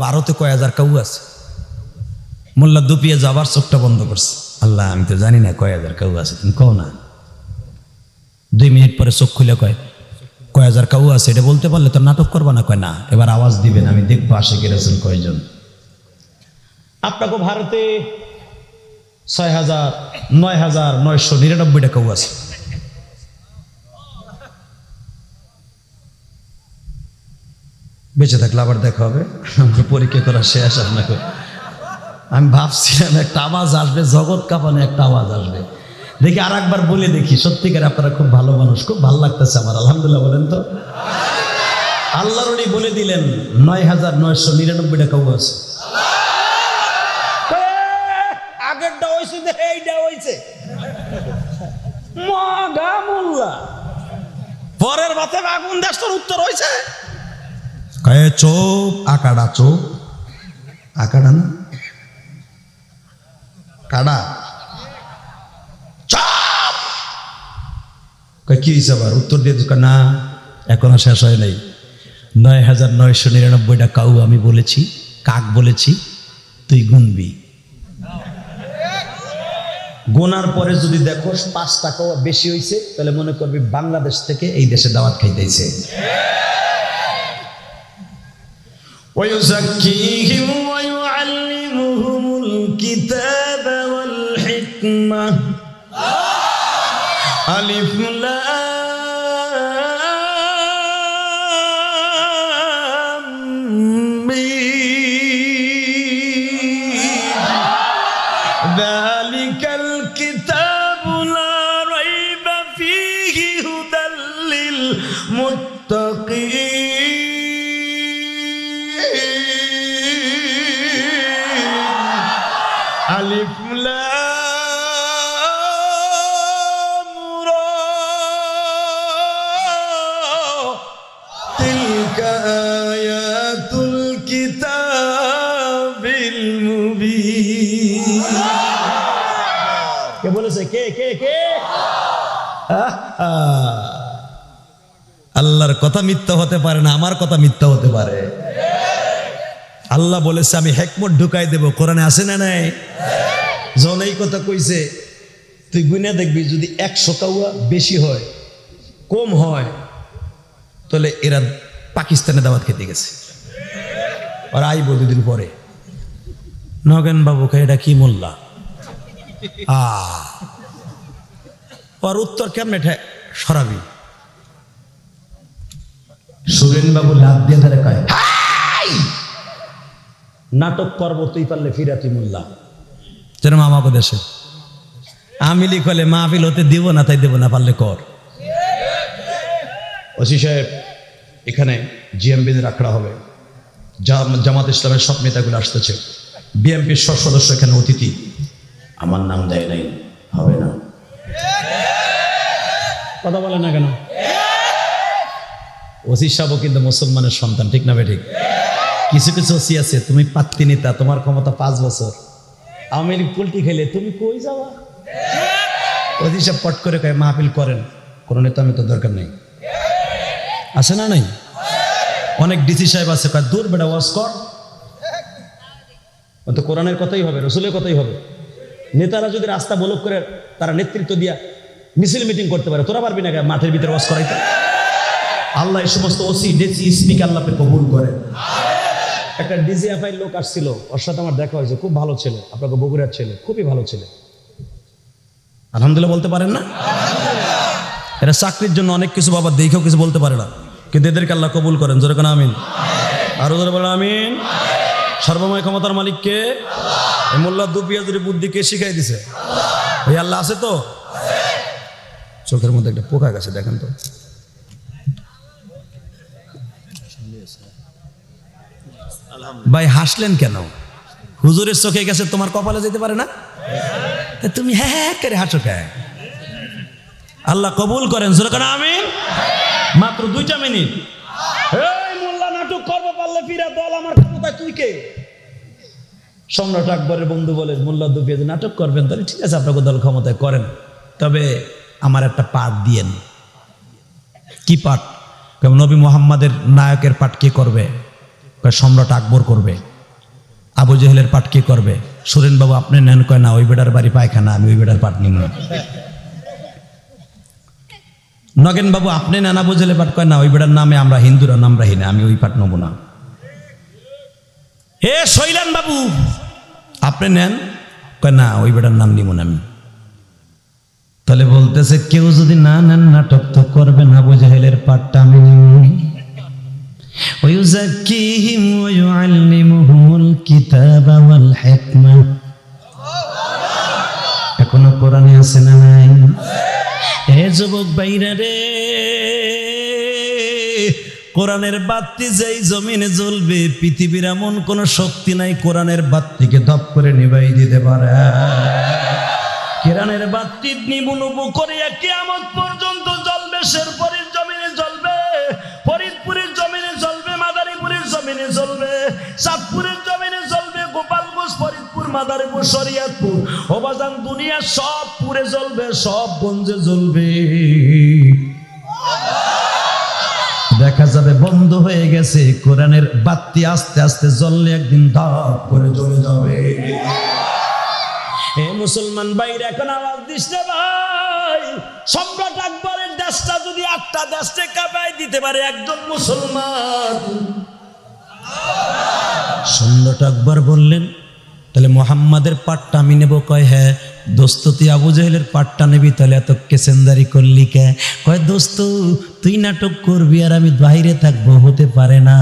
ভারতে কয় হাজার কাউ আছে। মোল্লা দুপিয়া যাবার চোখটা বন্ধ করছে, আল্লাহ আমি তো জানি না কয় হাজার কাউ আছে, তুমি কও না। 2 মিনিট পরে চোখ খুলে কয় হাজার কাউ আছে, এটা বলতে পারলে তো নাটক করবা না। কয় না, এবার আওয়াজ দিবেন, আমি দেখবো আশেকের রাসূল কয়জন। আপনাকে ভারতে 6,999 কাউ আছে। বেঁচে থাকলে আবার দেখা হবে, আমাকে পরীক্ষা করা শেষ। আপনাকে আমি ভাবছিলাম একটা আওয়াজ আসবে, জগৎ কাঁপানো একটা আওয়াজ আসবে, দেখি আর একবার বলে দেখি। সত্যিকার আপনারা খুব ভালো মানুষ, খুব ভালো লাগতেছে আমার, আলহামদুলিল্লাহ বলেন তো। আল্লাহর ওলি বলে দিলেন 9,999 কাউ আছে। আগেরটা হয়েছে, এইটা হয়েছে মগা মোল্লা, পরের বাতে আগুন দেশ তোর উত্তর হয়েছে। কয়ে চোপ, আকাড়া চোপ, আকাড়া না কাড়া, চাপ। কি হয়েছে আবার? উত্তর দিয়ে না এখনো শেষ হয় নাই। ৯,৯৯৯টা কাউ আমি বলেছি, কাক বলেছি, তুই গুনবি। গোনার পরে যদি দেখো 5টা কাউ বেশি হয়েছে, তাহলে মনে করবি বাংলাদেশ থেকে এই দেশে দাওয়াত খাইতেছে। ويزكيهم ويعلمهم الكتاب والحكمة ألف لام ميم ذلك الكتاب لا ريب فيه هدى للمتقين ألف لام را تلك آيات الكتاب المبين কে বলেছে? কে কে কে? আল্লাহর কথা মিথ্যা হতে পারে না, আমার কথা মিথ্যা হতে পারে। আল্লাহ বলেছে আমি হিকমত ঢুকাই দেব, কোরআনে আছে না নাই? যখন এই কথা কইছে, তুই গুনে দেখবি যদি 100 কাউয়া বেশি হয় কম হয়, তাহলে এরা পাকিস্তানে দাওয়াত খেতে গেছে। আর আইব 2 দিন পরে, নগেন বাবুকে এটা কি মোল্লা আর উত্তর কেমনে সরাবি? সুরেন বাবু লাভ দিয়ে ধরে কয়, নাটক করবো তুই পারলে ফিরাতি মোল্লা। যেরকম আমাকে দেশে আমি লিখলে মাহফিল হতে দিব না, তাই দেব না, পারলে কর। ওসি সাহেব, এখানে জিএমবিদের আখড়া হবে, জামাত ইসলামের সব নেতাগুলো আসতেছে, বিএমপির সব সদস্য এখানে অতিথি। আমার নাম দেয় নাই, হবে না। কথা বলে না কেন? ওসি সাহেবও কিন্তু মুসলমানের সন্তান, ঠিক না বেঠিক? কিছু কিছু ওসি আছে, তুমি পাত্তি নেতা, তোমার ক্ষমতা 5 বছর, আওয়ামী লীগ পুলটি খেলে তুমি কই যাওয়া? ওসি সাহেব পট করে কয় মাহফিল করেন, কোনো নেতা আমি তো দরকার নেই। আছে না নাই? অনেক ডিসি সাহেব আছে, কয় দূর বেটা ওয়াজ কর, তো কোরআনের কথাই হবে, রসুলের কথাই হবে। নেতারা যদি রাস্তা ব্লক করে তারা নেতৃত্ব দিয়া মিছিল মিটিং করতে পারে, তোরা পারবি না মাঠের ভিতরে ওয়াজ করাইতে? আল্লাহ এই সমস্ত ওসি ডিসি স্পিকার আল্লাহকে কবুল করে। একটা ডিজিএফআই লোক আসছিল, ওর সাথে আমার দেখা হয়েছে, খুব ভালো ছেলে, আপনাকে বগুড়ার ছেলে, খুবই ভালো ছেলে। আলহামদুলিল্লাহ বলতে পারেন না? এরা চাকরির জন্য অনেক কিছু বাবা দেখেও কিছু বলতে পারে না, কিন্তু এদেরকে আল্লাহ কবুল করেন। জোরে কেন আমিন? আরো জোরে বলেন আমিন। সর্বময় ক্ষমতার মালিককে, এই মোল্লা দুপিয়াজুরি বুদ্ধি কে শিখাই দিছে? এই আল্লাহ আছে তো? চোখের মধ্যে একটা পোকা গেছে, দেখেন তো। ভাই হাসলেন কেন? হুজুরের চোখে গেছে, তোমার কপালে যেতে পারে না? তুমি হ্যাঁ করে হাসো কে? আল্লাহ কবুল করেন। জোরে কেন আমিন। মাত্র 2টা মিনিট। এই মোল্লা নাটক করবো পারলে ফিরা দল আমার কোথায়, তুই কে? সম্রাট আকবরের বন্ধু বলে, মোল্লা দুপিয়া নাটক করবেন, তাহলে ঠিক আছে আপনাকে দল ক্ষমতায় করেন, তবে আমার একটা পাঠ দিয়েন। কি পাঠ? নবী মুহাম্মাদের নায়কের পাঠ কে করবে? সম্রাট আকবর করবে। আবু জেহেলের পাঠ কে করবে? সুরেন বাবু আপনি নেন। কয় না, ওই বেটার বাড়ি পায়খানা, আমি ওই বেটার পাঠ নিব না। নগেন বাবু আপনি নেন আবু জেহেলের পাঠ। কয় না, ওই বেটার নামে আমরা হিন্দুরা নাম রাখি না, আমি ওই পাঠ নেব না। হে শৈলান বাবু আপনি নেন। কয় না, ওই বেটার নাম নিব না আমি। তাহলে বলতেছে কেউ যদি না নেন নাটক তো করবেন, আবু জেহেলের পাঠটা আমি নিব। ويزكيهم ويعلمهم الكتاب والحكمة। এখনো কোরআনে আছে না নাই? এ যুবক ভাইরা রে, কোরআনের বাতি যেই জমিনে জ্বলবে, পৃথিবীর এমন কোন শক্তি নাই কোরআনের বাতিকে দপ করে নিভাই দিতে পারে। কোরআনের বাতি নিবুনুবু করে কিয়ামত পর্যন্ত জ্বলবে। শেরপুরের জমিনে জ্বলবে, ফরিদপুরের জমিনে জ্বলবে, মাদারীপুরের জমিনে জ্বলবে, চাঁদপুরের জমিনে জ্বলবে, গোপালগঞ্জ, ফরিদপুর, মাদারীপুর, শরিয়তপুর, ওবাজান দুনিয়া সব পুরে জ্বলবে, সব গঞ্জে জ্বলবে। বন্ধ হয়ে গেছে, কোরআনের বাতি আস্তে আস্তে জ্বললে একদিন ধাপ করে জ্বলে যাবে। এ মুসলমান ভাইরা এখন আওয়াজ দিস না ভাই, সম্রাট আকবরের দেশটা যদি একটা দেশকে কাঁপায় দিতে পারে একজন মুসলমান। সম্রাট আকবর বললেন, তাহলে মোহাম্মদের পাটটা আমি নেবো। কয় হ্যাঁ। দোস্ত তুই আবু জাহেলের পাটটা নেবি, তাহলে এত কেসেন্দারি করলি কে? কয় দোস্ত তুই নাটক করবি আর আমি বাইরে থাকবো, হতে পারে না।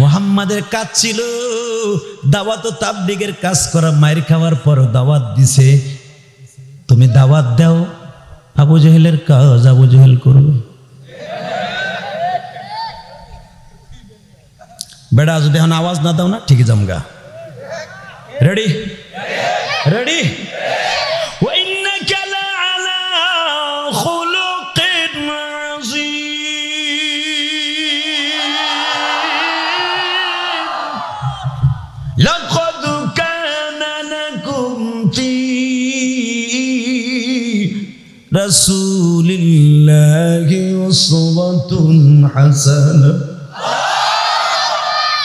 মোহাম্মদের কাজ ছিল দাওয়াত ও তাবলীগের কাজ করা, মায়ের খাওয়ার পরও দাওয়াত দিছে। তুমি দাওয়াত দাও, আবু জাহেলের কাজ আবু জাহেল করবে। বেড়া যদি এখন আওয়াজ না দাও না, ঠিকই জামগা। Ready ready. وإنك لعلى خلق عظيم لقد كان لكم في رسول الله أسوة حسنة।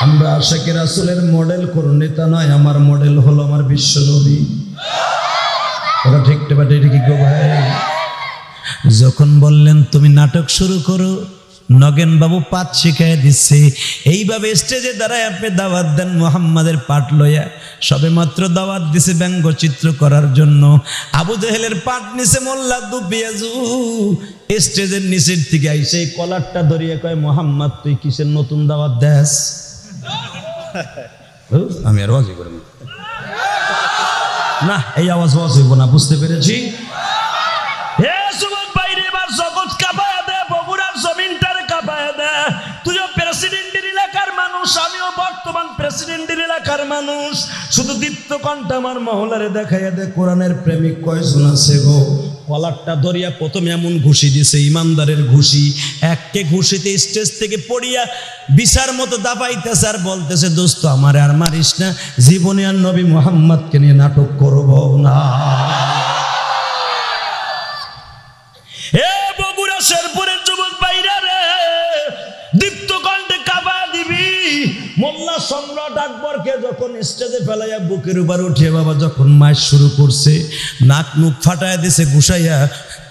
আমরা আশিকে রাসূলের মডেল কোন নেতা নয়, আমার মডেল হলো আমার বিশ্ব নবী। ওরা ঠিক টেপাটে কি গো ভাই? যখন বললেন তুমি নাটক শুরু করো, নগেন বাবু পাঠ শিখাই দিচ্ছে। এইভাবে স্টেজে দাঁড়ায় আপনি দাওয়াত দেন মুহাম্মাদের পাঠ লইয়া। সবে মাত্র দাওয়াত দিছে ব্যঙ্গচিত্র করার জন্য। আবু জাহেলের পাঠ নিছে মোল্লা দুপিয়াজু। স্টেজের নিচের থেকে আইসে এই কলারটা ধরিয়ে কয়, মোহাম্মদ তুই কিসের নতুন দাওয়াত দেস? আমি আর ওয়াজি করব না, এই আওয়াজ হইব না, বুঝতে পেরেছি। হে যুবক ভাইরে, এবার জগৎ কাঁপায়া দে, বগুড়ার জমিনটার কাঁপায়া দে। তুইও প্রেসিডেন্টের এলাকার মানুষ, আমিও বর্তমান প্রেসিডেন্টের এলাকার মানুষ। শুধু দীপ্তকণ্ঠ আমার মহলারে দেখাইয়া দে কোরআনের প্রেমিক কয়জন আছে গো। কলারটা ধরিয়া প্রথমে এমন ঘুষি দিছে, ইমানদারের ঘুষি। এককে ঘুষিতে স্টেজ থেকে পড়িয়া বিছার মতো দাপাইতেছে আর বলতেছে, দোস্ত আমারে আর মারিস না, জীবনে আর নবী মুহাম্মদকে নিয়ে নাটক করব না। এ বগুড়া শেরপুরের যুবক ভাইরা রে, দীপ্ত কণ্ঠে কাঁপা দিবি। মোল্লা সম্রাট আকবরকে যখন স্টেজে ফেলাইয়া বুকের উপর উঠিয়ে বাবা যখন মাস শুরু করছে, নাক মুখ ফাটাইয়া দিছে ঘুষাইয়া,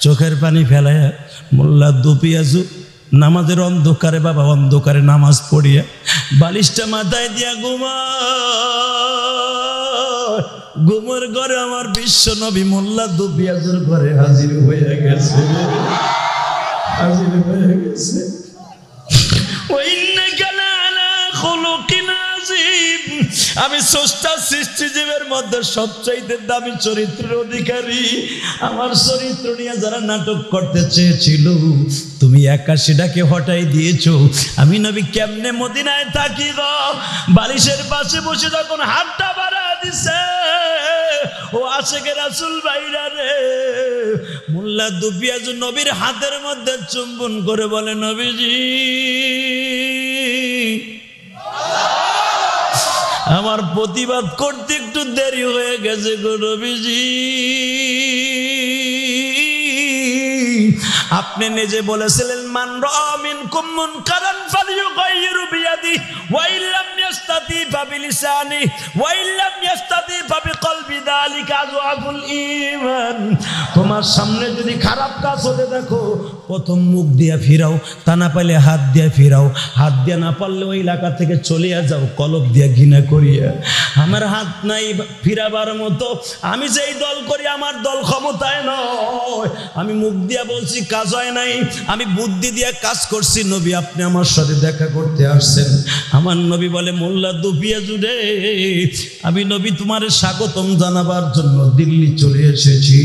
চোখের পানি ফেলাইয়া মোল্লা দুপিয়াজু নামাজের অন্ধকারে বাবা, অন্ধকারে নামাজ পড়িয়া বালিশটা মাথায় দিয়া ঘুমের ঘরে আমার বিশ্ব নবী মোল্লা দুপিয়াজুর ঘরে হাজির হয়ে গেছে, হাজির হয়ে গেছে। আমি স্রষ্টা সৃষ্টিজীবের মধ্যে সবচাইতে দামি চরিত্রের অধিকারী। আমার চরিত্র নিয়ে যারা নাটক করতে চেয়েছিল, তুমি 81টাকে হটাই দিয়েছো। আমি নবী কেমনে মদিনায় থাকি গো? বালিশের পাশে বসে যখন হাতটা বাড়া দিছে, ও আশিকে রাসূল ভাইরা রে, মোল্লা দুপিয়াজু নবীর হাতের মধ্যে চুম্বন করে বলে, নবীজি আমার প্রতিবাদ করতে একটু দেরি হয়ে গেছে গো নবীজি। আপনি নিজে বলেছিলেন, মান রাআ মিনকুম মুনকারান ফালিয়ুগাইয়িরু বিয়াদি ওয়া ইল্লাম ইয়াস্তাতি ফাবিলিসানি ওয়া ইল্লাম ইয়াস্তাতি ফাবিকলবি যালিকা আযওয়াফুল ঈমান। তোমার সামনে যদি খারাপ কাজ হতে দেখো, প্রথম মুখ দিয়া ফিরাও, তা না পারলে হাত দিয়া ফিরাও, হাত দিয়া না পারলে ওই এলাকা থেকে চলিয়া যাও কলব দিয়া ঘৃণা করিয়া। আমার হাত নাই ফিরাবার মতো, আমি যেই দল করি আমার দল ক্ষমতায় নয়। আমি মুখ দিয়া বলছি কাজ হয় নাই, আমি বুদ্ধি দিয়া কাজ করছি। নবী আপনি আমার সাথে দেখা করতে আসছেন। আমার নবী বলে, মোল্লা দুপিয়াজু রে, আমি নবী তোমার স্বাগতম জানাবার জন্য দিল্লি চলে এসেছি।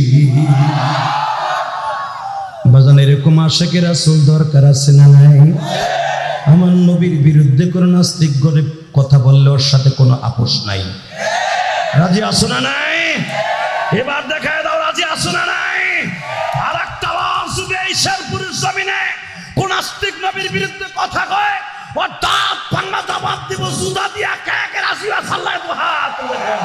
বাজান এরকম আশিকে রাসূল দরকার আছে না নাই? আমার নবীর বিরুদ্ধে কোনো নাস্তিক করে কথা বললে ওর সাথে কোনো আপোষ নাই। রাজি আছো না নাই? এবার দেখায় দাও রাজি আছো না নাই? আর একটা আওয়াজ যদি এই শেরপুরের জমিনে কোন নাস্তিক নবীর বিরুদ্ধে কথা কয়, ও দাঁত ভাঙা জবাব দিব, জুতা দিয়া কে কে রাজি আছে আল্লাহ তো হাত তুলে দেন।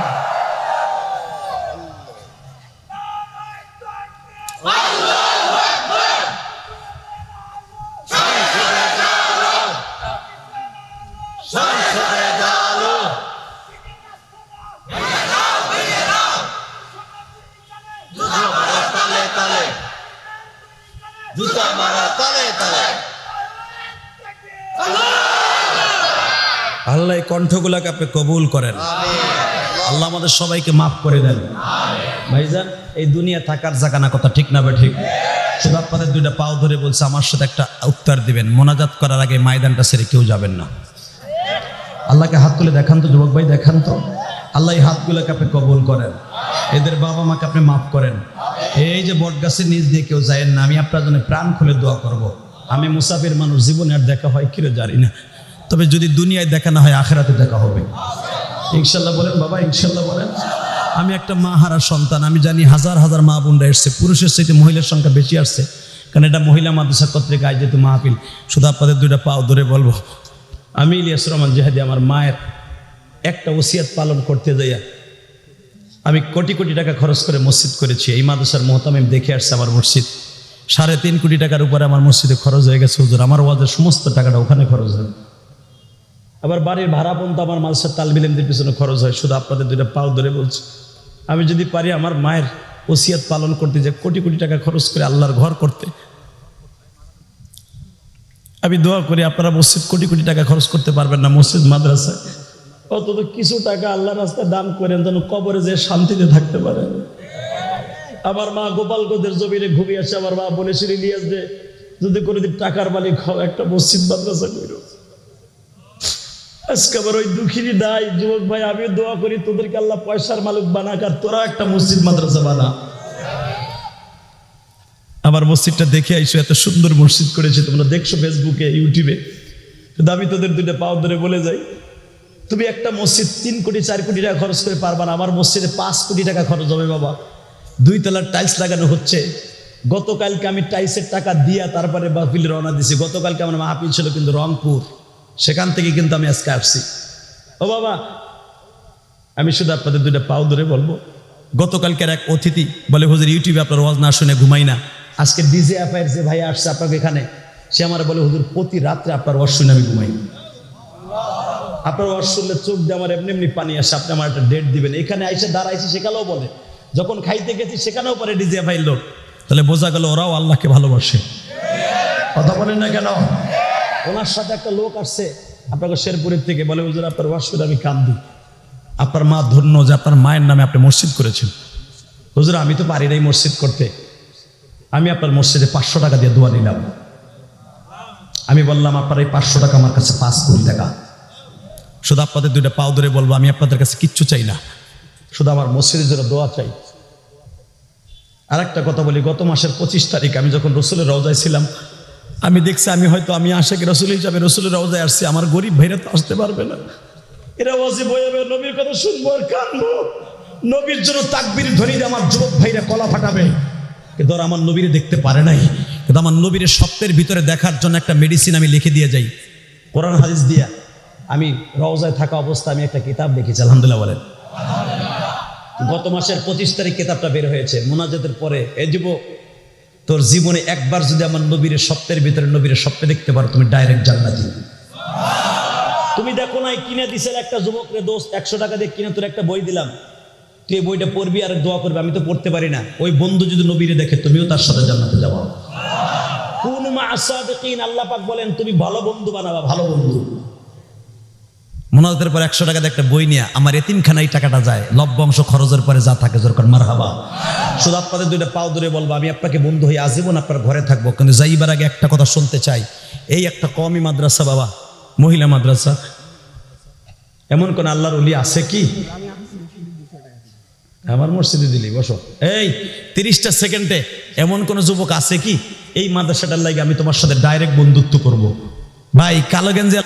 আল্লাহ এই কণ্ঠগুলোকে আপনি কবুল করেন, আল্লাহ আমাদের সবাইকে মাফ করে দেন। ভাইজান, এই দুনিয়া থাকার জায়গা না, কথা ঠিক না বে ঠিক? শুধু আপনাদের দুইটা পাও ধরে বলছে আমার সাথে একটা উত্তর দিবেন, মোনাজাত করার আগে ময়দানটা ছেড়ে কেউ যাবেন না। আল্লাহকে হাত তুলে দেখান তো যুবক ভাই, দেখান তো। আল্লাহ এই হাতগুলোকে আপনি কবুল করেন, এদের বাবা মাকে আপনি মাফ করেন। এই যে বট গাছের নিচ দিয়ে কেউ যায়েন না, আমি আপনার জন্য প্রাণ খুলে দোয়া করব। আমি মুসাফির মানুষ, জীবনে আর দেখা হয় কিরে জানি না, তবে যদি দুনিয়ায় দেখা না হয় আখেরাতে দেখা হবে ইনশাল্লাহ। বলেন বাবা, ইনশাল্লাহ বলেন। আমি একটা মা হারা সন্তান, আমি জানি হাজার হাজার মা বোনরা এসছে, পুরুষের চাইতে মহিলার সংখ্যা বেশি আসছে, কারণ এটা মহিলা মাদ্রাসা কর্তৃক আয়োজিত মাহফিল। শুধু আপনাদের দুইটা পাও ধরে বলবো, আমি ইলিয়াস রহমান জিহাদি আমার মায়ের একটা ওসিয়াত পালন করতে যাইয়া আমি কোটি কোটি টাকা খরচ করে মসজিদ করেছি। এই মাদ্রাসার মোহতামিম দেখে আসছে আমার মসজিদ 3.5 কোটি টাকার উপরে আমার মসজিদে খরচ হয়ে গেছে হুজুর, আমার ওয়াজের সমস্ত টাকাটা ওখানে খরচ হয়। আবার বাড়ির ভাড়া পর্যন্ত আমার মাদ্রাসার তালবিলেমদের পিছনে খরচ হয়। শুধু আপনাদের দুইটা পাও ধরে বলছি, আমি যদি পারি আমার মায়ের ওসিয়াত পালন করতে, যে কোটি কোটি টাকা খরচ করে আল্লাহর ঘর করতে, আমি দোয়া করি আপনারা মসজিদ কোটি কোটি টাকা খরচ করতে পারবেন না, মসজিদ মাদ্রাসায় অন্তত কিছু টাকা আল্লাহ রাস্তায় দান করেন, যেন কবরে যে শান্তিতে থাকতে পারেন। আমার মা গোপালগঞ্জের জমিনে ঘুমিয়ে আসে, আমার মা বলেছিল ইলিয়াস দে যদি কোনোদিন টাকার মালিক হও একটা মসজিদ মাদ্রাসা করো। আজকে আবার ওই দুঃখিনী নাই। যুবক ভাই, আমি দোয়া করি তোদেরকে আল্লাহ পয়সার মালিক বানাক, আর তোরা একটা মসজিদ মাদ্রাসা বানা। আমার মসজিদটা দেখে আইসো, এত সুন্দর মসজিদ করেছে, তোমরা দেখছো ফেসবুকে ইউটিউবে। কিন্তু আমি তোদের দুইটা পাও ধরে বলে যাই, তুমি একটা মসজিদ 3 কোটি 4 কোটি টাকা খরচ করে পারবা না, আমার মসজিদে 5 কোটি টাকা খরচ হবে বাবা। 2 তলার টাইলস লাগানো হচ্ছে। গতকালকে আমি টাইলসের টাকা দিয়া তারপরে মাহফিলে রওনা দিছি। গতকালকে আমার মাহফিল ছিল কিন্তু রংপুর, সেখান থেকে কিন্তু আমি আজকে আসছি। ও বাবা, আমি শুধু আপনাদের দুইটা পাও ধরে বলবো, গতকালকের এক অতিথি বলে হুজুর ইউটিউবে আপনার ওয়াজ না শুনে ঘুমাই না। আজকে ডিজে অ্যাফায়ার যে ভাই আসছে আপনাকে এখানে, সে আমার বলে হুজুর প্রতি রাত্রে আপনার ওয়াজ শুনে আমি ঘুমাই। আপনার ওয়াজ শুনলে চোখ দিয়ে আমার এমনি এমনি পানি আসে, আপনি আমার একটা ডেট দিবেন। এখানে আইসে দাঁড়াইছি সেখানেও বলে, যখন খাইতে গেছি সেখানেও পরে ডিজে অ্যাফায়ার লোক। তাহলে বোঝা গেল ওরাও আল্লাহকে ভালোবাসে। কথা বলেন না কেন? ওনার সাথে একটা লোক আসছে আপনাকে শেরপুরের থেকে, বলে হুজুর আপনার ওয়াজ শুনে আমি কান্দি, আপনার মা ধন্য যে আপনার মায়ের নামে আপনি মসজিদ করেছেন। হুজুর আমি তো পারি নাই মসজিদ করতে, আমি আপনার মসজিদে 500 টাকা দিয়ে দোয়া নিলাম। আমি বললাম আপনার এই 500 টাকা আমার কাছে 5 কোটি টাকা। শুধু আপনাদের দুইটা পাও ধরে বলবো, আমি আপনাদের কাছে কিচ্ছু চাই না, শুধু আমার মসজিদের জন্য দোয়া চাই। আর একটা কথা বলি, গত মাসের 25 তারিখ আমি যখন রসুলের রওজায় ছিলাম, আমি দেখছি আমি আশেক রসুল হিসাবে রসুলের রওজায় আসছি, আমার গরিব ভাইরা তো আসতে পারবে না, এরা ওয়াজি বয়াবে, নবীর কথা শুনবো আর কানবো, নবীর জন্য তাকবীর ধ্বনি দিয়ে আমার যুবক ভাইরা কলা ফাটাবে। কিন্তু ওরা আমার নবীরে দেখতে পারে নাই, কিন্তু আমার নবীরে স্বপ্নের ভিতরে দেখার জন্য একটা মেডিসিন আমি লিখে দিয়ে যাই, কোরআন হাদিস দিয়া। আমি রওজায় থাকা অবস্থায় আমি একটা কিতাব লিখেছি, আলহামদুলিল্লাহ বলেন। গত মাসের 25 তারিখ কিতাবটা বের হয়েছে। মুনাজাতের পরে, এ যুবক তোর জীবনে একবার যদি আমার নবীর স্বপ্নের ভিতরে নবীর স্বপ্নে দেখতে পারো, তুমি ডাইরেক্ট জান্নাতি। তুমি দেখো নাই কিনে দিছেন একটা যুবকরে, দোস্ত 100 টাকা দিয়ে কিনে তোর একটা বই দিলাম, তুই এই বইটা পড়বি আর দোয়া করবি, আমি তো পড়তে পারি না। ওই বন্ধু যদি নবীরে দেখে, তুমিও তার সাথে জান্নাতে যাবো। কুনু মা'আস সাদিকিন, আল্লাহ পাক বলেন তুমি ভালো বন্ধু বানাবা, ভালো বন্ধু। মুনাজাতের পর 100 টাকা দিয়ে একটা বই নিয়ে আমার এতিমখানায় টাকাটা যায়, লভ্যাংশ খরচের পরে যা থাকে জোরকার মারহাবা। শুধু আপনাদের দুইটা পাও ধরে বলবো, আমি আপনাকে বন্ধু হয়ে আজীবন আপনার ঘরে থাকবো, কিন্তু যাইবার আগে একটা কথা শুনতে চাই। এই একটা কওমি মাদ্রাসা বাবা, মহিলা মাদ্রাসা, এমন কোন আল্লাহর ওলি আছে কি? আমার মসজিদে দিলি বসো। এই 30টা সেকেন্ডে এমন কোন যুবক আছে কি এই মাদ্রাসাটার লাগে আমি তোমার সাথে ডাইরেক্ট বন্ধুত্ব করব? ভাই কালো গেঞ্জি